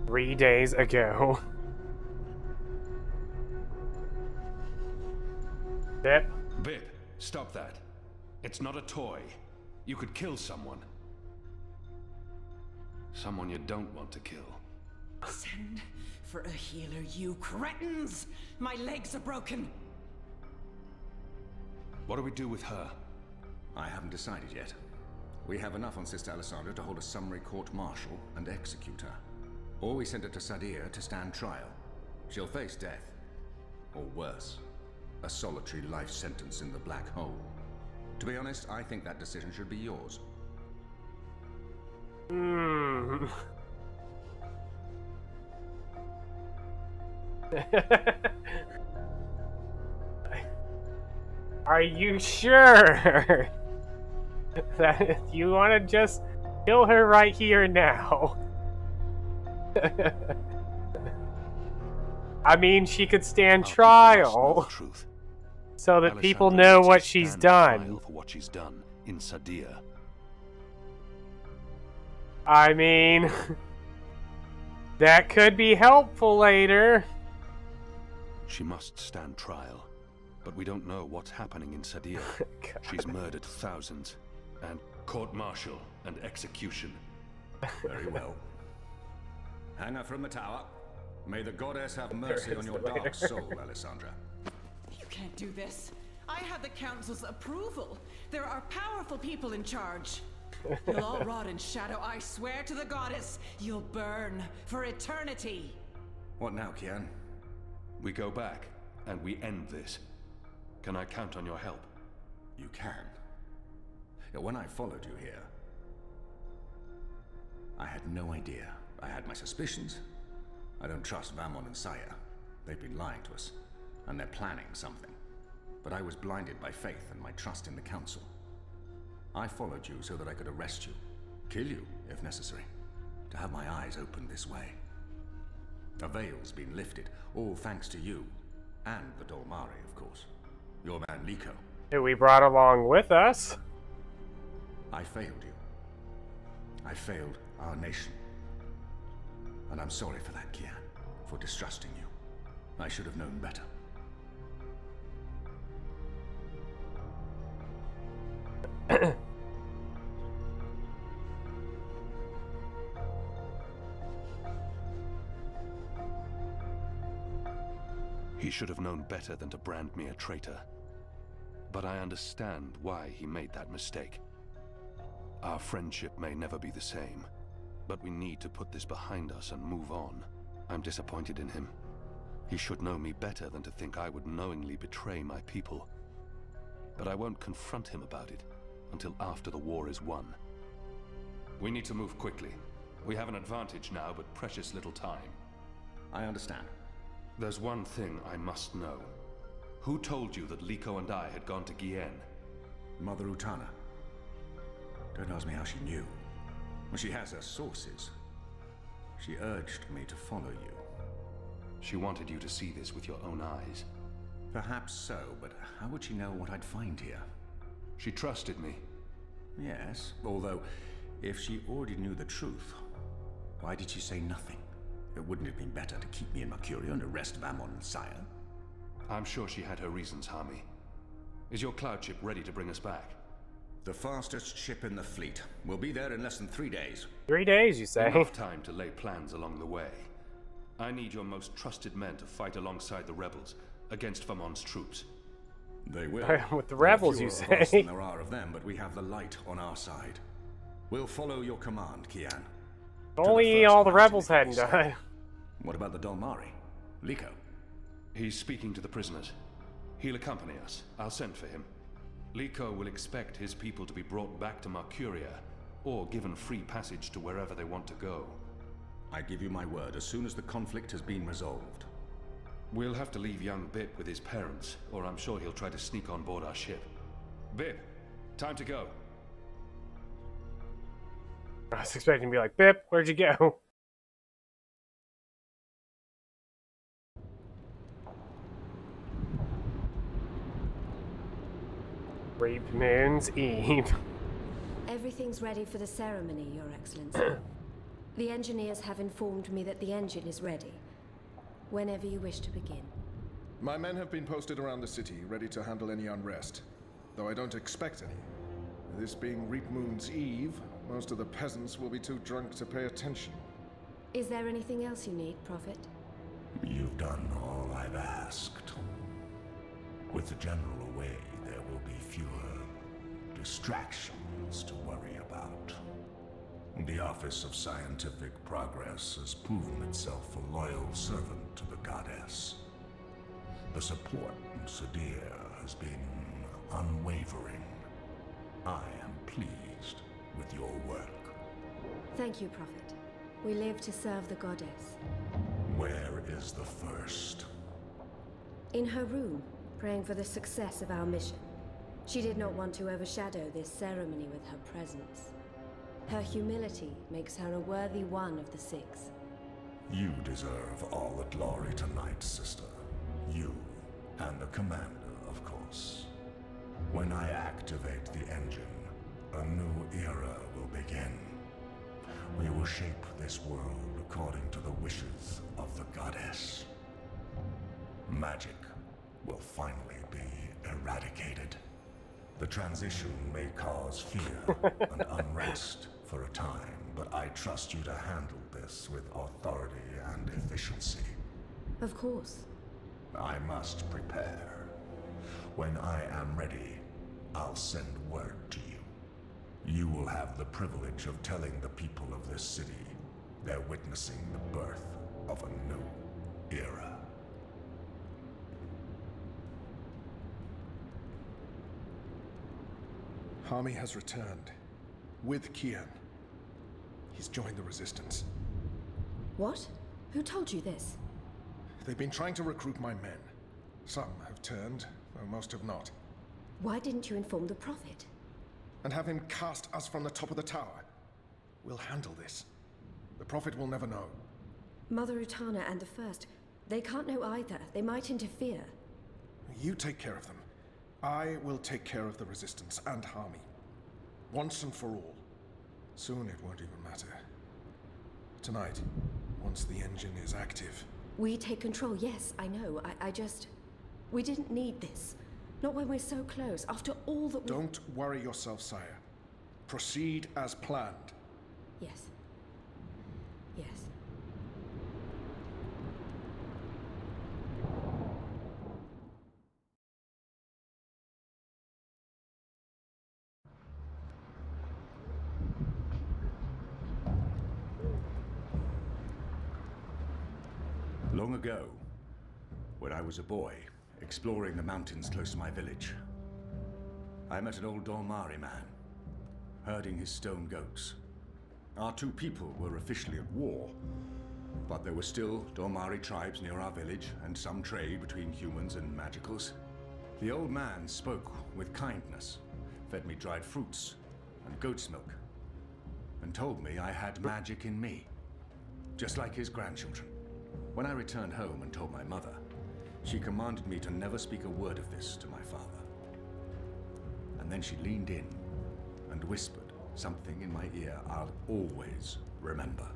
Three days ago. Bip. Bip, stop that. It's not a toy. You could kill someone. Someone you don't want to kill. Send for a healer, you cretins! My legs are broken! What do we do with her? I haven't decided yet. We have enough on Sister Alessandra to hold a summary court-martial and execute her. Or we send her to Sadir to stand trial. She'll face death. Or worse, a solitary life sentence in the black hole. To be honest, I think that decision should be yours. Are you sure that you want to just kill her right here now? I mean, she could stand trial so that people know what she's done. For what she's done in Sadir. I mean, that could be helpful later. She must stand trial, but we don't know what's happening in Sadir. She's murdered thousands, and court-martial and execution. Very well. Hang her from the tower. May the goddess have mercy on your dark soul, Alessandra. You can't do this. I have the Council's approval. There are powerful people in charge. You'll all rot in shadow, I swear to the goddess. You'll burn for eternity. What now, Kian? We go back, and we end this. Can I count on your help? You can. When I followed you here, I had no idea. I had my suspicions. I don't trust Vamon and Saya. They've been lying to us, and they're planning something. But I was blinded by faith and my trust in the Council. I followed you so that I could arrest you, kill you if necessary, to have my eyes opened this way. A veil's been lifted, all thanks to you, and the Dolmari, of course. Your man Liko. Who we brought along with us. I failed you. I failed our nation. And I'm sorry for that, Kian, for distrusting you. I should have known better. He should have known better than to brand me a traitor. But I understand why he made that mistake. Our friendship may never be the same, but we need to put this behind us and move on. I'm disappointed in him. He should know me better than to think I would knowingly betray my people. But I won't confront him about it until after the war is won. We need to move quickly. We have an advantage now, but precious little time. I understand. There's one thing I must know. Who told you that Liko and I had gone to Gien? Mother Utana. Don't ask me how she knew. Well, she has her sources. She urged me to follow you. She wanted you to see this with your own eyes. Perhaps so, but how would she know what I'd find here? She trusted me. Yes, although if she already knew the truth, why did she say nothing? It wouldn't have been better to keep me in Mercuria and arrest Vamon and Saya? I'm sure she had her reasons, Hami. Is your cloud ship ready to bring us back? The fastest ship in the fleet. We'll be there in less than 3 days. 3 days, you say? Enough time to lay plans along the way. I need your most trusted men to fight alongside the rebels against Vamon's troops. They will. With the rebels, you say? There are fewer of us than there are of them, but we have the light on our side. We'll follow your command, Kian. If only all the rebels hadn't died. What about the Dolmari? Liko? He's speaking to the prisoners. He'll accompany us. I'll send for him. Liko will expect his people to be brought back to Mercuria, or given free passage to wherever they want to go. I give you my word, as soon as the conflict has been resolved. We'll have to leave young Bip with his parents, or I'm sure he'll try to sneak on board our ship. Bip, time to go. I was expecting to be like, Bip, where'd you go? Reap Moon's Eve. Everything's ready for the ceremony, Your Excellency. The engineers have informed me that the engine is ready. Whenever you wish to begin. My men have been posted around the city, ready to handle any unrest. Though I don't expect any. This being Reap Moon's Eve, most of the peasants will be too drunk to pay attention. Is there anything else you need, Prophet? You've done all I've asked. With the general away, there will be fewer distractions to worry about. The Office of Scientific Progress has proven itself a loyal servant to the goddess. The support in Sadir has been unwavering. I am pleased with your work. Thank you, Prophet. We live to serve the goddess. Where is the first? In her room, praying for the success of our mission. She did not want to overshadow this ceremony with her presence. Her humility makes her a worthy one of the six. You deserve all the glory tonight, sister. You, and the commander, of course. When I activate the engine, a new era will begin. We will shape this world according to the wishes of the goddess. Magic will finally be eradicated. The transition may cause fear and unrest for a time, but I trust you to handle this with authority and efficiency. Of course. I must prepare. When I am ready, I'll send word to you. You will have the privilege of telling the people of this city they're witnessing the birth of a new era. Harmy has returned. With Kian. He's joined the Resistance. What? Who told you this? They've been trying to recruit my men. Some have turned, though most have not. Why didn't you inform the Prophet? And have him cast us from the top of the tower. We'll handle this. The Prophet will never know. Mother Utana and the First, they can't know either. They might interfere. You take care of them. I will take care of the Resistance and Harmy. Once and for all. Soon it won't even matter. Tonight, once the engine is active. We take control, yes, I know. I just... We didn't need this. Not when we're so close, after all that we... Don't worry yourself, sire. Proceed as planned. Yes. Yes. Long ago, when I was a boy, exploring the mountains close to my village, I met an old Dolmari man, herding his stone goats. Our two people were officially at war, but there were still Dolmari tribes near our village and some trade between humans and magicals. The old man spoke with kindness, fed me dried fruits and goat's milk, and told me I had magic in me, just like his grandchildren. When I returned home and told my mother, she commanded me to never speak a word of this to my father. And then she leaned in and whispered something in my ear I'll always remember.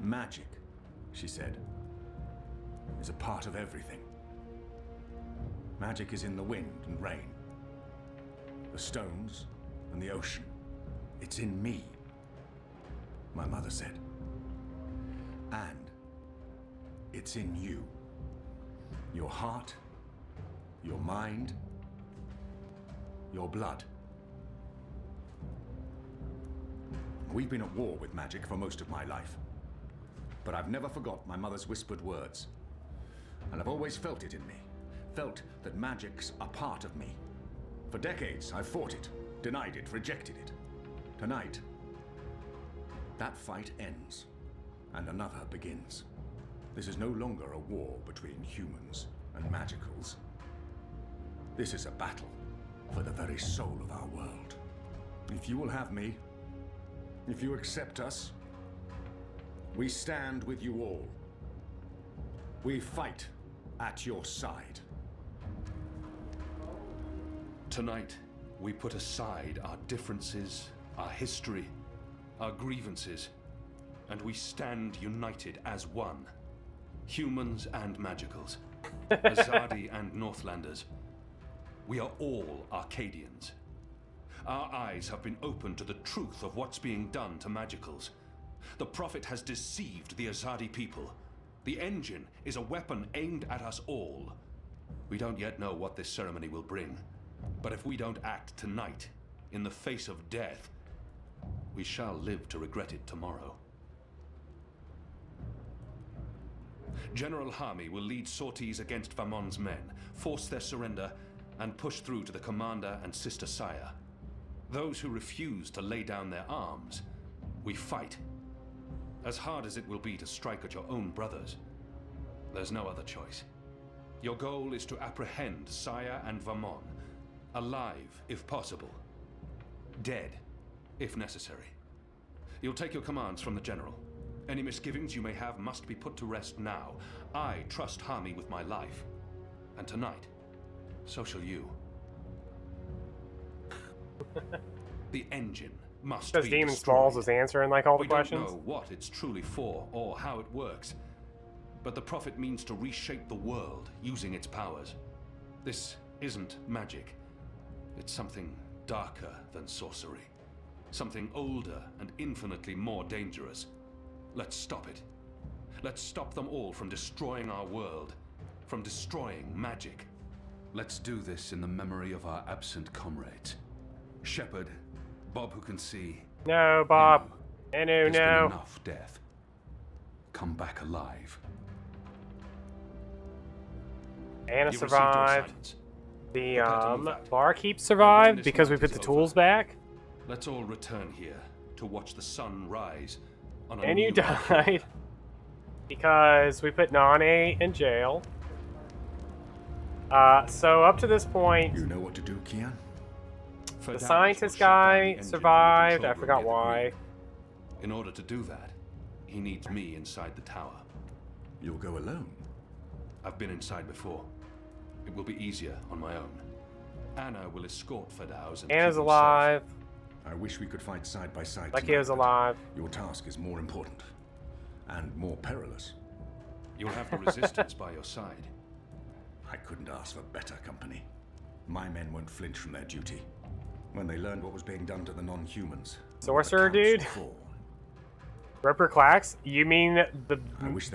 Magic, she said, is a part of everything. Magic is in the wind and rain, the stones and the ocean. It's in me, my mother said. And it's in you. Your heart, your mind, your blood. We've been at war with magic for most of my life. But I've never forgot my mother's whispered words. And I've always felt it in me. Felt that magic's a part of me. For decades, I've fought it, denied it, rejected it. Tonight, that fight ends, and another begins. This is no longer a war between humans and magicals. This is a battle for the very soul of our world. If you will have me, if you accept us, we stand with you all. We fight at your side. Tonight, we put aside our differences, our history, our grievances, and we stand united as one. Humans and magicals, Azadi and Northlanders. We are all Arcadians. Our eyes have been opened to the truth of what's being done to magicals. The Prophet has deceived the Azadi people. The engine is a weapon aimed at us all. We don't yet know what this ceremony will bring, but if we don't act tonight, in the face of death, we shall live to regret it tomorrow. General Harmy will lead sorties against Vamon's men, force their surrender, and push through to the commander and Sister Saya. Those who refuse to lay down their arms, we fight. As hard as it will be to strike at your own brothers, there's no other choice. Your goal is to apprehend Saya and Vamon, alive if possible, dead if necessary. You'll take your commands from the General. Any misgivings you may have must be put to rest now. I trust Harmy with my life. And tonight, so shall you. The engine must be Because Demon destroyed. Smalls is answering like all the questions. We don't know what it's truly for or how it works. But the Prophet means to reshape the world using its powers. This isn't magic. It's something darker than sorcery. Something older and infinitely more dangerous. Let's stop it. Let's stop them all from destroying our world, from destroying magic. Let's do this in the memory of our absent comrades. Shepard, Bob who can see. No, Bob. Enu, There's been no. enough death. Come back alive. Anna You've received your survived. assignments. The Prepare to move out. barkeep And survived when this because we night put is the tools over, back. Let's all return here to watch the sun rise on a And you new died because we put Nane in jail. So up to this point, You know what to do, Kian? the scientist guy survived. I forgot why. In order to do that, he needs me inside the tower. You'll go alone? I've been inside before. It will be easier on my own. Anna will escort Fadaus and Anna's keep him alive. I wish we could fight side by side. Like he was alive. Your task is more important. And more perilous. You'll have the resistance by your side. I couldn't ask for better company. My men won't flinch from their duty. When they learned what was being done to the non-humans. Sorcerer dude? Ripper Clax? You mean the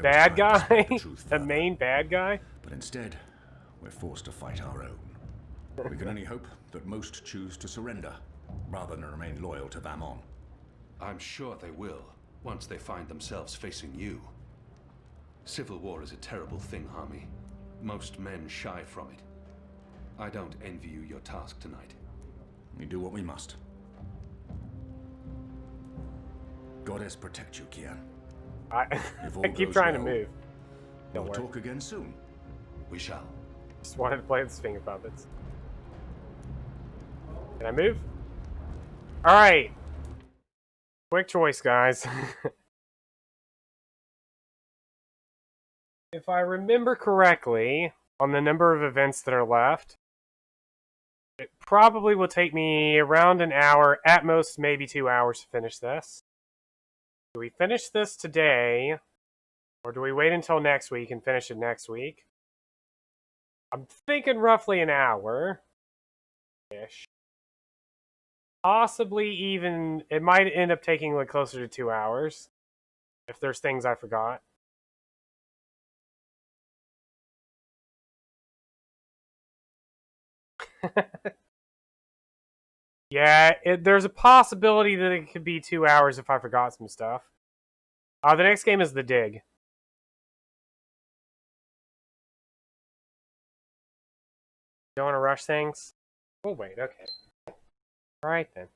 bad guy? The main bad guy? But instead, we're forced to fight our own. We can only hope that most choose to surrender, rather than remain loyal to Vamon. I'm sure they will, once they find themselves facing you. Civil war is a terrible thing, Hami. Most men shy from it. I don't envy you your task tonight. We do what we must. Goddess protect you, Kian. I keep trying to move. We'll talk again soon. We shall. Just wanted to play with finger puppets. Can I move? Alright. Quick choice, guys. If I remember correctly, on the number of events that are left, it probably will take me around an hour, at most maybe 2 hours to finish this. Do we finish this today, or do we wait until next week and finish it next week? I'm thinking roughly an hour-ish. Possibly even, it might end up taking like closer to 2 hours, if there's things I forgot. Yeah, there's a possibility that it could be 2 hours if I forgot some stuff. The next game is The Dig. Don't want to rush things? We'll wait, okay. Alright then.